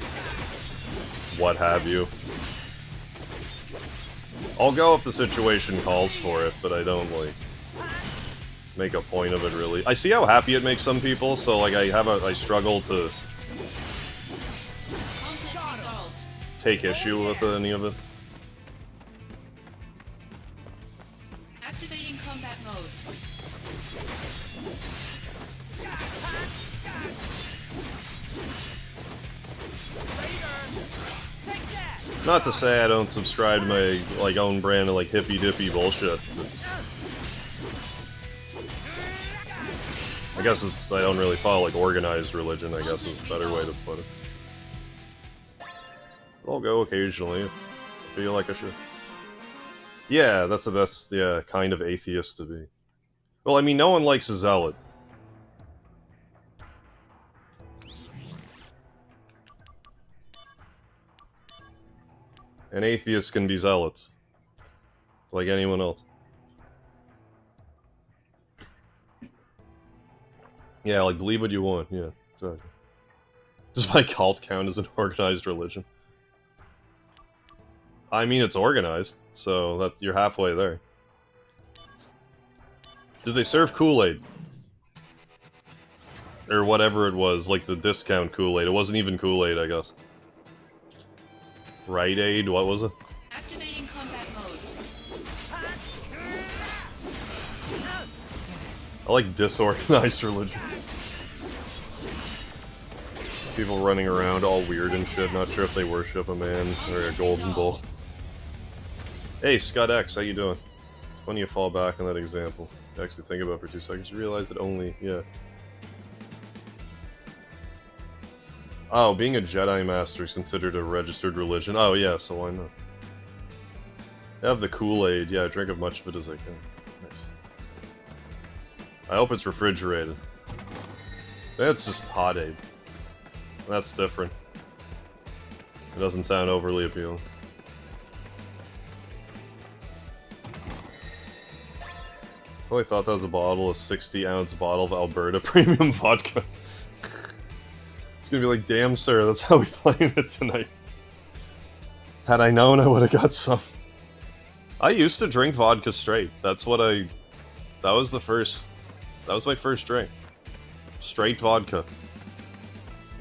what have you. I'll go if the situation calls for it, but I don't, like, make a point of it, really. I see how happy it makes some people, so, like, I struggle to take issue with any of it. Activating combat mode. Not to say I don't subscribe to my, like, own brand of, like, hippy-dippy bullshit, but I guess I don't really follow, like, organized religion, I guess is a better way to put it. I'll go occasionally if I feel like I should. Yeah, that's the best, yeah, kind of atheist to be. Well, I mean, no one likes a zealot. And atheists can be zealots. Like anyone else. Yeah, like, believe what you want, yeah, exactly. Does my cult count as an organized religion? I mean, it's organized, so you're halfway there. Did they serve Kool-Aid? Or whatever it was, like the discount Kool-Aid. It wasn't even Kool-Aid, I guess. Rite Aid, what was it? Activating combat mode. I like disorganized religion. People running around all weird and shit, not sure if they worship a man or a golden bull. Hey, Scott X, how you doing? When you fall back on that example, actually think about it for 2 seconds, you realize that only, yeah. Oh, being a Jedi Master is considered a registered religion? Oh yeah, so why not? I have the Kool-Aid. Yeah, I drink as much of it as I can. Nice. I hope it's refrigerated. That's just hot aid. That's different. It doesn't sound overly appealing. So I thought that was a 60-ounce bottle of Alberta Premium Vodka. It's gonna be like, damn sir, that's how we playing it tonight. Had I known, I would have got some. I used to drink vodka straight. That was my first drink. Straight vodka.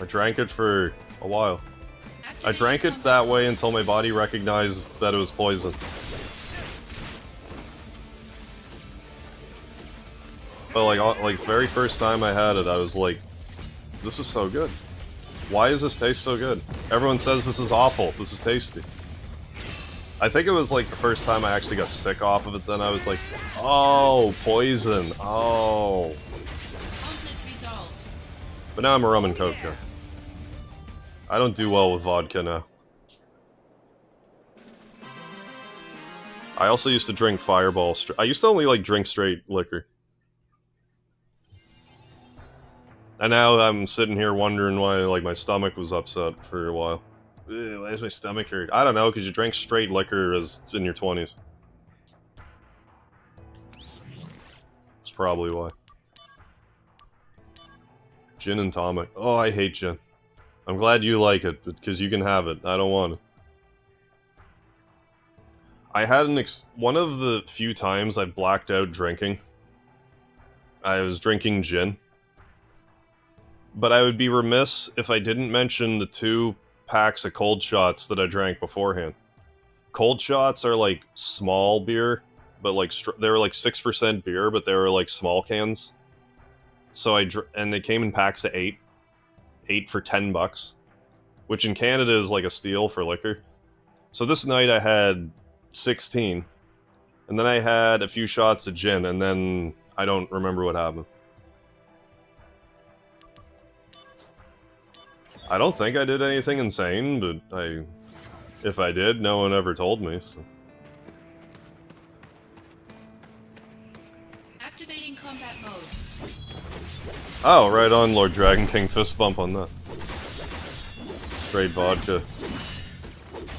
I drank it for a while. I drank it that way until my body recognized that it was poison. But like very first time I had it, I was like, this is so good. Why does this taste so good? Everyone says this is awful. This is tasty. I think it was like the first time I actually got sick off of it, then I was like, oh, poison. Oh. But now I'm a rum and coke guy. I don't do well with vodka now. I also used to drink Fireball. I used to only like drink straight liquor. And now I'm sitting here wondering why like my stomach was upset for a while. Ugh, why does my stomach hurt? I don't know, because you drank straight liquor as in your 20s. That's probably why. Gin and tonic. Oh, I hate gin. I'm glad you like it, because you can have it. I don't want it. I had one of the few times I blacked out drinking. I was drinking gin. But I would be remiss if I didn't mention the 2 packs of cold shots that I drank beforehand. Cold shots are like small beer, but like they were like 6% beer, but they were like small cans. So and they came in packs of 8 for $10, which in Canada is like a steal for liquor. So this night I had 16, and then I had a few shots of gin, and then I don't remember what happened. I don't think I did anything insane, but if I did, no one ever told me, so. Activating combat mode. Oh, right on, Lord Dragon King. Fist bump on that. Straight vodka.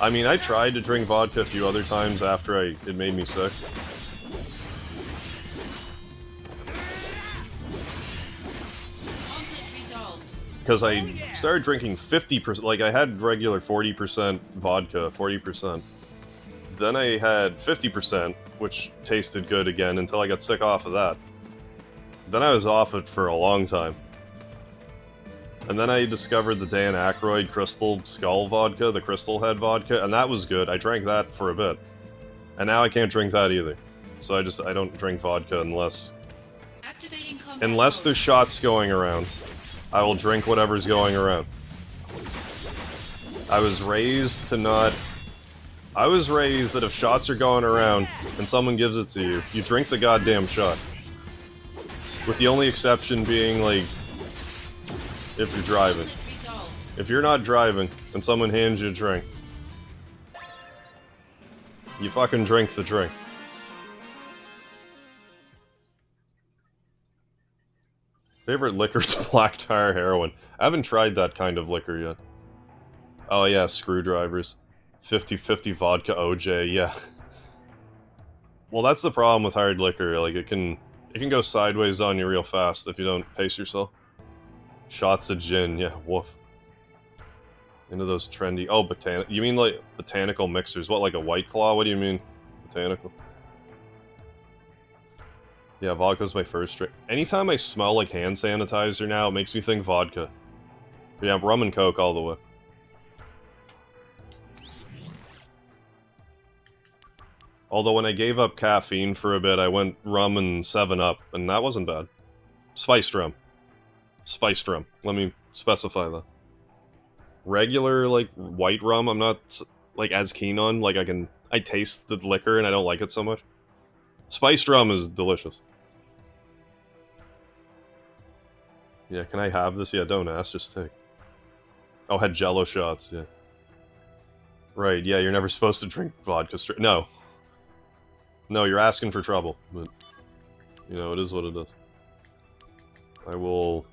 I mean, I tried to drink vodka a few other times after it made me sick. Because I started drinking 50%, like I had regular 40% vodka, 40%. Then I had 50%, which tasted good again until I got sick off of that. Then I was off it for a long time. And then I discovered the Dan Aykroyd Crystal Skull vodka, the Crystal Head vodka, and that was good. I drank that for a bit. And now I can't drink that either. So I don't drink vodka unless there's shots going around. I will drink whatever's going around. I was raised that if shots are going around and someone gives it to you, you drink the goddamn shot. With the only exception being, like, if you're driving. If you're not driving and someone hands you a drink, you fucking drink the drink. Favorite liquor's black tar heroin. I haven't tried that kind of liquor yet. Oh yeah, screwdrivers. 50-50 vodka OJ, yeah. Well, that's the problem with hard liquor. Like, it can go sideways on you real fast if you don't pace yourself. Shots of gin, yeah, woof. Into those trendy... Oh, you mean like botanical mixers. What, like a White Claw? What do you mean? Botanical? Yeah, vodka's my first drink. Anytime I smell like hand sanitizer now, it makes me think vodka. But yeah, rum and coke all the way. Although when I gave up caffeine for a bit, I went rum and 7-Up, and that wasn't bad. Spiced rum. Spiced rum. Let me specify that. Regular, like, white rum, I'm not, like, as keen on. Like, I taste the liquor and I don't like it so much. Spiced rum is delicious. Yeah, can I have this? Yeah, don't ask, just take. Oh, had Jello shots, yeah. Right, yeah, you're never supposed to drink vodka straight. No. No, you're asking for trouble, but... You know, it is what it is. I will...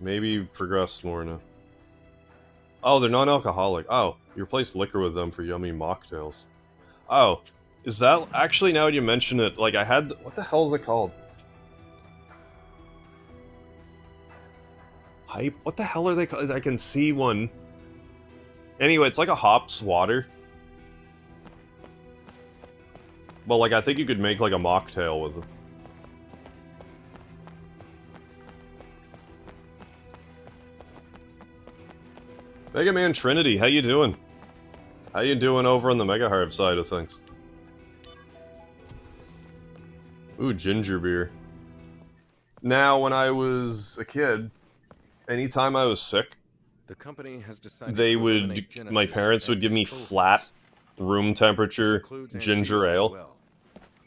maybe progress more now. Oh, they're non-alcoholic. Oh, you replaced liquor with them for yummy mocktails. Oh, is that... Actually, now you mention it, like, I had... What the hell is it called? Hype? What the hell are they called? I can see one. Anyway, it's like a hops water. Well, like, I think you could make, like, a mocktail with it. Mega Man Trinity, how you doing? How you doing over on the Mega Harp side of things? Ooh, ginger beer. Now, when I was a kid, anytime I was sick, the company has decided they would... My parents would give me flat, room temperature ginger ale.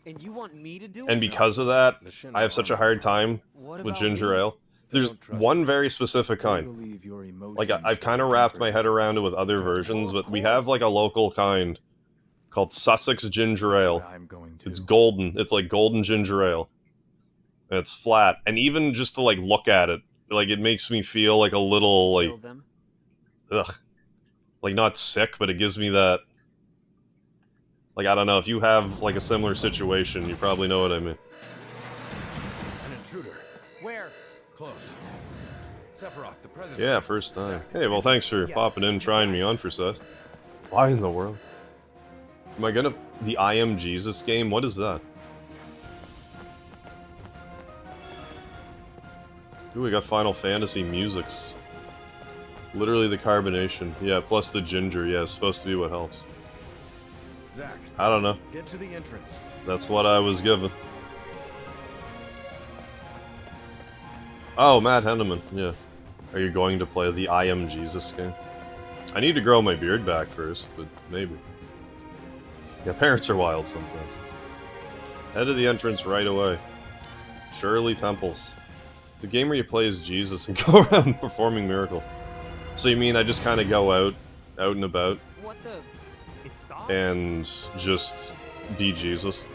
And you want me to do it? And because of that, I have such a hard time with ginger ale. There's one very specific kind. Like, I've kind of wrapped my head around it with other versions, but we have, like, a local kind called Sussex Ginger Ale. It's golden. It's, like, golden ginger ale. And it's flat. And even just to, like, look at it, like, it makes me feel, like, a little, like... Ugh. Like, not sick, but it gives me that... Like, I don't know, if you have, like, a similar situation, you probably know what I mean. An intruder. Where? Close. Sephiroth, the president. Yeah, first time. Hey, well, thanks for popping in, trying me on for sus. Why in the world? Am I gonna... The I Am Jesus game? What is that? Ooh, we got Final Fantasy musics. Literally the carbonation. Yeah, plus the ginger. Yeah, it's supposed to be what helps. Zack, I don't know. get to the entrance. That's what I was given. Oh, Matt Henneman. Yeah. Are you going to play the I Am Jesus game? I need to grow my beard back first, but maybe. Yeah, parents are wild sometimes. Head to the entrance right away. Shirley Temples. It's a game where you play as Jesus and go around performing miracles. So you mean I just kind of go out and about? What the? It stopped? And just be Jesus.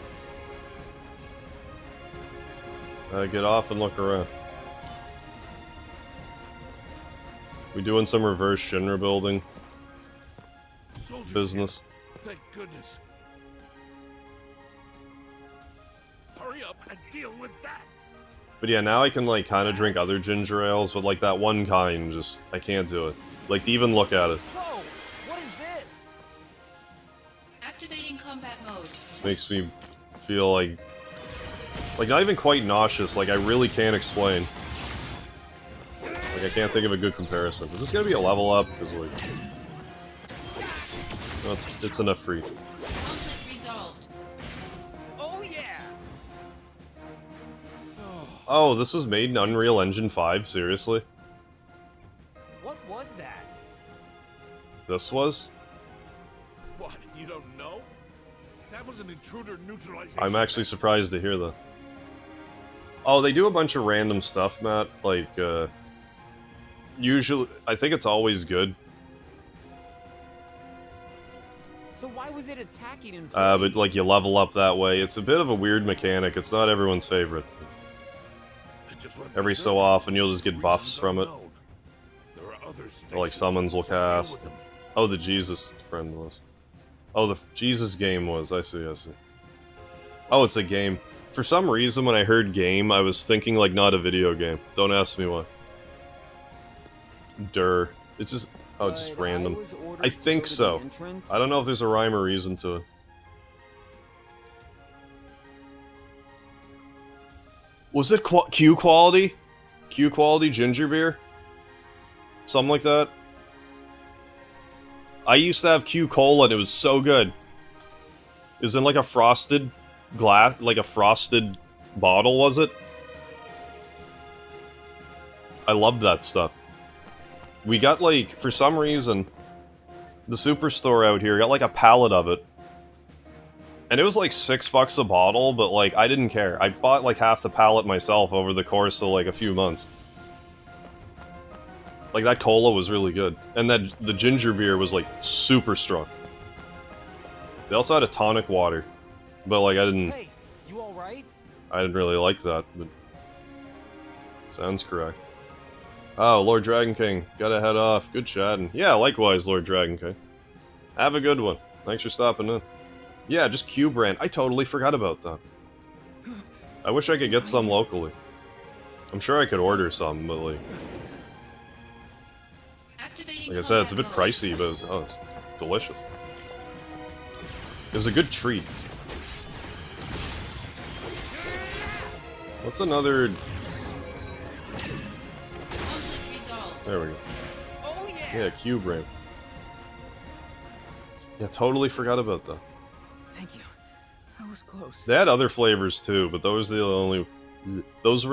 Get off and look around. We doing some reverse Shinra building business. Thank goodness. Hurry up and deal with that. But yeah, now I can, like, kind of drink other ginger ales, but, like, that one kind, just, I can't do it. Like, to even look at it. Whoa! What is this? Activating combat mode. Makes me feel like not even quite nauseous, like, I really can't explain. Like, I can't think of a good comparison. Is this gonna be a level up? Because, like... No, it's enough free. Conflict resolved. Oh yeah! Oh, this was made in Unreal Engine 5? Seriously? What was that? This was? What? You don't know? That was an intruder neutralization. I'm actually surprised to hear that. Oh, they do a bunch of random stuff, Matt. Like, usually, I think it's always good. So why was it attacking in But, like, you level up that way. It's a bit of a weird mechanic. It's not everyone's favorite. Every so often, you'll just get buffs from it. Or, like, summons will cast. Oh, the Jesus friend was. Oh, the Jesus game was. I see, I see. Oh, it's a game. For some reason, when I heard game, I was thinking, like, not a video game. Don't ask me why. Durr. It's just... Oh, it's just random. I think so. I don't know if there's a rhyme or reason to it. Was it Q quality? Q quality ginger beer? Something like that? I used to have Q Cola and it was so good. It was in like a frosted glass, like a frosted bottle, was it? I loved that stuff. We got, like, for some reason, the Superstore out here got, like, a pallet of it. And it was, like, $6 a bottle, but, like, I didn't care. I bought, like, half the pallet myself over the course of, like, a few months. Like, that cola was really good. And that the ginger beer was, like, super strong. They also had a tonic water, but like I didn't Hey, you all right? really like that, but sounds correct. Oh, Lord Dragon King, gotta head off. Good chatting. Yeah, likewise, Lord Dragon King. Have a good one. Thanks for stopping in. Yeah, just Q-Brand. I totally forgot about that. I wish I could get some locally. I'm sure I could order some, but like I said, it's a bit pricey, but it's delicious. It was a good treat. What's another... There we go. Yeah, Q-Brand. Yeah, totally forgot about that. Thank you. I was close. They had other flavors too, but those were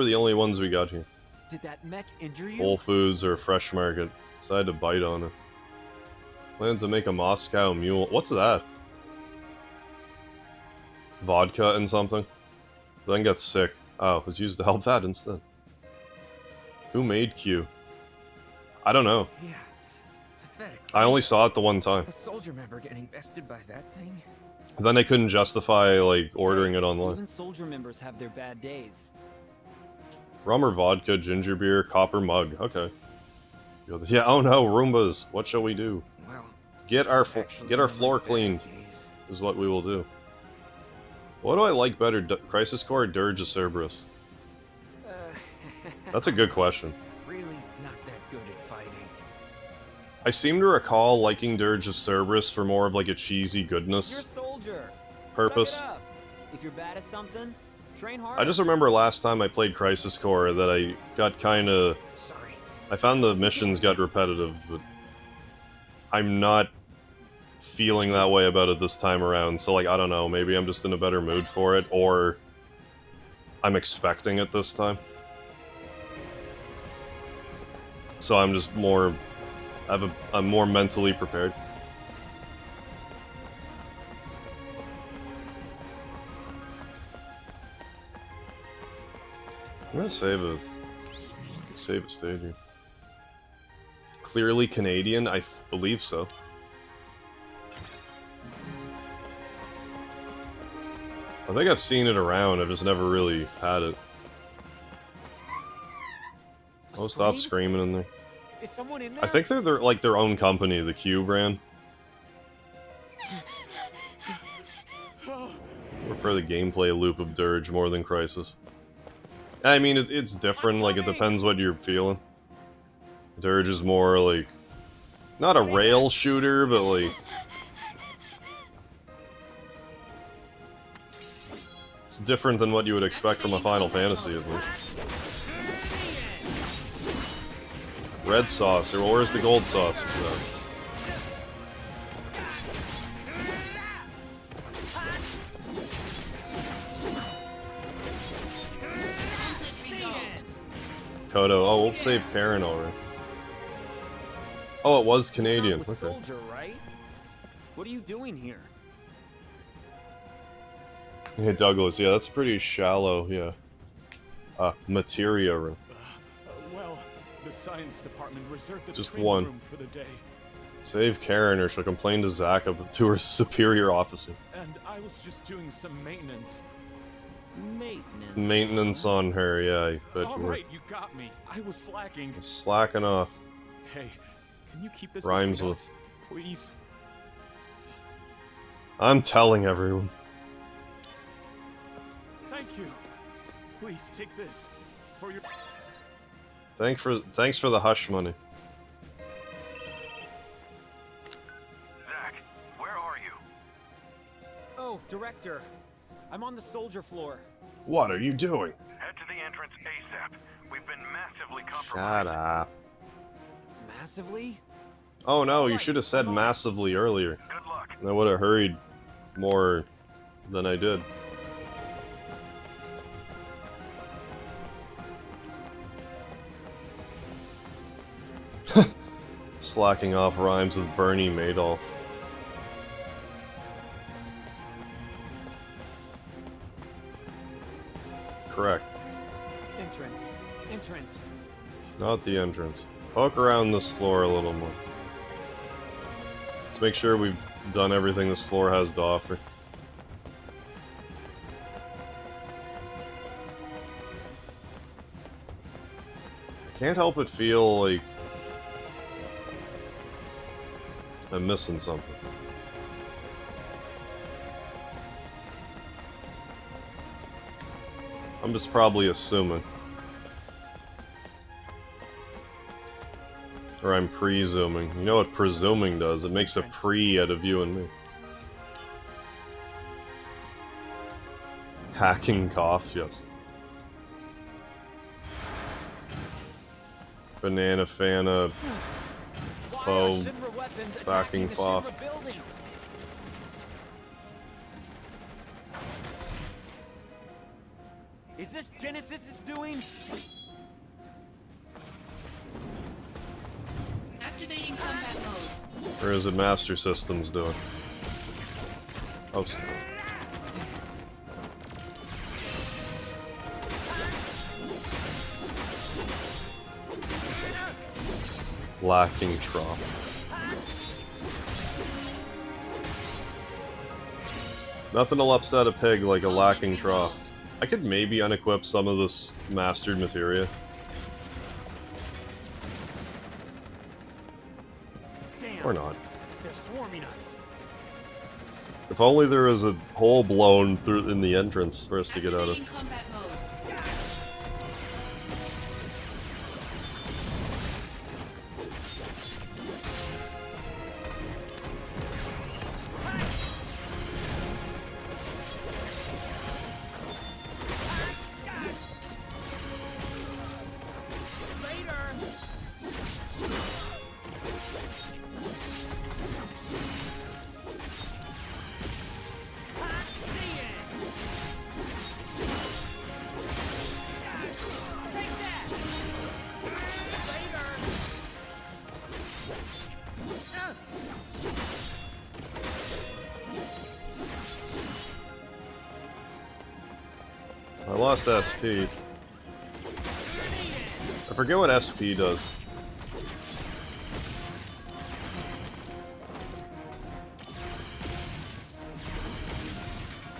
the only ones we got here. Did that mech injure you? Whole Foods or Fresh Market. So I had to bite on it. Plans to make a Moscow Mule. What's that? Vodka and something? Then got sick. Oh, it was used to help that instead. Who made Q? I don't know. Yeah. Pathetic. I only saw it the one time. A soldier member getting bested by that thing? Then I couldn't justify, like, ordering it online. Even soldier members have their bad days. Rum or vodka, ginger beer, copper mug. Okay. Yeah, oh no, Roombas. What shall we do? Well, get our floor cleaned is what we will do. What do I like better, Crisis Core or Dirge of Cerberus? That's a good question. Really not that good at fighting. I seem to recall liking Dirge of Cerberus for more of like a cheesy goodness You're a soldier. purpose. Suck it up. If you're bad at something, train hard. I just remember last time I played Crisis Core that I got kinda... I found the missions got repetitive, but I'm not feeling that way about it this time around, so like, I don't know, maybe I'm just in a better mood for it, or I'm expecting it this time. So I'm just more... I'm more mentally prepared. I'm gonna save a stage here. Clearly Canadian? I believe so. I think I've seen it around, I've just never really had it. Oh, stop screaming in there. Is someone in there? I think they're like their own company, the Q brand. I prefer the gameplay loop of Dirge more than Crisis. I mean, it's different, like, it depends what you're feeling. Dirge is more, like, not a rail shooter, but, like... It's different than what you would expect from a Final Fantasy, at least. Red sauce, or where's the gold sauce? Kodo. Oh, we'll save Karen already. Oh, it was Canadian. Okay. Soldier, right? What are you doing here? Hey, Douglas. Yeah, that's pretty shallow. Yeah. Materia room. Well, the science department reserved the Just training one. room for the day, Save Karen, or she'll complain to Zack to her superior officer. and I was just doing some maintenance. Maintenance on her, yeah. But All right, you got me. I was slacking. slacking off. Hey, can you keep this Rhymes between with- us, please? I'm telling everyone. Thank you. Please take this for your. Thanks for the hush money. Zack, where are you? Oh, Director. I'm on the soldier floor. What are you doing? Head to the entrance ASAP. We've been massively Shut compromised. up. Massively? Oh no, you should have said massively earlier. Good luck. I would have hurried more than I did. Slacking off rhymes with Bernie Madoff. Correct. Entrance. Entrance. Not the entrance. Poke around this floor a little more. Let's make sure we've done everything this floor has to offer. I can't help but feel like I'm missing something. I'm just probably assuming. Or I'm presuming. You know what presuming does? It makes a pre out of you and me. Hacking cough, yes. Banana Fana foe backing cough. Is this Genesis' doing? Activating combat mode. Or is it Master Systems doing? Oh, lacking trough. Nothing will upset a pig like a lacking trough. I could maybe unequip some of this mastered materia. Damn, or not. They're swarming us. If only there was a hole blown through in the entrance for us to get out of. Combat mode. I lost SP. I forget what SP does.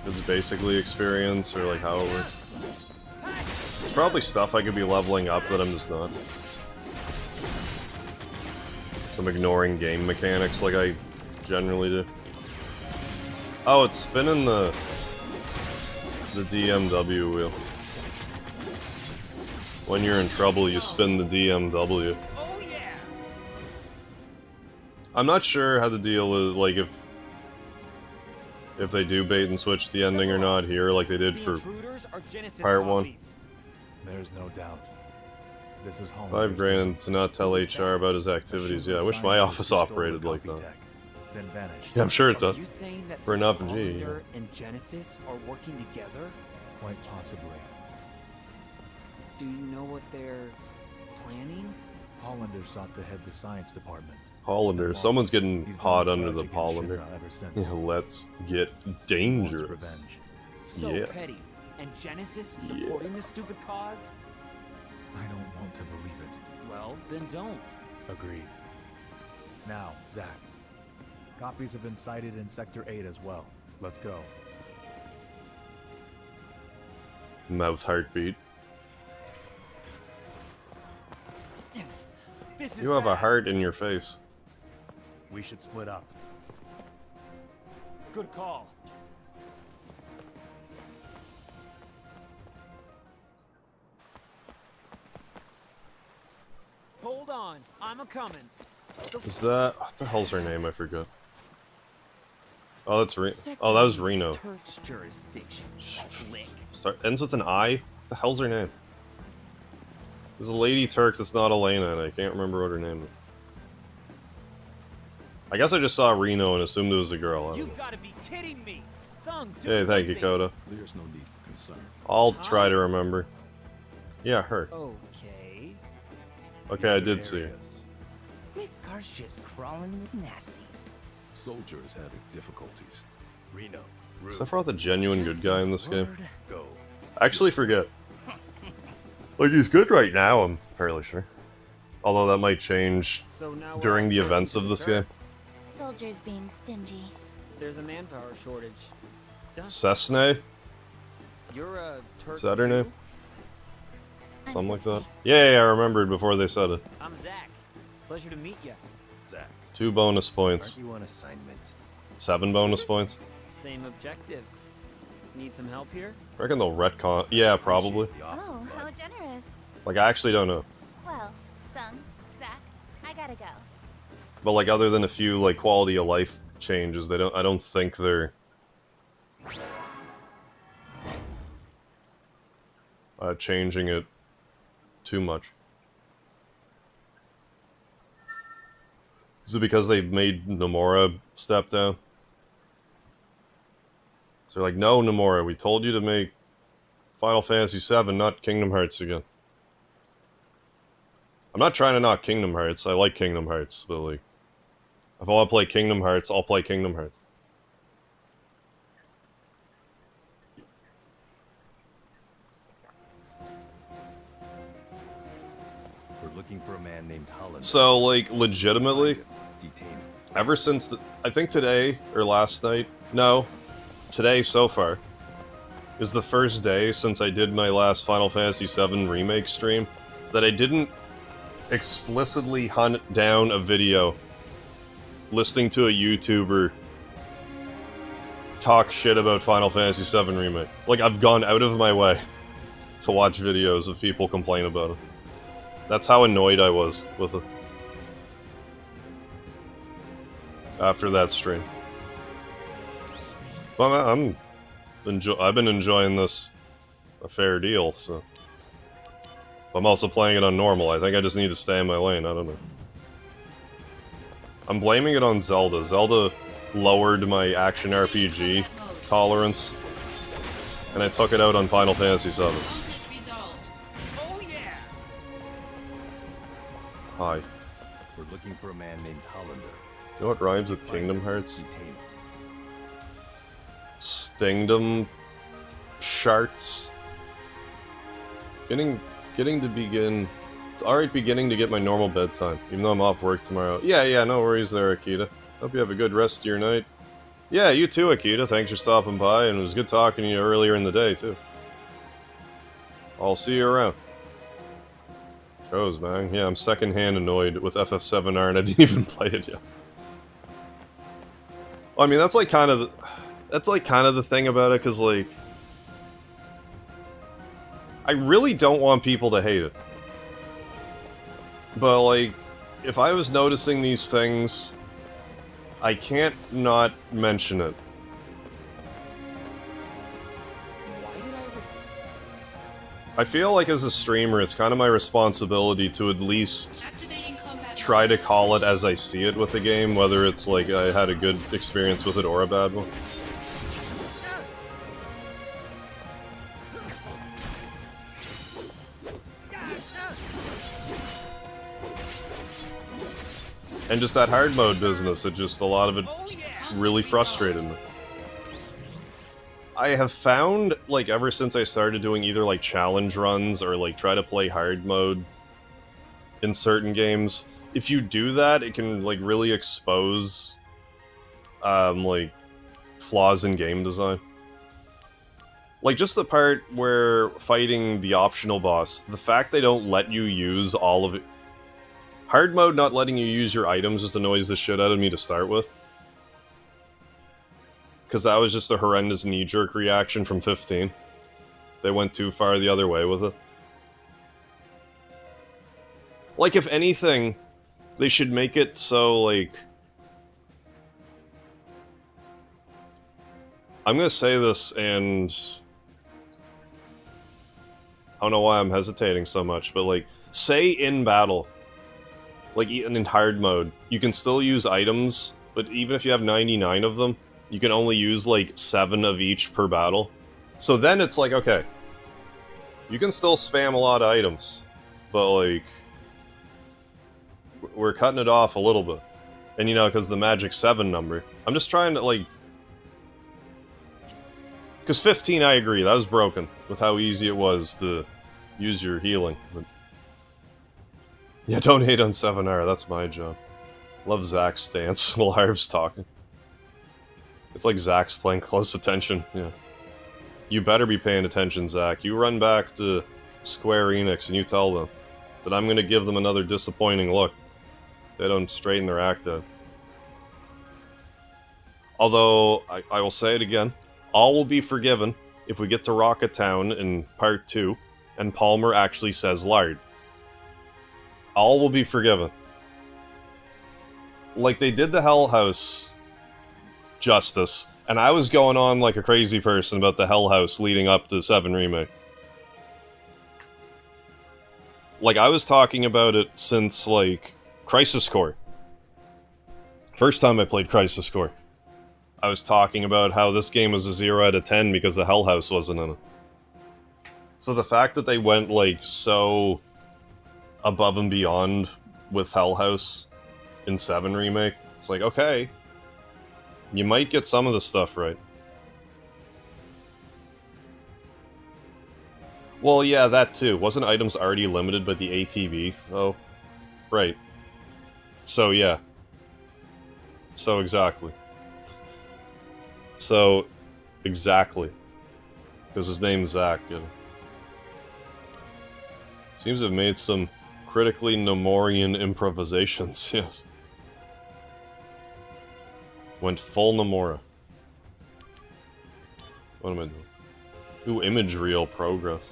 It's basically experience, or like how it works. It's probably stuff I could be leveling up that I'm just not. So I'm ignoring game mechanics like I generally do. Oh, it's spinning the DMW wheel. When you're in trouble, you spin the DMW. I'm not sure how the deal is, like if they do bait and switch the ending or not here, like they did for part 1. There's no doubt. This is home. $5 grand to not tell HR about his activities. Yeah, I wish my office operated like that. Then vanished. Yeah, I'm sure it does. Are you saying that For enough G. Hollander and Genesis are working together? Quite possibly. Do you know what they're planning? Hollander sought to head the science department. Hollander. Someone's getting hot under the Hollander. Ever since. Yeah, let's get dangerous. Revenge. So Yeah. petty. And Genesis supporting this stupid cause? I don't want to believe it. Well, then don't. Agreed. Now, Zack. Copies have been sighted in Sector 8 as well. Let's go. Mouth heartbeat. This is You have a bad. heart in your face. We should split up. Good call. Hold on, I'm a-coming. Is that... what the hell's her name? I forgot. Oh, that's oh, that was Reno. Turk's jurisdiction. Slick. Ends with an I? What the hell's her name? There's a lady Turk that's not Elena, and I can't remember what her name is. I guess I just saw Reno and assumed it was a girl. I don't know. You've got to be kidding me. Son, do Hey, thank you, something. Coda. There's no need for concern. I'll try to remember. Yeah, her. Okay. Okay, I did see. Midgar's just crawling with nasties. Soldiers having difficulties. Reno. Is that for the genuine good guy in this game? Go. I actually forget. Like, he's good right now, I'm fairly sure. Although that might change So now we're during the outsourcing events of to this game. Turks. Soldiers being stingy. There's a manpower shortage. Cessna? You're a Turk. Is that her name? I'm Something like Cessna. that. Yeah, I remembered before they said it. I'm Zack. Pleasure to meet you. Zack. 2 bonus points. Aren't you on assignment? 7 bonus points. Same objective. Need some help here? I reckon they'll retcon. Yeah, probably. Oh, how generous. Like, I actually don't know. Well, son, Zack, I gotta go. But like, other than a few like quality of life changes, I don't think they're changing it too much. Is it because they made Nomura step down? So they're like, no, Nomura, we told you to make Final Fantasy VII, not Kingdom Hearts again. I'm not trying to knock Kingdom Hearts. I like Kingdom Hearts, but like, if I want to play Kingdom Hearts, I'll play Kingdom Hearts. We're looking for a man named Holland. So, like, legitimately, ever since, I think today, or last night, no, today so far, is the first day since I did my last Final Fantasy VII Remake stream that I didn't explicitly hunt down a video listening to a YouTuber talk shit about Final Fantasy VII Remake. Like, I've gone out of my way to watch videos of people complain about it. That's how annoyed I was with it. After that stream. Well, I've been enjoying this a fair deal, so... I'm also playing it on normal. I think I just need to stay in my lane, I don't know. I'm blaming it on Zelda. Zelda lowered my action RPG tolerance, and I took it out on Final Fantasy VII. Hi. We're looking for a man named Hollander. You know what rhymes with Kingdom Hearts? Stingdom Sharts. Getting to begin. It's alright beginning to get my normal bedtime, even though I'm off work tomorrow. Yeah, no worries there, Akita. Hope you have a good rest of your night. Yeah, you too, Akita. Thanks for stopping by, and it was good talking to you earlier in the day, too. I'll see you around. Shows, man. Yeah, I'm secondhand annoyed with FF7R, and I didn't even play it yet. Well, I mean, that's like kind of the thing about it, because, like, I really don't want people to hate it. But, like, if I was noticing these things, I can't not mention it. I feel like as a streamer, it's kind of my responsibility to at least try to call it as I see it with the game, whether it's like I had a good experience with it or a bad one. And just that hard mode business, it just, a lot of it really frustrated me. I have found, like, ever since I started doing either, like, challenge runs or, like, try to play hard mode in certain games, if you do that, it can, like, really expose, like, flaws in game design. Like, just the part where fighting the optional boss, the fact they don't let you use all of it. Hard mode not letting you use your items just annoys the shit out of me to start with. Because that was just a horrendous knee-jerk reaction from 15. They went too far the other way with it. Like, if anything, they should make it so, like... I'm gonna say this, and... I don't know why I'm hesitating so much, but, like, say in battle... Like, even in hard mode, you can still use items, but even if you have 99 of them, you can only use, like, 7 of each per battle. So then it's like, okay, you can still spam a lot of items, but, like, we're cutting it off a little bit. And, you know, because the magic 7 number. I'm just trying to, like... Because 15, I agree, that was broken, with how easy it was to use your healing, but... Yeah, don't hate on 7R, that's my job. Love Zack's stance while Harv's talking. It's like Zack's paying close attention, yeah. You better be paying attention, Zack. You run back to Square Enix and you tell them that I'm gonna give them another disappointing look. They don't straighten their act out. Although, I will say it again, all will be forgiven if we get to Rocket Town in Part 2, and Palmer actually says lard. All will be forgiven. Like, they did the Hell House justice, and I was going on like a crazy person about the Hell House leading up to 7 Remake. Like, I was talking about it since, like, Crisis Core. First time I played Crisis Core. I was talking about how this game was a 0 out of 10 because the Hell House wasn't in it. So the fact that they went, like, so above and beyond with Hell House in 7 Remake, it's like, okay, you might get some of the stuff right. Well, yeah, that too. Wasn't items already limited by the ATV, though? Right. So, yeah. So, exactly. So, exactly. Because his name's Zack. Seems to have made some critically Nomorian improvisations, yes. Went full Nomura. What am I doing? Ooh, image reel progress.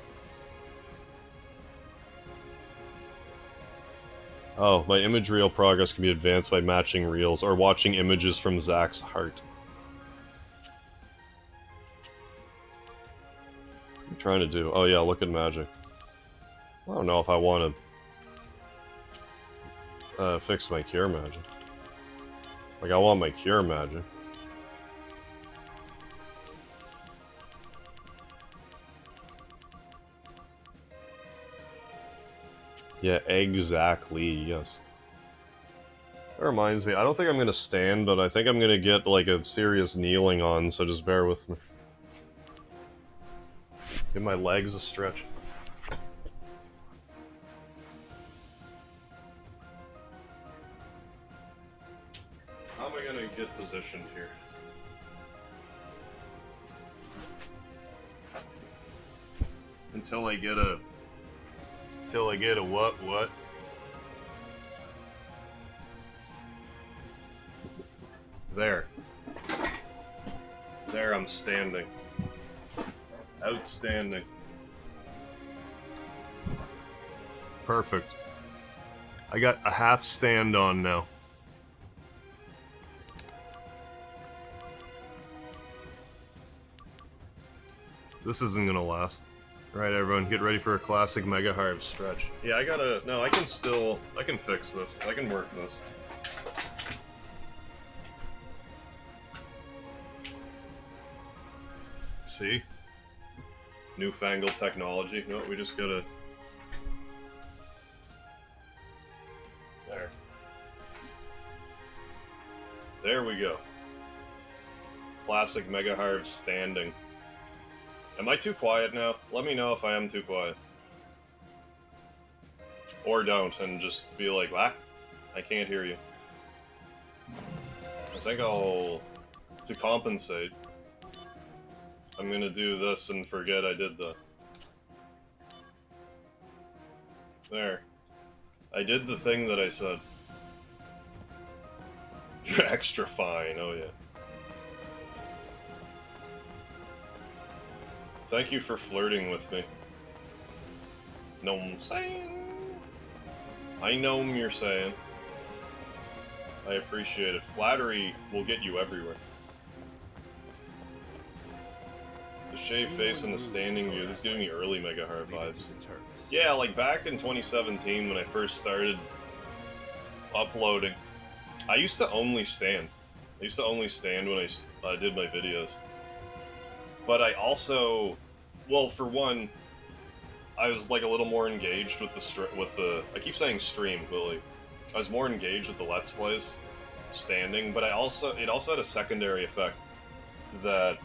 Oh, my image reel progress can be advanced by matching reels or watching images from Zack's heart. What am I trying to do? Oh yeah, look at magic. I don't know if I want to fix my cure magic. Like, I want my cure magic. Yeah, exactly, yes. That reminds me, I don't think I'm gonna stand, but I think I'm gonna get, like, a serious kneeling on, so just bear with me. Give my legs a stretch. How am I gonna get positioned here? Until I get a what? There. There, I'm standing. Outstanding. Perfect. I got a half stand on now. This isn't gonna last. Alright, everyone, get ready for a classic Mega Harv stretch. Yeah, I can fix this. I can work this. See? Newfangled technology. No, we just gotta... There. There we go. Classic Mega Harv standing. Am I too quiet now? Let me know if I am too quiet. Or don't, and just be like, what? I can't hear you. I think I'll... To compensate, I'm gonna do this and forget I did that. There. I did the thing that I said. You're extra fine, oh yeah. Thank you for flirting with me. Know what I'm saying? I know what you're saying. I appreciate it. Flattery will get you everywhere. The shaved face and the standing view, this is giving me early Mega Harv vibes. Yeah, like back in 2017 when I first started uploading, I used to only stand. I used to only stand when I did my videos. But I also, well, for one, I was like a little more engaged with the I keep saying stream, but like, I was more engaged with the Let's Plays, standing, but it also had a secondary effect that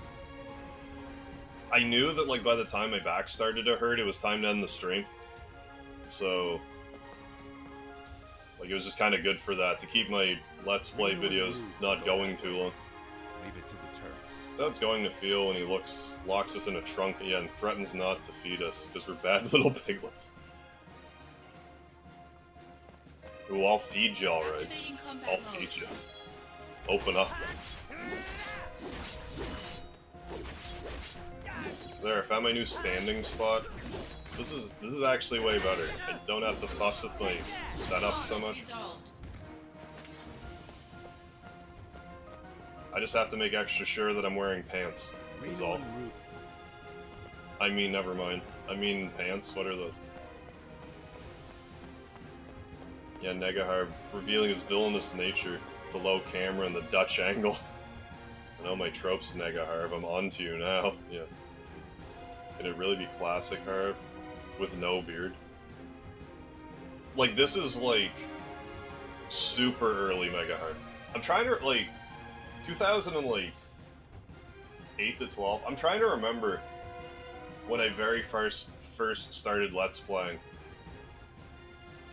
I knew that like by the time my back started to hurt, it was time to end the stream. So, Like, it was just kind of good for that, to keep my Let's Play videos not going too long. Leave it to the Turks. That's how it's going to feel when he locks us in a trunk, yeah, and threatens not to feed us, because we're bad little piglets. Ooh, I'll feed you, alright. I'll feed you. Open up. There, I found my new standing spot. This is actually way better. I don't have to fuss with my setup so much. I just have to make extra sure that I'm wearing pants, is all. I mean, never mind. I mean pants, what are those? Yeah, Negaharb, revealing his villainous nature, the low camera and the Dutch angle. I know my tropes, Negaharb, I'm on to you now. Yeah. Can it really be classic Harv? With no beard? Like, this is, like, super early Megaharb. I'm trying to, like, 2008 to 12, I'm trying to remember when I very first started Let's Playing.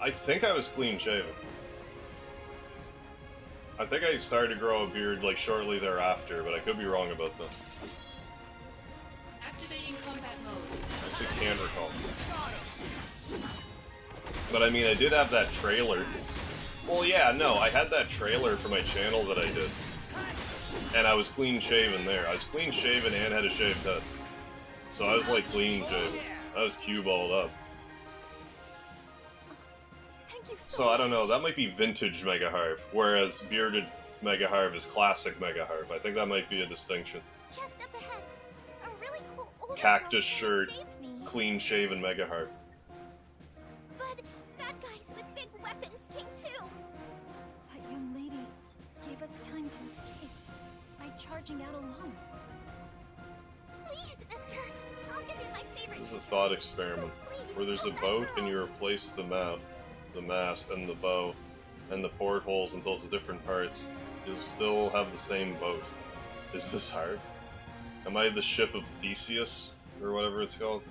I think I was clean shaven. I think I started to grow a beard, like, shortly thereafter, but I could be wrong about that. Activating combat mode. I actually can't recall. But I mean, I did have that trailer. Well, yeah, no, I had that trailer for my channel that I did. And I was clean shaven there. I was clean shaven and had a shaved head. So I was like clean shaven. I was cue balled up. So I don't know, that might be vintage Megaharv, whereas bearded Megaharv is classic Megaharv. I think that might be a distinction. Just up ahead. A really cool old Cactus shirt, clean shaven Megaharv. But bad guys with big weapons came too. That young lady gave us time to escape by charging out alone. Please, mister, I'll give you my favorite. This is a thought experiment, where there's a boat and you replace the mast and the bow and the portholes until it's different parts. You'll still have the same boat. Is this hard? Am I the ship of Theseus? Or whatever it's called?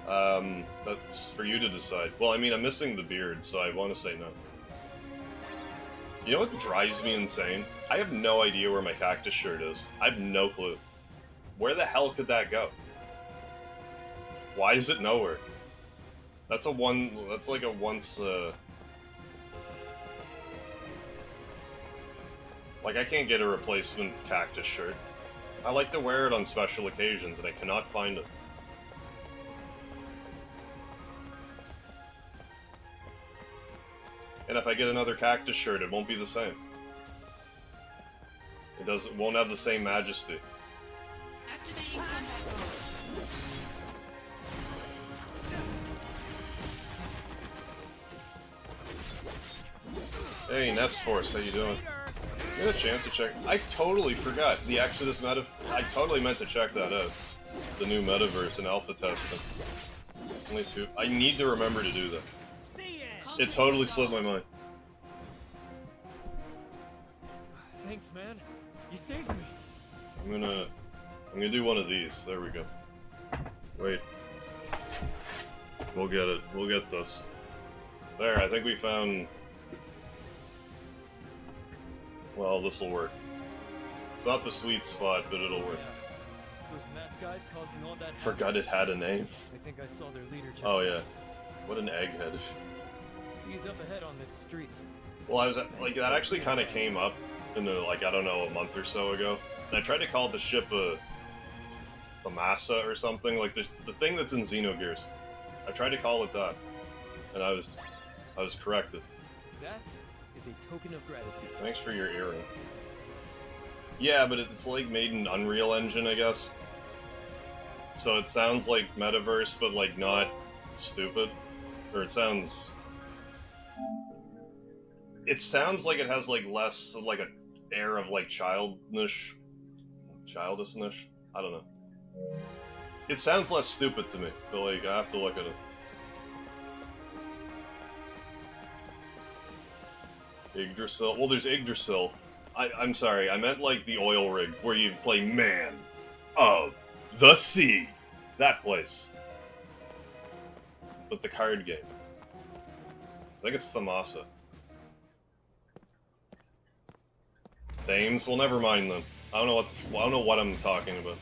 That's for you to decide. Well, I mean, I'm missing the beard, so I want to say no. You know what drives me insane? I have no idea where my cactus shirt is. I have no clue. Where the hell could that go? Why is it nowhere? That's like a once, like, I can't get a replacement cactus shirt. I like to wear it on special occasions, and I cannot find it. And if I get another cactus shirt, it won't be the same. It won't have the same majesty. Activating combat mode. Hey, Nest Force, how you doing? You had a chance to check. I totally forgot the Exodus meta. I totally meant to check that out. The new metaverse and alpha testing. Only 2. I need to remember to do that. It totally slipped my mind. Thanks, man. You saved me. I'm gonna do one of these. There we go. Wait. We'll get it. We'll get this. There, I think we found. Well, this'll work. It's not the sweet spot, but it'll work. Those masked guys causing all that. Forgot it had a name. I think I saw their leader just. Oh yeah. What an egghead. He's up ahead on this street. Well, I was like, that actually kind of came up in like, I don't know, a month or so ago. And I tried to call the ship a Thamasa or something, like the thing that's in Xenogears. I tried to call it that. And I was corrected. That is a token of gratitude. Thanks for your earring. Yeah, but it's like made in Unreal Engine, I guess. So it sounds like Metaverse, but like not stupid. Or it sounds like it has like less of like a air of like childishness. I don't know. It sounds less stupid to me, but like I have to look at it. Yggdrasil. Well, there's Yggdrasil. I'm sorry, I meant like the oil rig where you play Man of the Sea. That place. But the card game. I think it's Thamasa. Thames? Well, never mind them. I don't know what I'm talking about.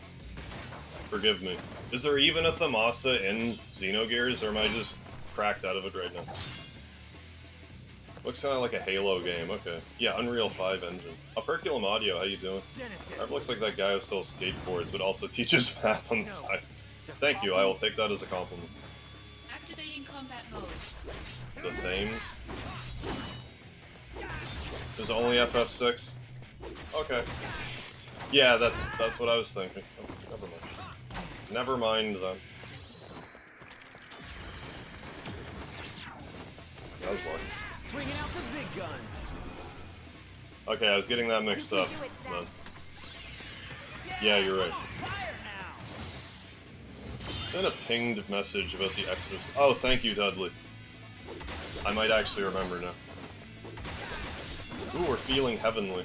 Forgive me. Is there even a Thamasa in Xenogears, or am I just cracked out of it right now? Looks kind of like a Halo game. Okay. Yeah, Unreal 5 engine. Operculum Audio, how you doing? It looks like that guy who still skateboards, but also teaches math on the side. Thank you, I will take that as a compliment. Activating combat mode. The Thames. There's only FF6? Okay. Yeah, that's what I was thinking. Oh, never mind. Never mind then. That was lucky. Bringing out the big guns. Okay, I was getting that mixed up. Then. Yeah, you're right. Send a pinged message about the Exodus. Oh, thank you, Dudley. I might actually remember now. Ooh, we're feeling heavenly.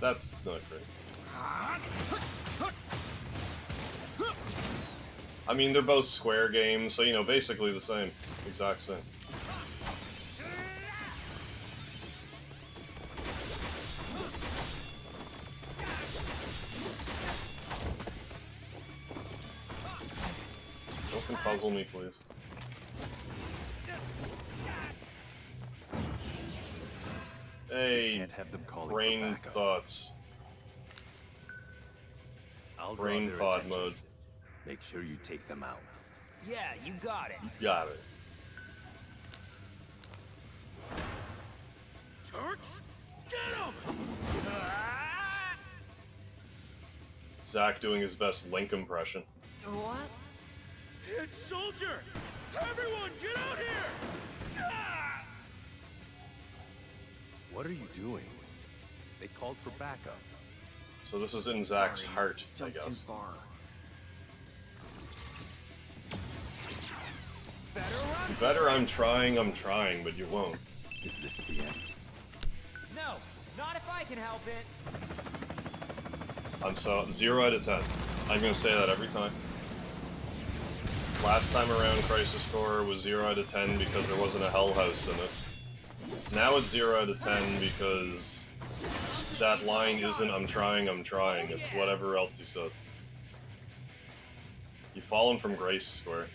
That's not great. I mean, they're both Square games, so, you know, basically the same. Exact same. Don't puzzle me, please. Hey, can't have them calling brain for backup. thoughts. I'll draw Brain their thought attention. mode. Make sure you take them out. Yeah, you got it. Got it. Turks? Get him! Zack doing his best Link impression. What? It's Soldier! Everyone, get out here! Ah! What are you doing? They called for backup. So this is in Zack's heart, I Jumped too guess. far. Better I'm trying, but you won't. Is this the end? No, not if I can help it. I'm so 0 out of 10. I'm gonna say that every time. Last time around, Crisis Core was 0 out of 10 because there wasn't a Hell House in it. Now it's 0 out of 10 because that line isn't I'm trying, it's whatever else he says. You've fallen from grace, Square.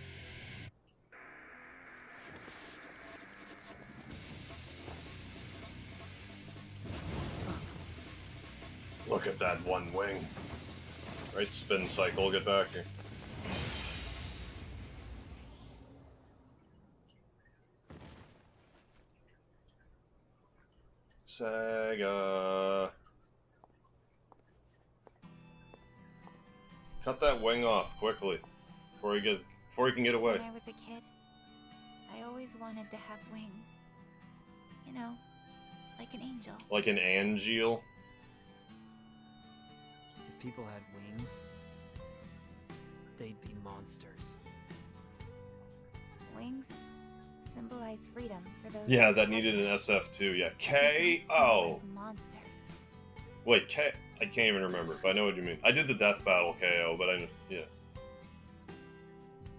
Look at that one wing. Right, spin cycle, get back here. Sega. Cut that wing off quickly before he can get away. When I was a kid, I always wanted to have wings. You know, like an angel. Like an angel. If people had wings, they'd be monsters. Wings symbolize freedom for those. Yeah, that needed an SF2. Yeah, KO. Symbolize monsters. Wait, K. I can't even remember, but I know what you mean. I did the death battle KO, but yeah.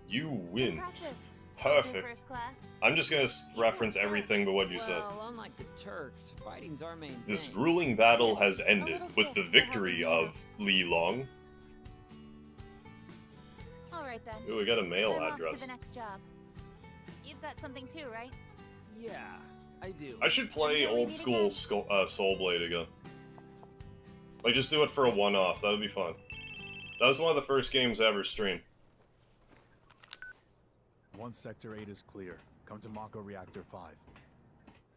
You win. Impressive. Perfect. First class. I'm just gonna reference everything but what you said. Well, unlike the Turks, fighting's our main This thing. grueling battle has ended with the victory of Li Long. All right then. Ooh, we got a mail I'm off address. to the next job. You've got something too, right? Yeah, I do. I should play Until we old meet school again. Soul Blade again. Like, just do it for a one-off. That would be fun. That was one of the first games I ever streamed. Sector 8 is clear. Come to Mako Reactor 5.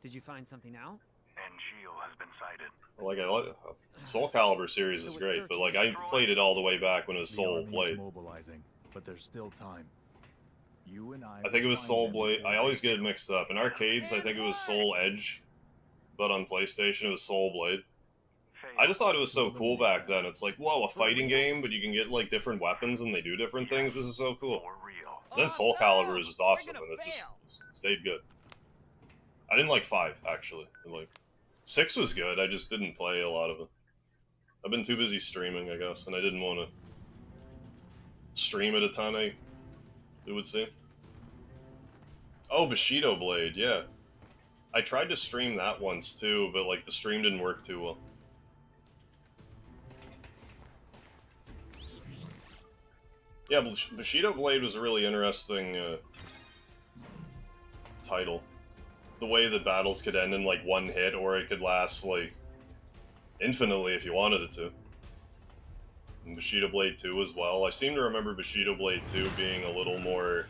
Did you find something out? Angel has been sighted. Like, Soul Calibur series is great, but like, I played it all the way back when it was The Soul army is Blade. mobilizing, but there's still time. You and I think it was Soul Blade. I always get it mixed up. In arcades, I think it was Soul Edge, but on PlayStation, it was Soul Blade. I just thought it was so cool back then. It's like, whoa, a fighting game, but you can get like different weapons and they do different things. This is so cool. Then Soul Calibur is just awesome, and it just stayed good. I didn't like 5, actually. Like 6 was good, I just didn't play a lot of it. I've been too busy streaming, I guess, and I didn't want to stream it a ton. I it would seem. Oh, Bushido Blade, yeah. I tried to stream that once too, but like the stream didn't work too well. Yeah, Bushido Blade was a really interesting title. The way that battles could end in like one hit, or it could last like infinitely if you wanted it to. And Bushido Blade 2 as well. I seem to remember Bushido Blade 2 being a little more...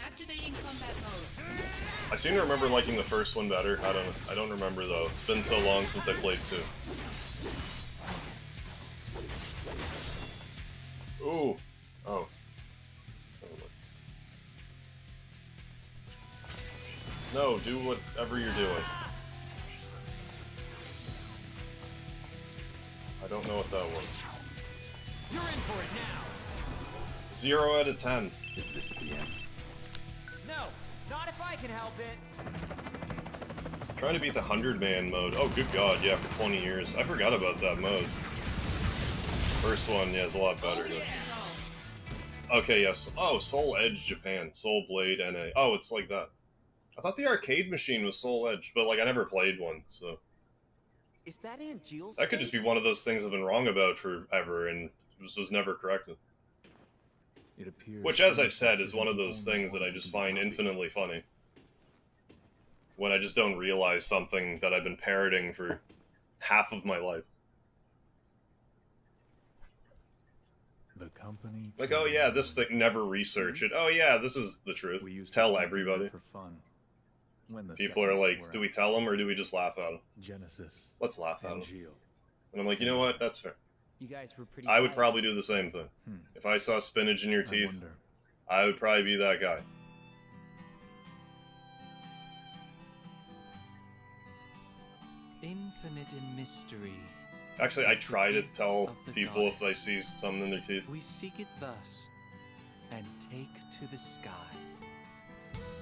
Activating combat mode. I seem to remember liking the first one better. I don't remember though. It's been so long since I played 2. Ooh. Oh. No, do whatever you're doing. I don't know what that was. You're in for it now. 0 out of 10. Is this the end? No, not if I can help it. Trying to beat the 100-man mode. Oh, good god, yeah, for 20 years. I forgot about that mode. First one, yeah, is a lot better. Okay, yes. Oh, Soul Edge Japan. Soul Blade NA. Oh, it's like that. I thought the arcade machine was Soul Edge, but like I never played one, so... Is that Aunt Jill's That could just be one of those things I've been wrong about forever and was never corrected. It appears Which, as I've said, is one of those things that I just find infinitely funny. When I just don't realize something that I've been parroting for half of my life. The company... Like, oh yeah, this thing, never research it. Oh yeah, this is the truth. Tell everybody. For fun. When the People are like, do we tell them or do we just laugh at them? Genesis. Let's laugh at them. Geo. And I'm like, you know what? That's fair. You guys were pretty. I would probably do the same thing. If I saw spinach in your teeth, I would probably be that guy. Infinite in mystery. Actually, I try to tell people if I see something in their teeth. We seek it thus, and take to the sky.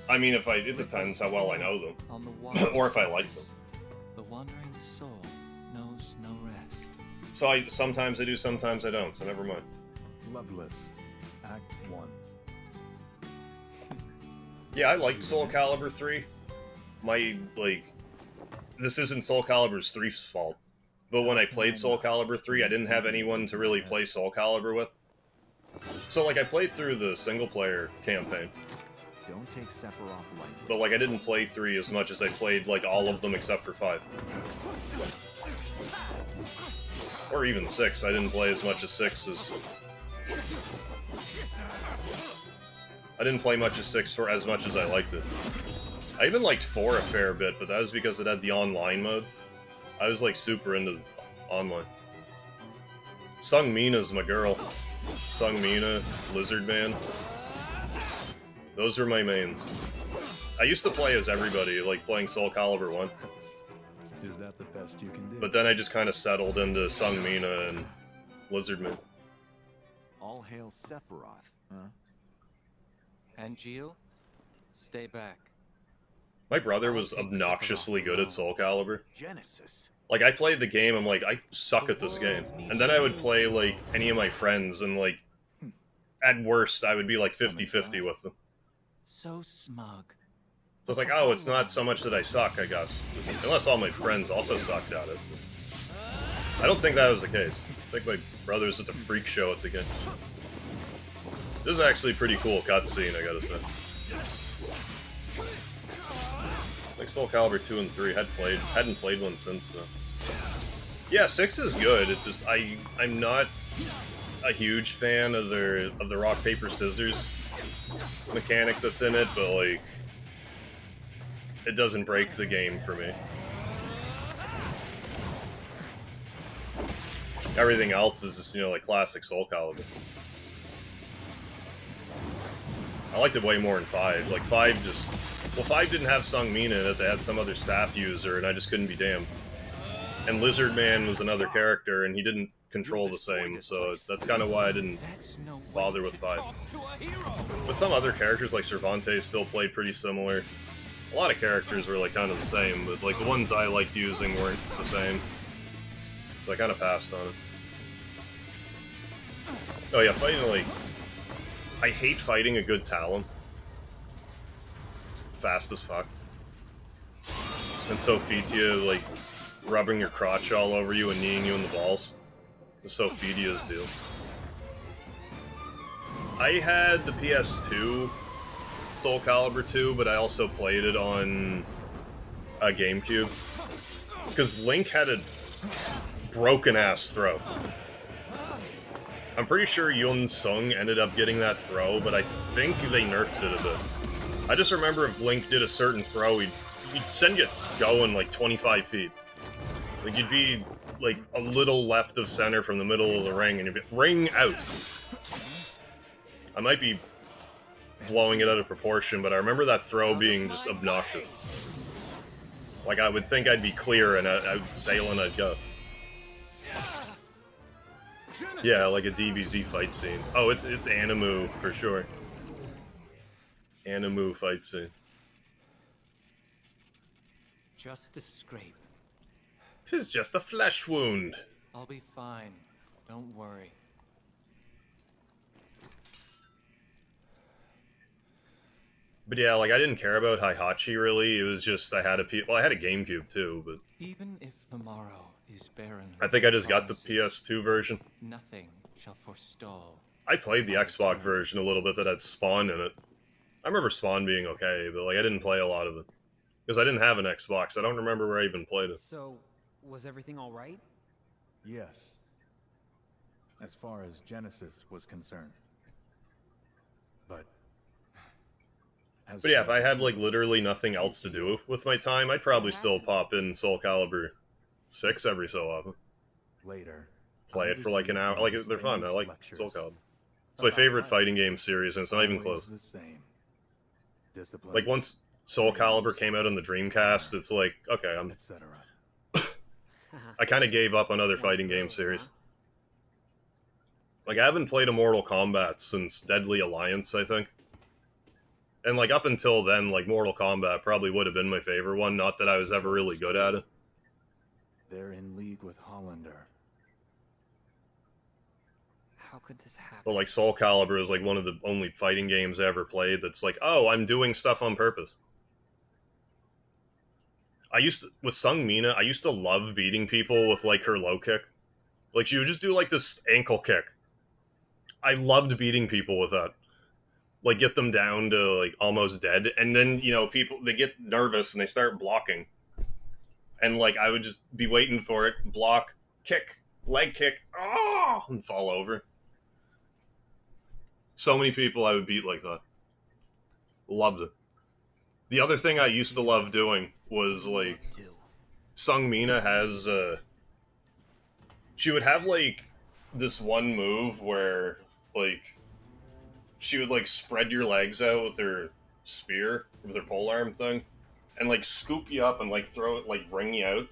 I mean, it depends how well I know them, On the or if I like them. The wandering soul knows no rest. So sometimes I do, sometimes I don't. So never mind. Loveless. Act 1. Yeah, I liked Soul Calibur 3. This isn't Soul Calibur's 3's fault. But when I played Soul Calibur 3, I didn't have anyone to really play Soul Calibur with. So, like, I played through the single-player campaign. Don't take Sephiroth lightly. But, like, I didn't play 3 as much as I played, like, all of them except for 5. Or even 6. I didn't play as much as 6 as... I didn't play much of 6 for as much as I liked it. I even liked 4 a fair bit, but that was because it had the online mode. I was, like, super into online. Sung Mina's my girl. Sung Mina, Lizard Man. Those are my mains. I used to play as everybody, like playing Soul Calibur 1. Is that the best you can do? But then I just kind of settled into Sung Mina and Lizard Man. All hail Sephiroth, huh? And Geo, stay back. My brother was obnoxiously good at Soul Calibur. Genesis. Like, I played the game, I'm like, I suck at this game. And then I would play, like, any of my friends, and, like, at worst, I would be, like, 50-50 with them. So smug. So it's like, oh, it's not so much that I suck, I guess. Unless all my friends also sucked at it. I don't think that was the case. I think my brother was just a freak show at the game. This is actually a pretty cool cutscene, I gotta say. Like Soul Calibur 2 and 3, hadn't played one since though. Yeah, 6 is good. It's just I'm not a huge fan of the rock paper scissors mechanic that's in it, but like it doesn't break the game for me. Everything else is just, you know, like classic Soul Calibur. I liked it way more in 5. Like 5 just... Well, 5 didn't have Sung Mina in it, they had some other staff user, and I just couldn't be damned. And Lizard Man was another character, and he didn't control the same, so that's kind of why I didn't bother with 5. But some other characters, like Cervantes, still played pretty similar. A lot of characters were, like, kind of the same, but, like, the ones I liked using weren't the same. So I kind of passed on it. Oh yeah, fighting, like... I hate fighting a good Talon. Fast as fuck. And Sophitia, like, rubbing your crotch all over you and kneeing you in the balls. The Sophitia's deal. I had the PS2 Soul Calibur 2, but I also played it on a GameCube. Because Link had a broken-ass throw. I'm pretty sure Yun Sung ended up getting that throw, but I think they nerfed it a bit. I just remember if Link did a certain throw, he'd send you going like 25 feet. Like, you'd be like a little left of center from the middle of the ring, and you'd be ring out. I might be blowing it out of proportion, but I remember that throw being just obnoxious. Like, I would think I'd be clear, and I'd sail and I'd go. Yeah, like a DBZ fight scene. Oh, it's Animu, for sure. Animu fight scene. Just a scrape. 'Tis just a flesh wound. I'll be fine. Don't worry. But yeah, like, I didn't care about Heihachi, really. It was just, I had a GameCube, too, but... Even if the morrow is barren... I think I just got the PS2 version. Nothing shall forestall. I played the Xbox version a little bit that had Spawn in it. I remember Spawn being okay, but, like, I didn't play a lot of it. Because I didn't have an Xbox. I don't remember where I even played it. So, was everything alright? Yes. As far as Genesis was concerned. But yeah, if I had, like, literally nothing else to do with my time, I'd probably still pop in Soul Calibur 6 every so often. Later. Play it for, like, an hour. Like, they're fun. I like Soul Calibur. It's my favorite fighting game series, and it's not even close. Like, once Soul Calibur came out on the Dreamcast, it's like, okay, I kind of gave up on other fighting game series. Like, I haven't played a Mortal Kombat since Deadly Alliance, I think. And, like, up until then, like, Mortal Kombat probably would have been my favorite one, not that I was ever really good at it. They're in league with Hollander. How could this happen? But, like, Soul Calibur is, like, one of the only fighting games I ever played that's like, oh, I'm doing stuff on purpose. With Sung Mina, I used to love beating people with, like, her low kick. Like, she would just do, like, this ankle kick. I loved beating people with that. Like, get them down to, like, almost dead. And then, you know, people, they get nervous and they start blocking. And, like, I would just be waiting for it, block, kick, leg kick, and fall over. So many people I would beat like that. Loved it. The other thing I used to love doing was, like, Sung Mina has, she would have, like, this one move where, like, she would, like, spread your legs out with her spear, with her polearm thing, and, like, scoop you up and, like, throw it, like, bring you out.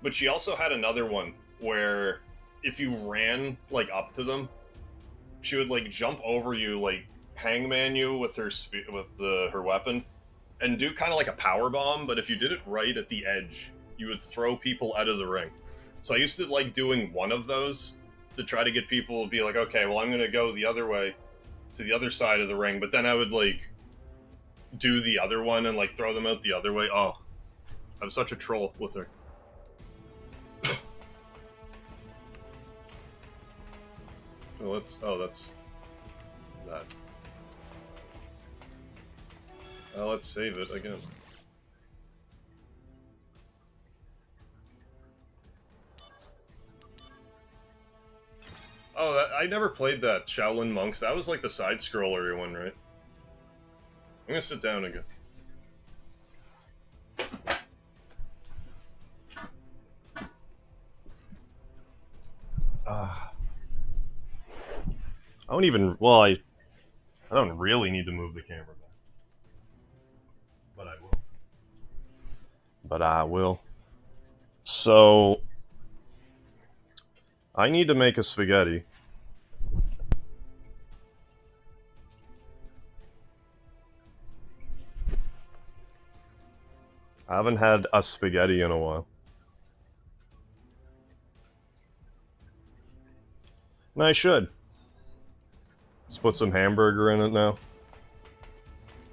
But she also had another one where if you ran, like, up to them, she would, like, jump over you, like, hangman you with her her weapon, and do kind of like a power bomb, but if you did it right at the edge, you would throw people out of the ring. So I used to like doing one of those to try to get people to be like, okay, well, I'm gonna go the other way to the other side of the ring, but then I would like do the other one and like throw them out the other way. Oh, I'm such a troll with her. That's that. Let's save it again. Oh, I never played that Shaolin Monks. That was like the side-scroller one, right? I'm gonna sit down again. I don't even... Well, I don't really need to move the camera back. But I will. But I will. So... I need to make a spaghetti. I haven't had a spaghetti in a while. I should. Let's put some hamburger in it now.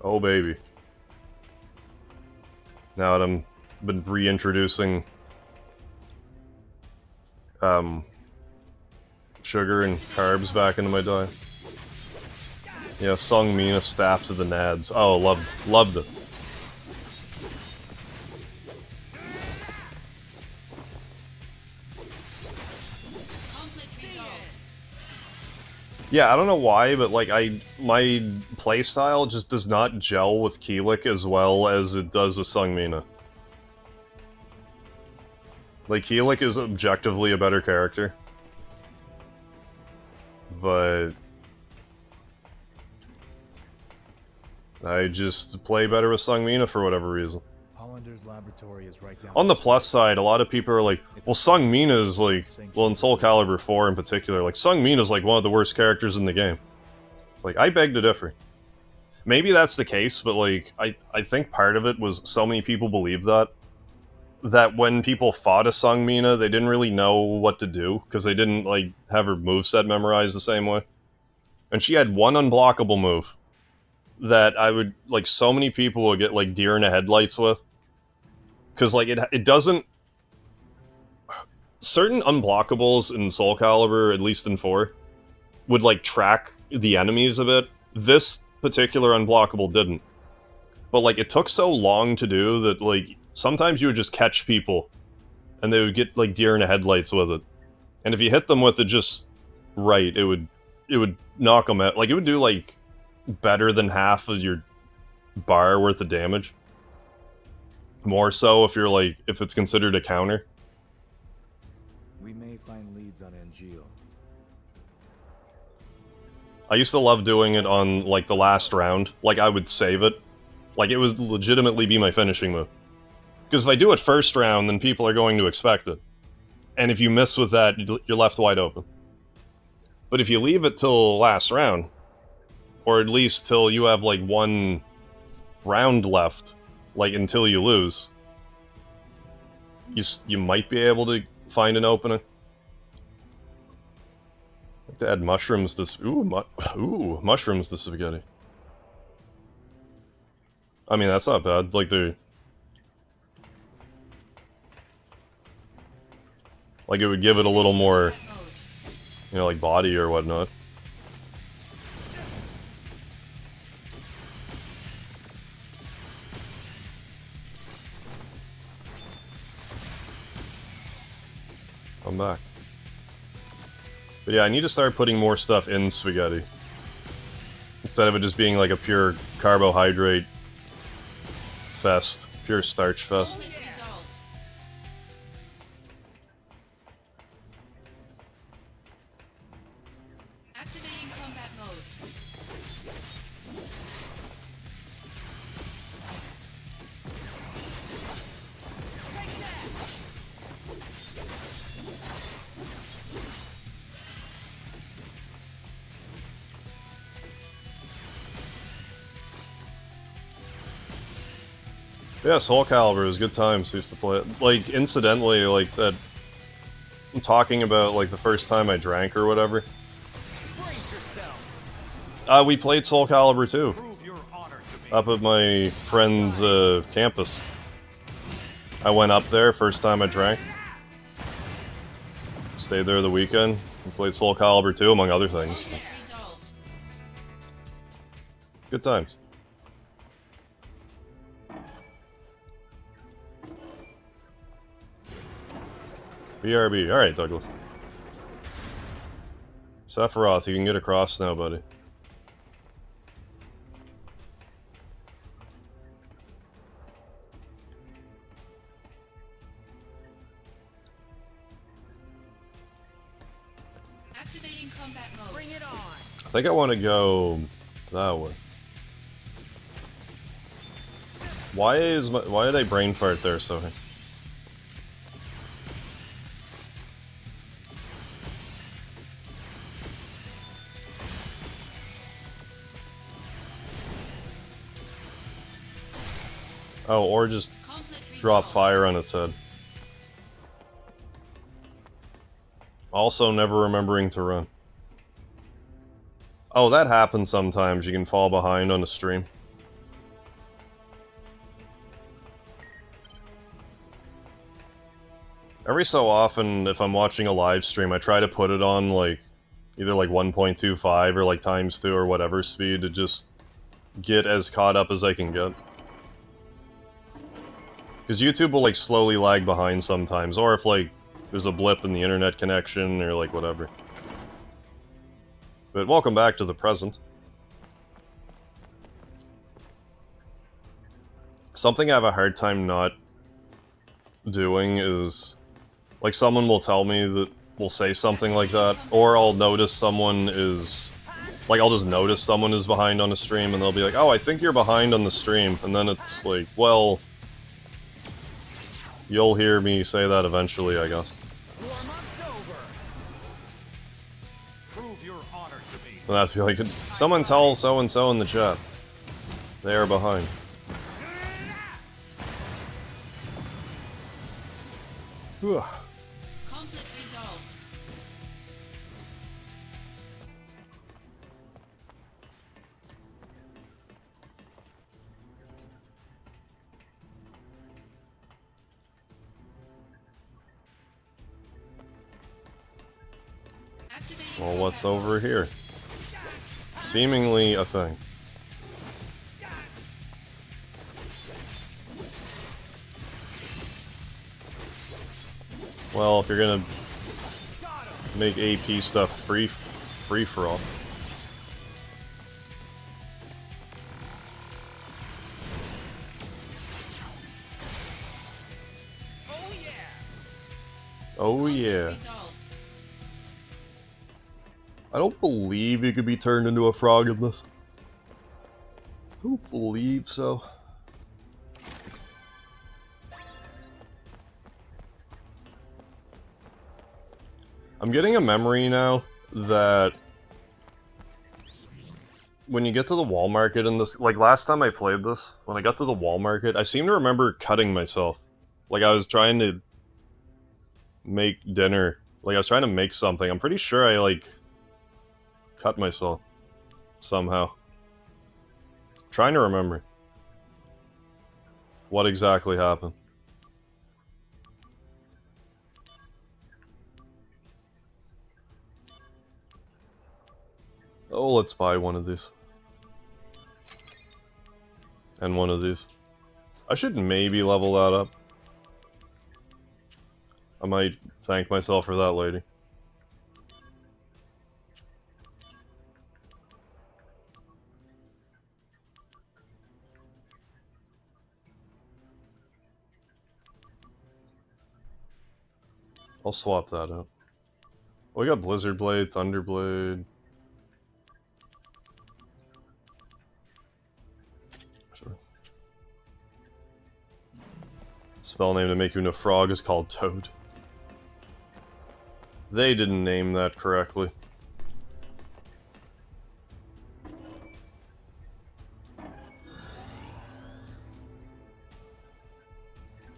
Oh, baby. Now that I'm been reintroducing sugar and carbs back into my diet. Yeah, Sung Mina staff to the nads. Oh, loved it. Yeah, I don't know why, but like my playstyle just does not gel with Keelik as well as it does with Sung Mina. Like, Keelik is objectively a better character. But I just play better with Sung Mina for whatever reason. Hollander's laboratory is right down On the plus side, a lot of people are like, well, Sung Mina is like, well, in Soul Calibur 4 in particular, like, Sung Mina is like one of the worst characters in the game. It's like, I beg to differ. Maybe that's the case, but like, I think part of it was so many people believed that when people fought a Sung Mina, they didn't really know what to do, because they didn't, like, have her moveset memorized the same way. And she had one unblockable move that I would, like, so many people would get, like, deer in the headlights with. Because, like, it doesn't... Certain unblockables in Soul Calibur, at least in 4, would, like, track the enemies a bit. This particular unblockable didn't. But, like, it took so long to do that, like, sometimes you would just catch people, and they would get, like, deer in the headlights with it. And if you hit them with it just right, it would knock them out. Like, it would do, like, better than half of your bar worth of damage. More so if you're, like, if it's considered a counter. We may find leads on Angeal. I used to love doing it on, like, the last round. Like, I would save it. Like, it would legitimately be my finishing move. Because if I do it first round, then people are going to expect it. And if you miss with that, you're left wide open. But if you leave it till last round, or at least till you have, like, one round left, like, until you lose, you might be able to find an opening. I'd like to add mushrooms to... Ooh, mushrooms to spaghetti. I mean, that's not bad. Like, they're... Like, it would give it a little more, you know, like, body or whatnot. I'm back. But yeah, I need to start putting more stuff in spaghetti. Instead of it just being like a pure carbohydrate fest. Pure starch fest. Activating combat mode. Yeah, Soul Calibur was good times. Used to play it. Like, incidentally, like, that... I'm talking about, like, the first time I drank or whatever. We played Soul Calibur 2. Up at my friend's, campus. I went up there, first time I drank. Stayed there the weekend. We played Soul Calibur 2, among other things. Good times. BRB. Alright, Douglas. Sephiroth, you can get across now, buddy. Activating combat mode. Bring it on. I think I want to go that way. Why did I brain fart there, Sophie? Oh, or just drop fire on its head. Also, never remembering to run. Oh, that happens sometimes. You can fall behind on a stream. Every so often, if I'm watching a live stream, I try to put it on, like, either like 1.25 or like ×2 or whatever speed to just get as caught up as I can get. Because YouTube will, like, slowly lag behind sometimes, or if, like, there's a blip in the internet connection, or, like, whatever. But welcome back to the present. Something I have a hard time not doing is, like, someone will tell me that, will say something like that, or I'll notice someone is, like, I'll just notice someone is behind on a stream, and they'll be like, oh, I think you're behind on the stream, and then it's like, well, you'll hear me say that eventually, I guess. And that's be like, someone tell so-and-so in the chat. They are behind. Whew. Conflict resolved. Well, what's over here? Seemingly a thing. Well, if you're gonna make AP stuff free for all. Oh yeah. I don't believe you could be turned into a frog in this. I don't believe so. I'm getting a memory now that when you get to the wall market in this, like last time I played this, when I got to the wall market, I seem to remember cutting myself. Like I was trying to make dinner. Like I was trying to make something. I'm pretty sure I like cut myself somehow. I'm trying to remember what exactly happened. Oh, let's buy one of these. And one of these. I should maybe level that up. I might thank myself for that later. I'll swap that out. We got Blizzard Blade, Thunder Blade. Sure. Spell name to make you into a frog is called Toad. They didn't name that correctly.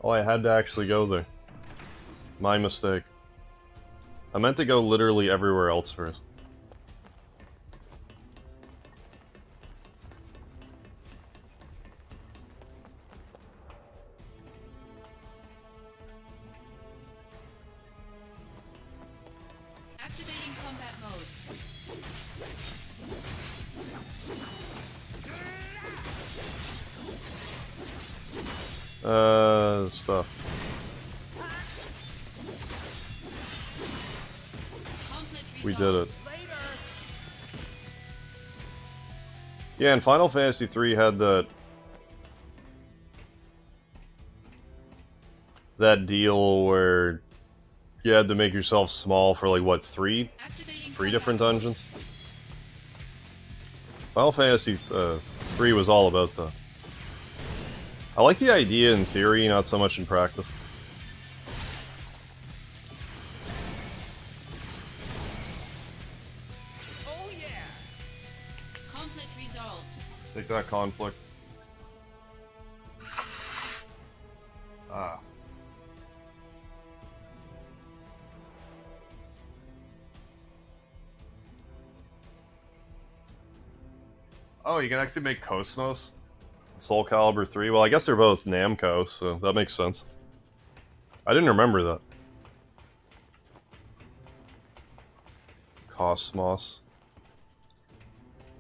Oh, I had to actually go there. My mistake. I meant to go literally everywhere else first. Activating combat mode. Stuff. We did it. Yeah, and Final Fantasy III had that deal where you had to make yourself small for like what, three different dungeons? Final Fantasy III was all about that. I like the idea in theory, not so much in practice. Take that, conflict. Ah. Oh, you can actually make Cosmos? Soul Calibur 3? Well, I guess they're both Namco, so that makes sense. I didn't remember that. Cosmos.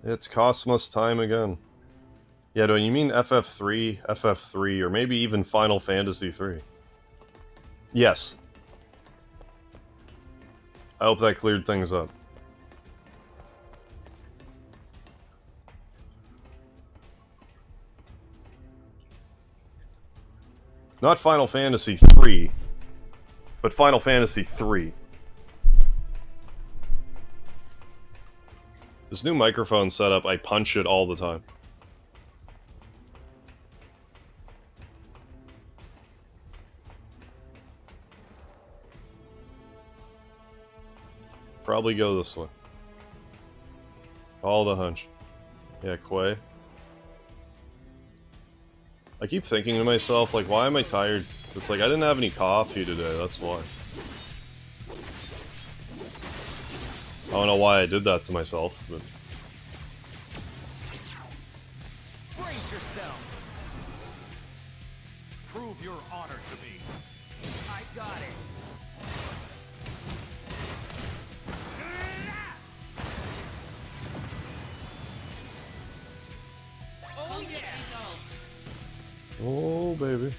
It's Cosmos time again. Yeah, do you mean FF3, FF3, or maybe even Final Fantasy 3? Yes. I hope that cleared things up. Not Final Fantasy 3, but Final Fantasy 3. This new microphone setup, I punch it all the time. Probably go this way. All the hunch. Yeah, Quay. I keep thinking to myself, like, why am I tired? It's like, I didn't have any coffee today, that's why. I don't know why I did that to myself, but... Brace yourself! Prove your honor to me. I got it. Oh yeah. Oh, baby.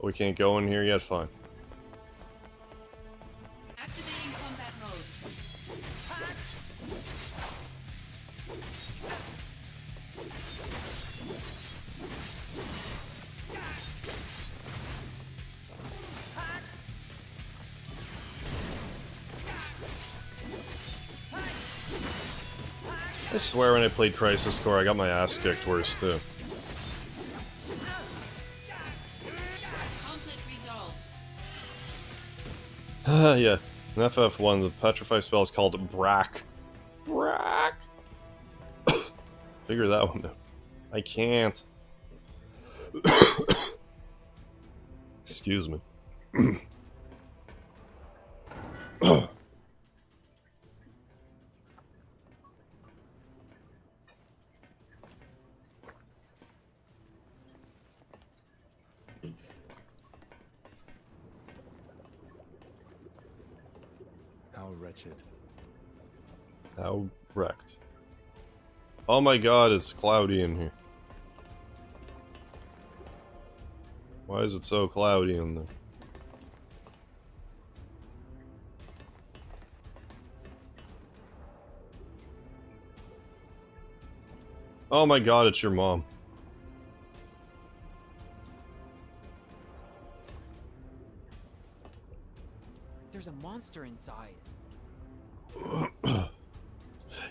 We can't go in here yet? Fine. Activating combat mode. I swear when I played Crisis Core, I got my ass kicked worse too. Conflict resolved. Yeah. In FF1, the Petrify spell is called Brack. Brack! Figure that one out. I can't. Excuse me. How wretched. How wrecked. Oh my god, it's cloudy in here. Why is it so cloudy in there? Oh my god, it's your mom. There's a monster inside.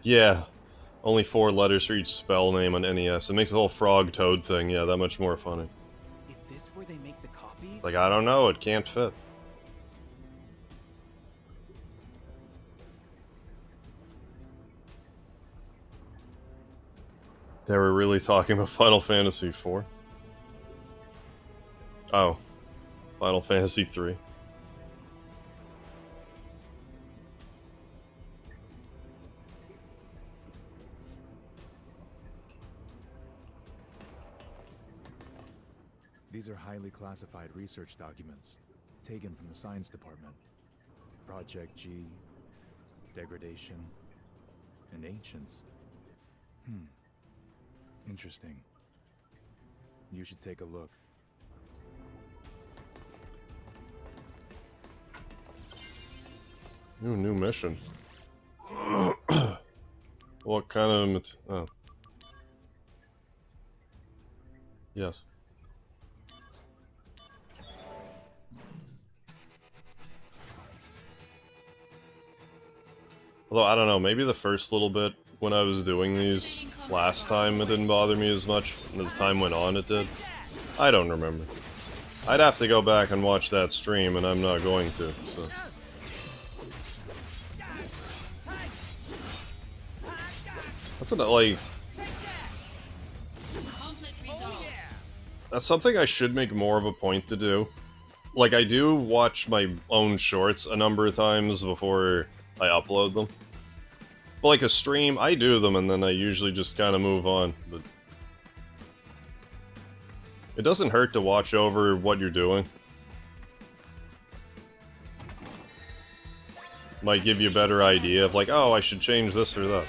Yeah. Only 4 letters for each spell name on NES. It makes the whole frog toad thing, yeah, that much more funny. Is this where they make the copies? Like, I don't know, it can't fit. They were really talking about Final Fantasy IV? Oh. Final Fantasy III. These are highly classified research documents, taken from the science department. Project G, degradation, and ancients. Interesting. You should take a look. Ooh, new mission. What kind of... Oh. Yes. Although, I don't know, maybe the first little bit when I was doing these last time it didn't bother me as much, and as time went on it did. I don't remember. I'd have to go back and watch that stream, and I'm not going to, so... That's not, like... That's something I should make more of a point to do. Like, I do watch my own shorts a number of times before I upload them. But like a stream, I do them and then I usually just kind of move on. But it doesn't hurt to watch over what you're doing. Might give you a better idea of like, oh, I should change this or that.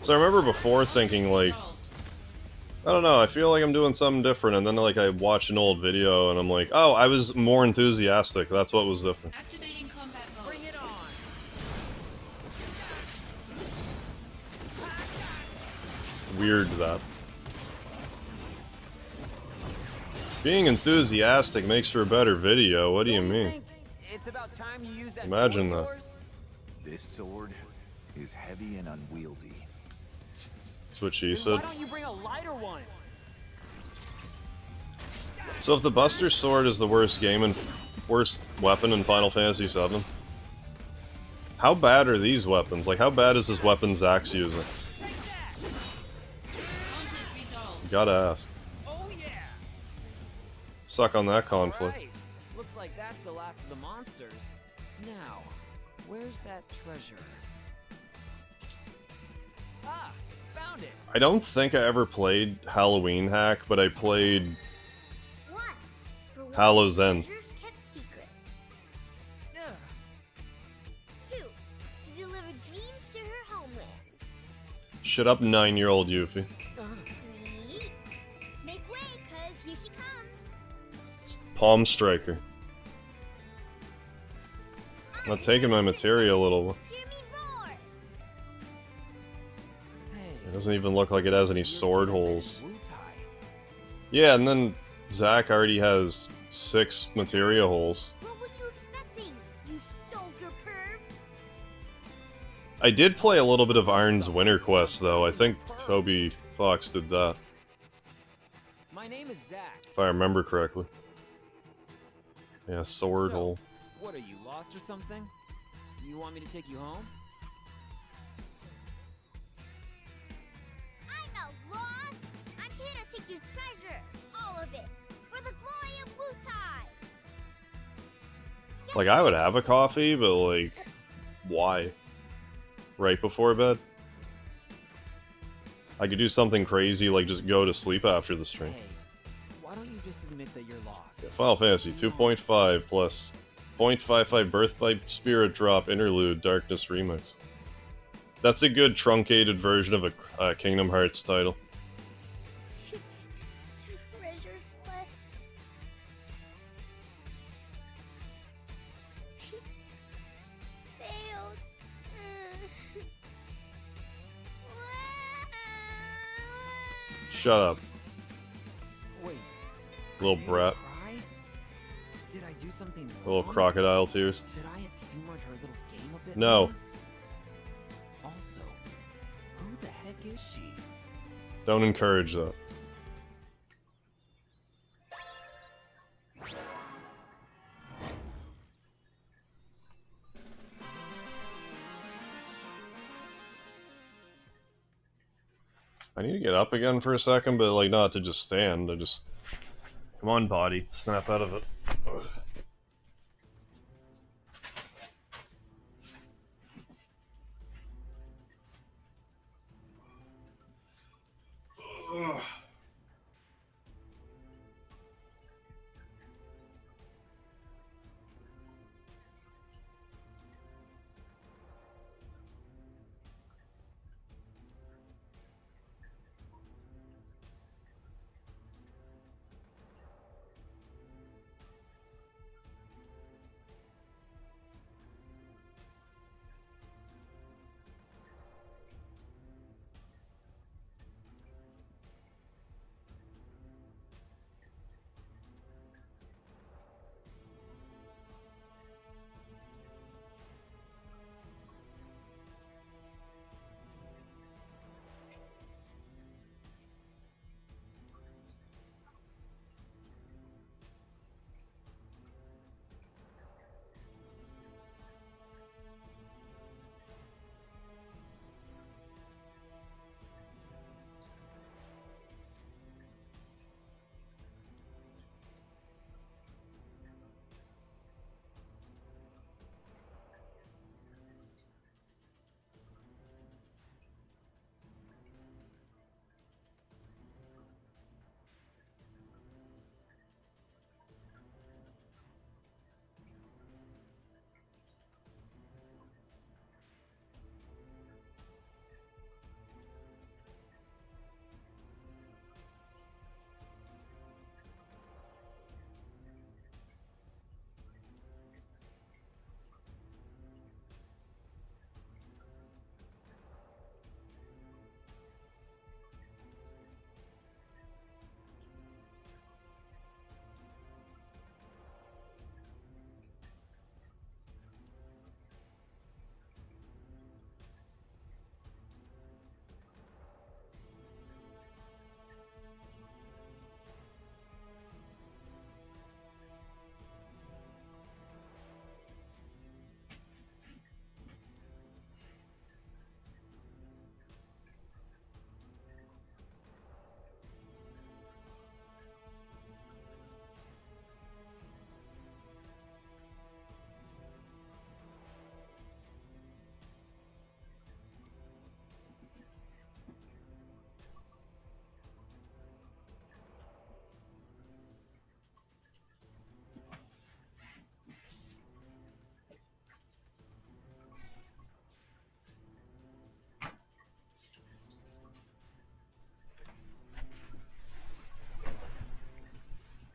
So I remember before thinking like, I don't know, I feel like I'm doing something different, and then like I watched an old video and I'm like, oh, I was more enthusiastic, that's what was different. Activating combat mode. Bring it on. Weird that. Being enthusiastic makes for a better video, what do you mean? It's about time you use that Imagine sword of that. yours. This sword is heavy and unwieldy. That's what she Then said. why don't you bring a lighter one? So if the Buster Sword is the worst worst weapon in Final Fantasy VII, how bad are these weapons? Like, how bad is this weapon Zack's using? Gotta ask. Oh yeah. Suck on that conflict. Right. Looks like that's the last of the monsters. Now, where's that treasure? Ah, found it. I don't think I ever played Halloween Hack, but I played Hallow's End. Kept secret. 2. To deliver dreams to her homeland. Shut up, 9-year-old Yuffie. 3. Make way, cause here she comes. Palm Striker. Not taking my materia a little. Hear me roar. It doesn't even look like it has any sword holes. Yeah, and then Zack already has 6 materia holes. What were you expecting? You stalker perv. I did play a little bit of Iron's Winter Quest, though. I think Toby Fox did that, My name is Zack. if I remember correctly. Yeah, sword So, hole. What are you, lost or something? You want me to take you home? I'm not lost. I'm here to take your treasure. All of it. For the glory of Wutai. Like, I would have a coffee, but, like, why? Right before bed? I could do something crazy, like just go to sleep after the stream. Hey, why don't you just admit that you're lost? Yeah, Final Fantasy 2.5 plus 0.55 Birth by Spirit Drop Interlude Darkness Remix. That's a good truncated version of a Kingdom Hearts title. Treasure quest. Failed. Shut up, Wait, little brat. cry? Did I do something Little wrong? crocodile tears. Should I have humored her little game a bit No. more? Also, who the heck is she? Don't encourage that. I need to get up again for a second, but like not to just stand. I just... Come on, body. Snap out of it. Ugh.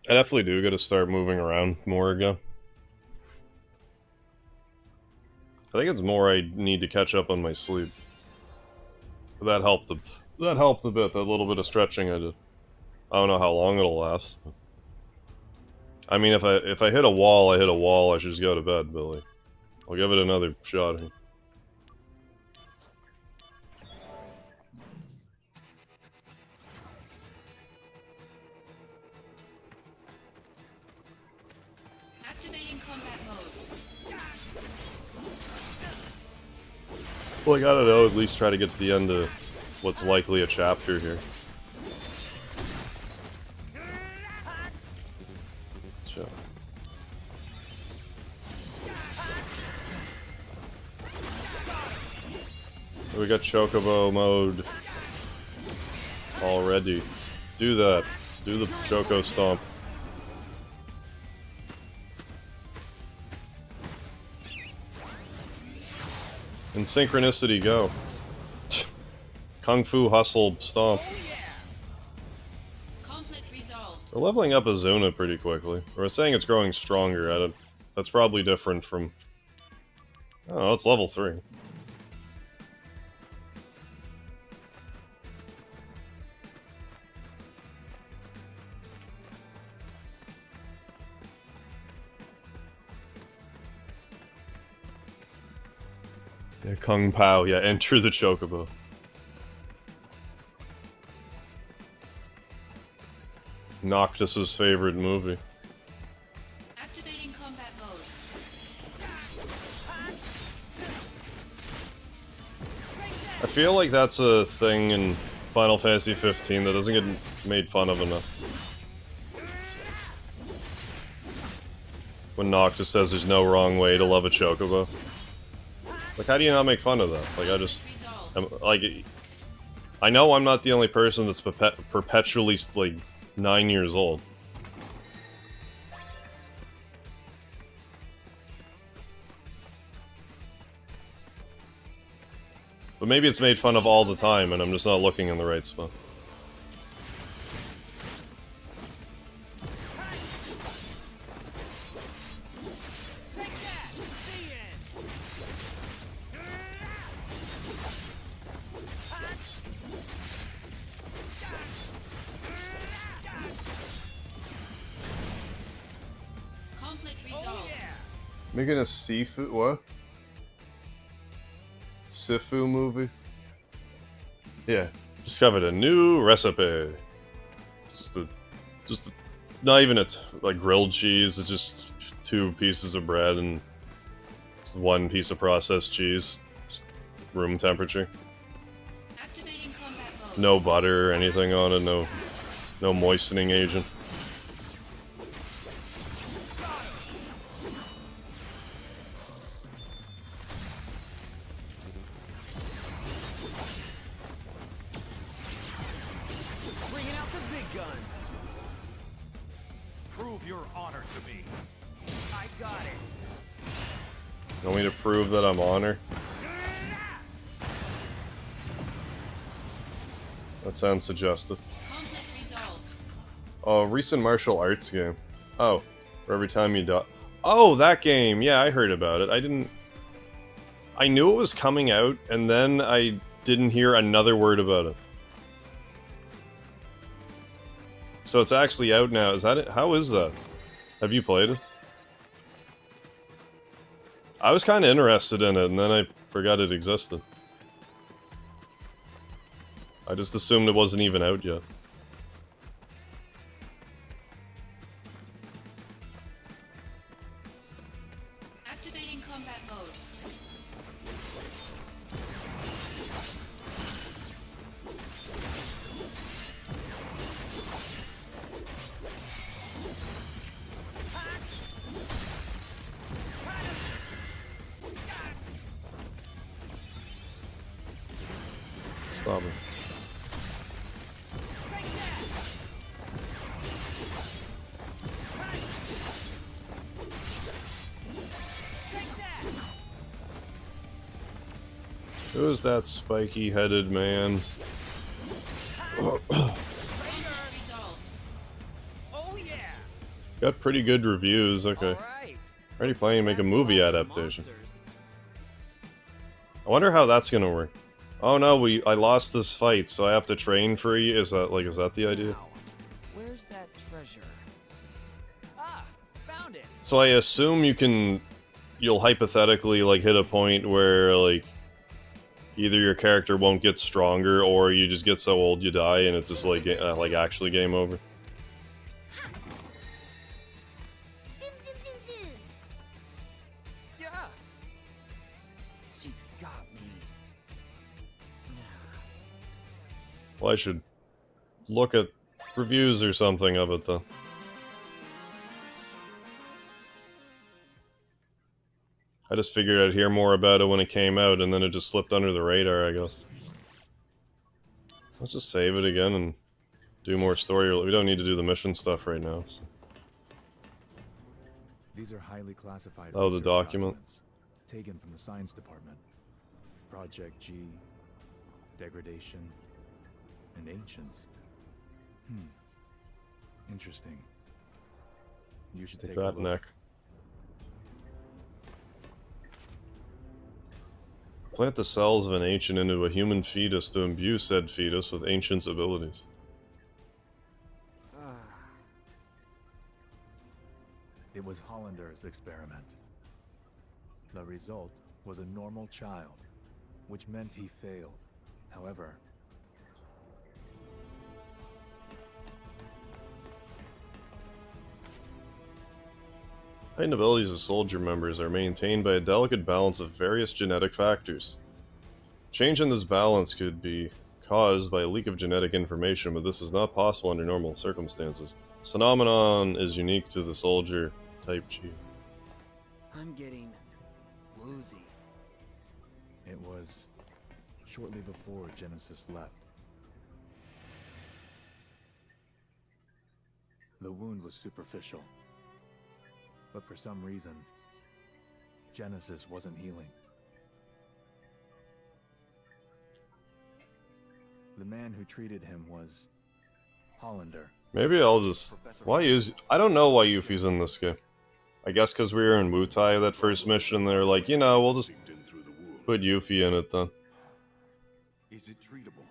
I definitely do gotta start moving around more again. I think it's more I need to catch up on my sleep. That helped a bit, that little bit of stretching I did. I don't know how long it'll last. I mean, if I hit a wall, I hit a wall, I should just go to bed, Billy. I'll give it another shot here. Activating combat mode. Well, I gotta know, at least try to get to the end of what's likely a chapter here. So. We got Chocobo mode already. Do that. Do the Choco Stomp. In synchronicity, go. Kung Fu Hustle Stomp. We're leveling up Azuna pretty quickly. We're saying it's growing stronger. That's probably different from... Oh, it's level 3. Yeah, Kung Pao, yeah, enter the Chocobo. Noctis's favorite movie. Activating combat mode. I feel like that's a thing in Final Fantasy 15 that doesn't get made fun of enough. When Noctis says there's no wrong way to love a Chocobo. Like, how do you not make fun of that? Like, I know I'm not the only person that's perpetually, like, 9 years old. But maybe it's made fun of all the time, and I'm just not looking in the right spot. Making a seafood what? Sifu movie? Yeah, discovered a new recipe. Just not even like grilled cheese. It's just 2 pieces of bread and 1 piece of processed cheese, room temperature. No butter or anything on it. No moistening agent. Want me to prove that I'm on her? That sounds suggestive. Oh, recent martial arts game. Oh, where every time you die. Oh, that game! Yeah, I heard about it. I knew it was coming out, and then I didn't hear another word about it. So it's actually out now. Is that it? How is that? Have you played it? I was kind of interested in it, and then I forgot it existed. I just assumed it wasn't even out yet. Activating combat mode. Stop it. Who's that spiky-headed man? Got pretty good reviews, okay. Already planning to make a movie adaptation. I wonder how that's gonna work. Oh no, I lost this fight, so I have to train for a year. Is that the idea? Where's that treasure? Ah, found it. So I assume you'll hypothetically, like, hit a point where, like, either your character won't get stronger, or you just get so old you die, and it's just, like actually game over. Yeah. She got me. Well, I should look at reviews or something of it, though. I just figured I'd hear more about it when it came out, and then it just slipped under the radar, I guess. Let's just save it again and do more story. We don't need to do the mission stuff right now. So. These are highly classified. Oh, the document. Documents taken from the science department. Project G, degradation, and ancients. Interesting. You should Take take a that, look. neck. Plant the cells of an ancient into a human fetus to imbue said fetus with ancient's abilities. It was Hollander's experiment. The result was a normal child, which meant he failed. However, Heightened abilities of soldier members are maintained by a delicate balance of various genetic factors. Change in this balance could be caused by a leak of genetic information, but this is not possible under normal circumstances. This phenomenon is unique to the soldier type G. I'm getting woozy. it was shortly before Genesis left. The wound was superficial, but for some reason, Genesis wasn't healing. The man who treated him was Hollander. Maybe I'll just... I don't know why Yuffie's in this game. I guess because we were in Wutai that first mission, they're like, you know, we'll just put Yuffie in it then. Is it treatable?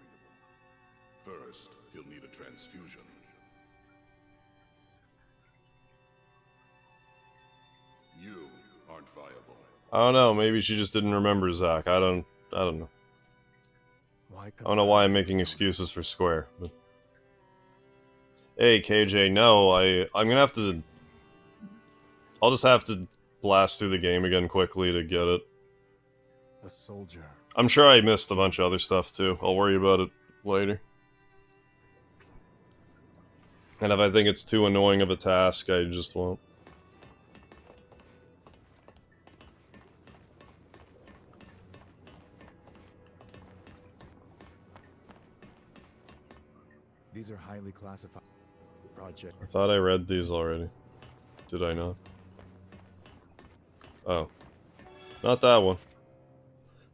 First, he'll need a transfusion. You aren't viable. I don't know, maybe she just didn't remember Zack. I don't know. I don't know why I'm making excuses for Square, but... Hey, KJ, no, I'm gonna have to... I'll just have to blast through the game again quickly to get it. The soldier. I'm sure I missed a bunch of other stuff, too. I'll worry about it later. And if I think it's too annoying of a task, I just won't. These are highly classified projects. I thought I read these already. Did I not? Oh. Not that one.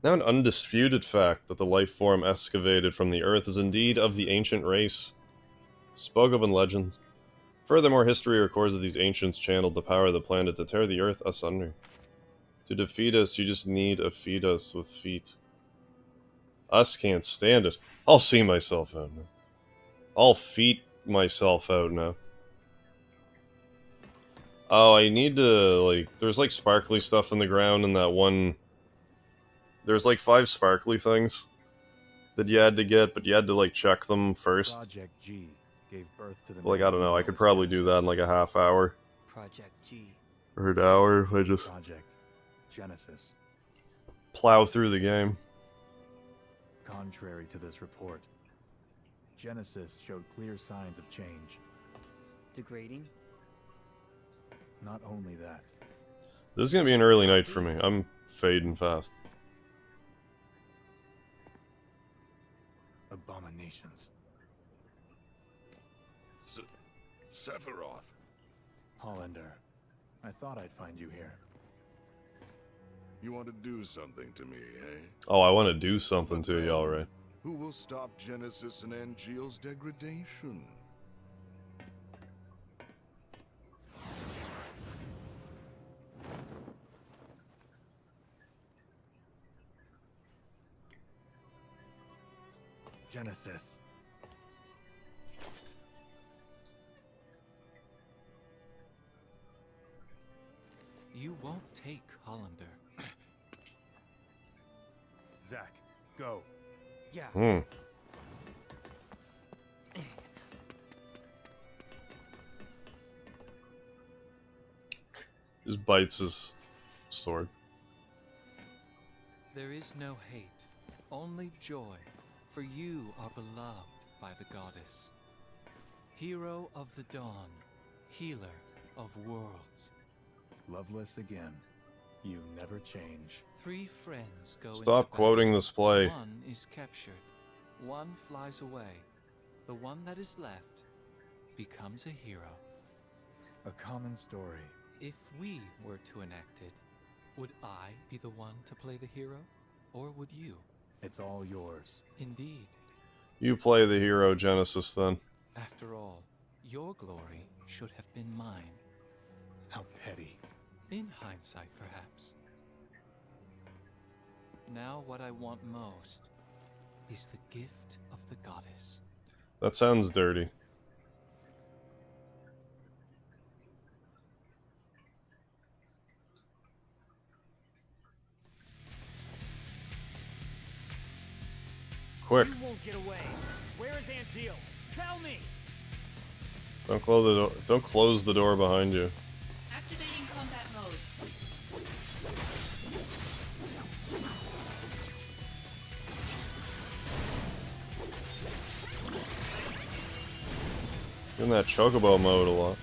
Now an undisputed fact that the life form excavated from the earth is indeed of the ancient race. Spoke of in legends. Furthermore, history records that these ancients channeled the power of the planet to tear the earth asunder. To defeat us, you just need a fetus with feet. Us can't stand it. I'll see myself out now. I'll feet myself out now. Oh, I need to, like... There's, like, sparkly stuff in the ground in that one... There's, like, 5 sparkly things that you had to get, but you had to, like, check them first. Project G gave birth to the Like, I don't know, I could probably do that in, like, a half hour. Project G. Or an hour if I just... Project Genesis. Plow through the game. Contrary to this report, Genesis showed clear signs of change. Degrading? Not only that. This is gonna be an early night for me. I'm fading fast. Abominations. Sephiroth. Hollander, I thought I'd find you here. You want to do something to me, eh? Oh, I want to do something to you, alright. Who will stop Genesis and Angeal's degradation? Genesis. You won't take Hollander. Zack, go. Yeah. Just bites his sword. There is no hate, only joy, for you are beloved by the goddess. Hero of the dawn, healer of worlds. Loveless again. You never change. 3 friends go Stop into quoting battle. this play. One is captured. One flies away. The one that is left becomes a hero. A common story. If we were to enact it, would I be the one to play the hero? Or would you? It's all yours. Indeed. You play the hero, Genesis, then. After all, your glory should have been mine. How petty. In hindsight, perhaps. Now what I want most is the gift of the goddess. That sounds dirty. Quick. You won't get away. Where is Angeal? Tell me. Don't close the door. Don't close the door behind you. Activating combat mode. In that chocobo mode a lot.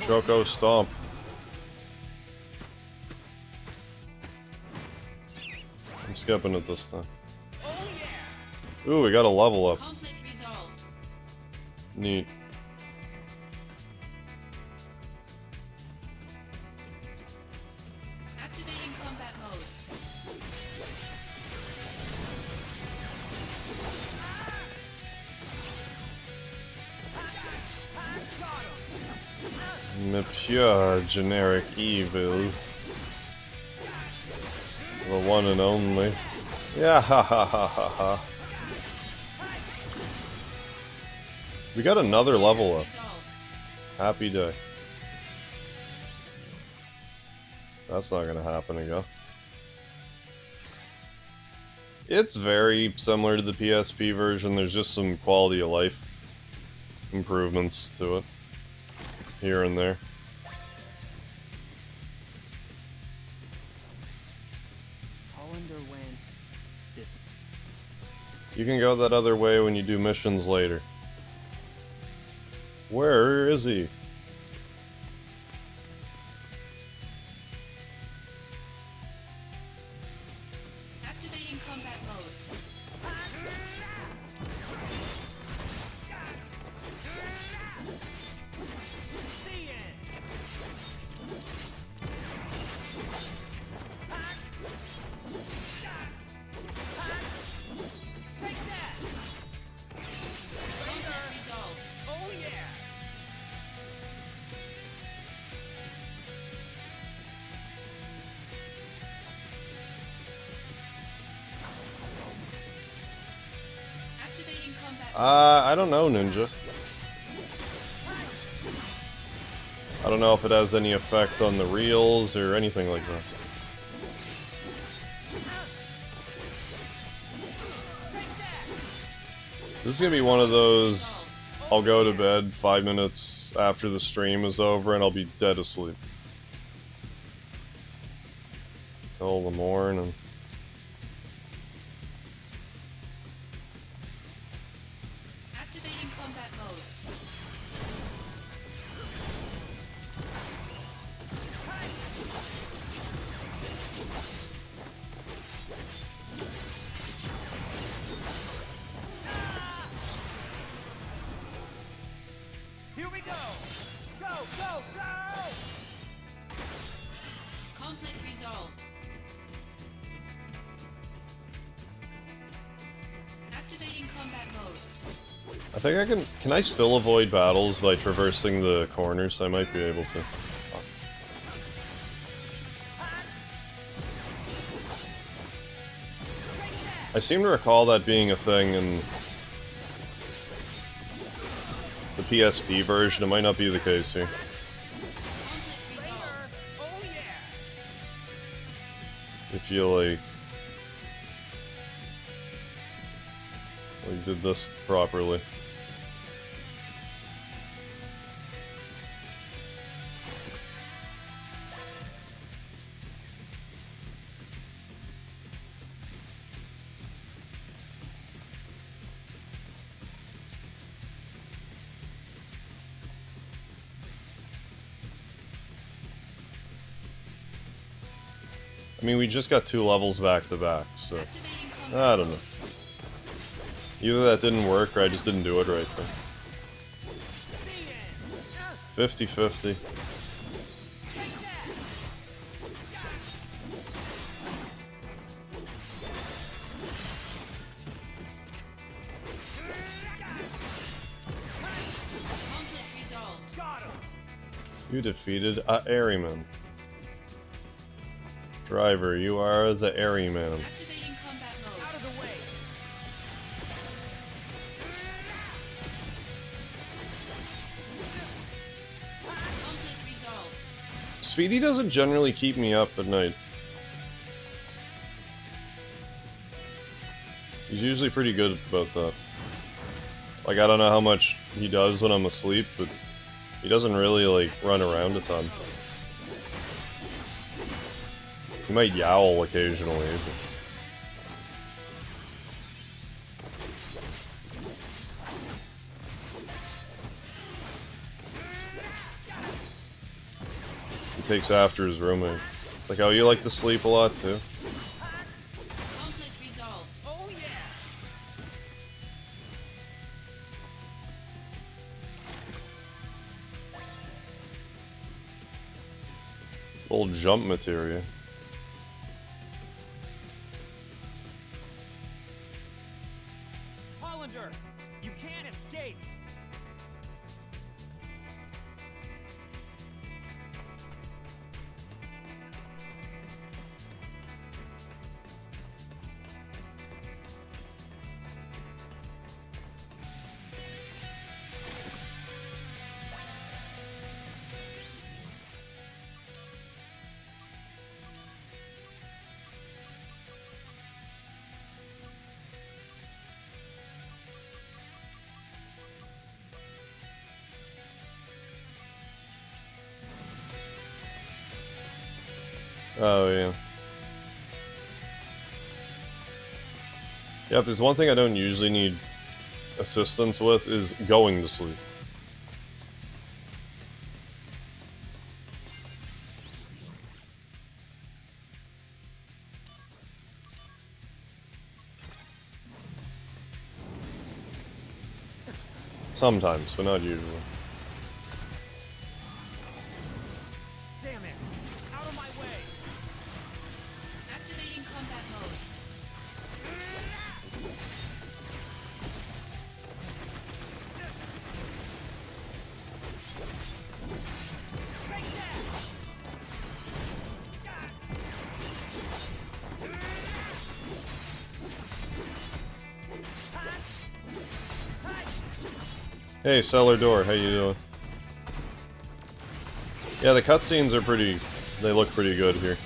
Choco stomp. I'm skipping it this time. Ooh, we got a level up. Conflict resolved. Neat. Activating combat mode. The pure generic evil. The one and only. Yeah, ha ha ha ha ha. We got another level up. Happy day. That's not gonna happen again. It's very similar to the PSP version. There's just some quality of life improvements to it. Here and there. Hollander went this way. You can go that other way when you do missions later. Where is he? Activating combat mode. Conflict resolved. Oh yeah. Activating combat mode. I don't know, Ninja. I don't know if it has any effect on the reels or anything like that. This is gonna be one of those, I'll go to bed 5 minutes after the stream is over and I'll be dead asleep. Till the morning. Activating combat mode. Here we go. Go, go, go. Conflict resolved. Activating combat mode. I think I can I still avoid battles by traversing the corners? I might be able to. Take I seem to recall that being a thing in the PSP version. It might not be the case here. If you like did this properly. I mean, we just got 2 levels back to back, so I don't know. Either that didn't work or I just didn't do it right then. 50-50. You defeated a Airyman. Driver, you are the Airyman. Activating combat mode. Out of the way. Conflict resolved. Speedy doesn't generally keep me up at night. He's usually pretty good about that. Like, I don't know how much he does when I'm asleep, but he doesn't really, like, run around a ton. He might yowl occasionally. He takes after his roommate. It's like, oh, you like to sleep a lot too? Conflict resolved. Oh yeah. Old jump materia. You can't escape! Oh, yeah. Yeah, if there's one thing I don't usually need assistance with, is going to sleep. Sometimes, but not usually. Damn it! Out of my way! Activating combat mode. Hey, cellar door, how you doing? Yeah, the cutscenes are pretty... they look pretty good here.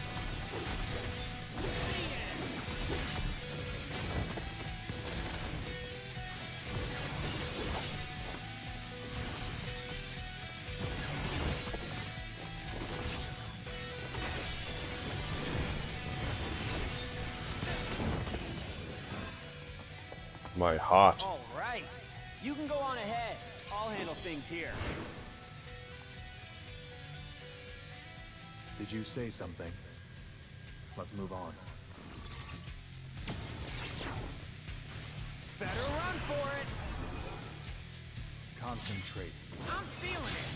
My hot. All right. You can go on ahead. I'll handle things here. Did you say something? Let's move on. Better run for it. Concentrate. I'm feeling it.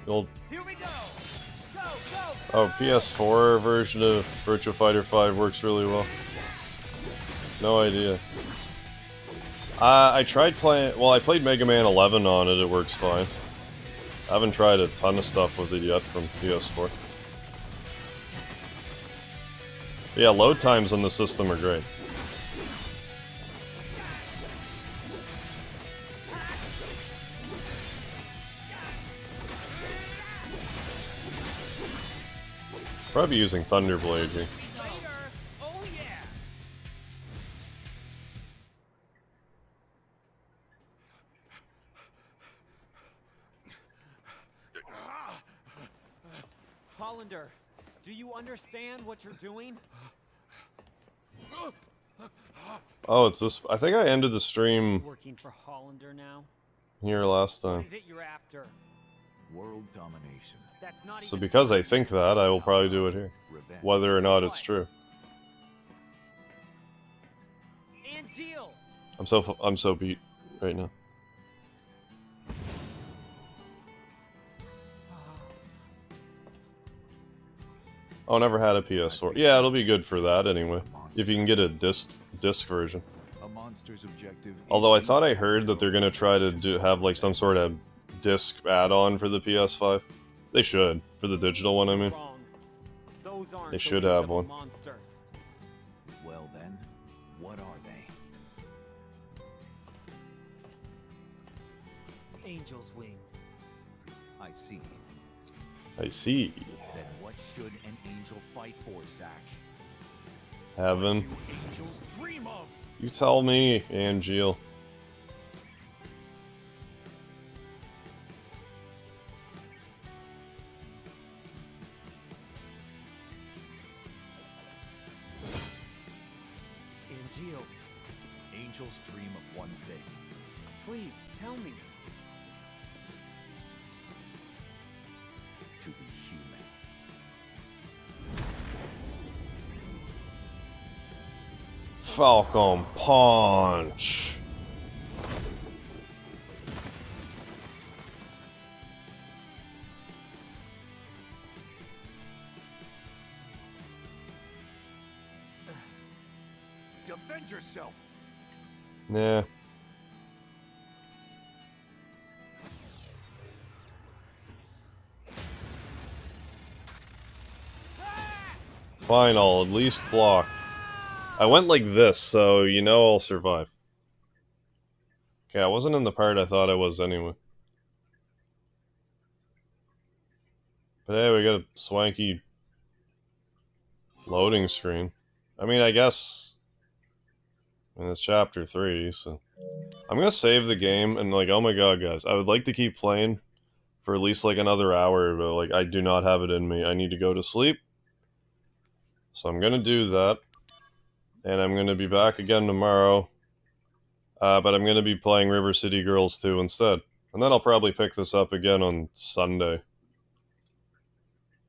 The old... Oh, PS4 version of Virtua Fighter 5 works really well. No idea. I tried playing... Well, I played Mega Man 11 on it, it works fine. I haven't tried a ton of stuff with it yet from PS4. But yeah, load times on the system are great. Probably using Thunderblade here. Hollander, do you understand what you're doing? Oh, it's this... I think I ended the stream Working for Hollander now? here last What time. is it you're after? World domination. That's not So even because I think that, I will probably do it here. Whether or not it's true. And deal. I'm so beat right now. Oh, never had a PS4. Yeah, it'll be good for that anyway. If you can get a disc version. A monster's objective. Although I thought I heard that they're gonna try to have like some sort of disc add-on for the PS5. They should. For the digital one, I mean. Those aren't They the should wings have of a one. monster. Well then, what are they? Angel's wings. I see. I see. Then what should an angel fight for, Zack? Heaven. Angels dream of. You tell me, Angel. Angel, Angels dream of one thing. please tell me. To be human. Falcon Punch. Defend yourself. Nah. Fine, I'll at least block. I went like this, so you know I'll survive. Okay, I wasn't in the part I thought I was anyway. But hey, we got a swanky loading screen. I mean, I guess... I mean, it's chapter 3, so... I'm gonna save the game, and like, oh my god, guys. I would like to keep playing for at least like another hour, but like, I do not have it in me. I need to go to sleep. So I'm gonna do that. And I'm gonna be back again tomorrow. But I'm gonna be playing River City Girls 2 instead. And then I'll probably pick this up again on Sunday.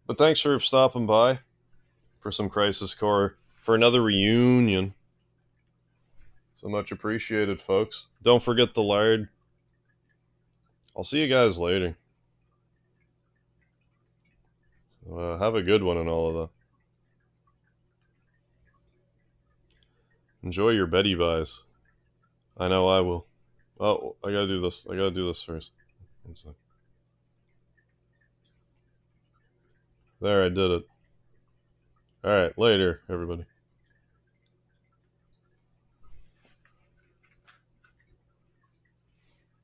But thanks for stopping by for some Crisis Core, for another reunion. So much appreciated, folks. Don't forget the lard. I'll see you guys later. So, have a good one and all of that. Enjoy your Betty buys. I know I will. Oh, I gotta do this. I gotta do this first. One sec. There, I did it. Alright, later, everybody.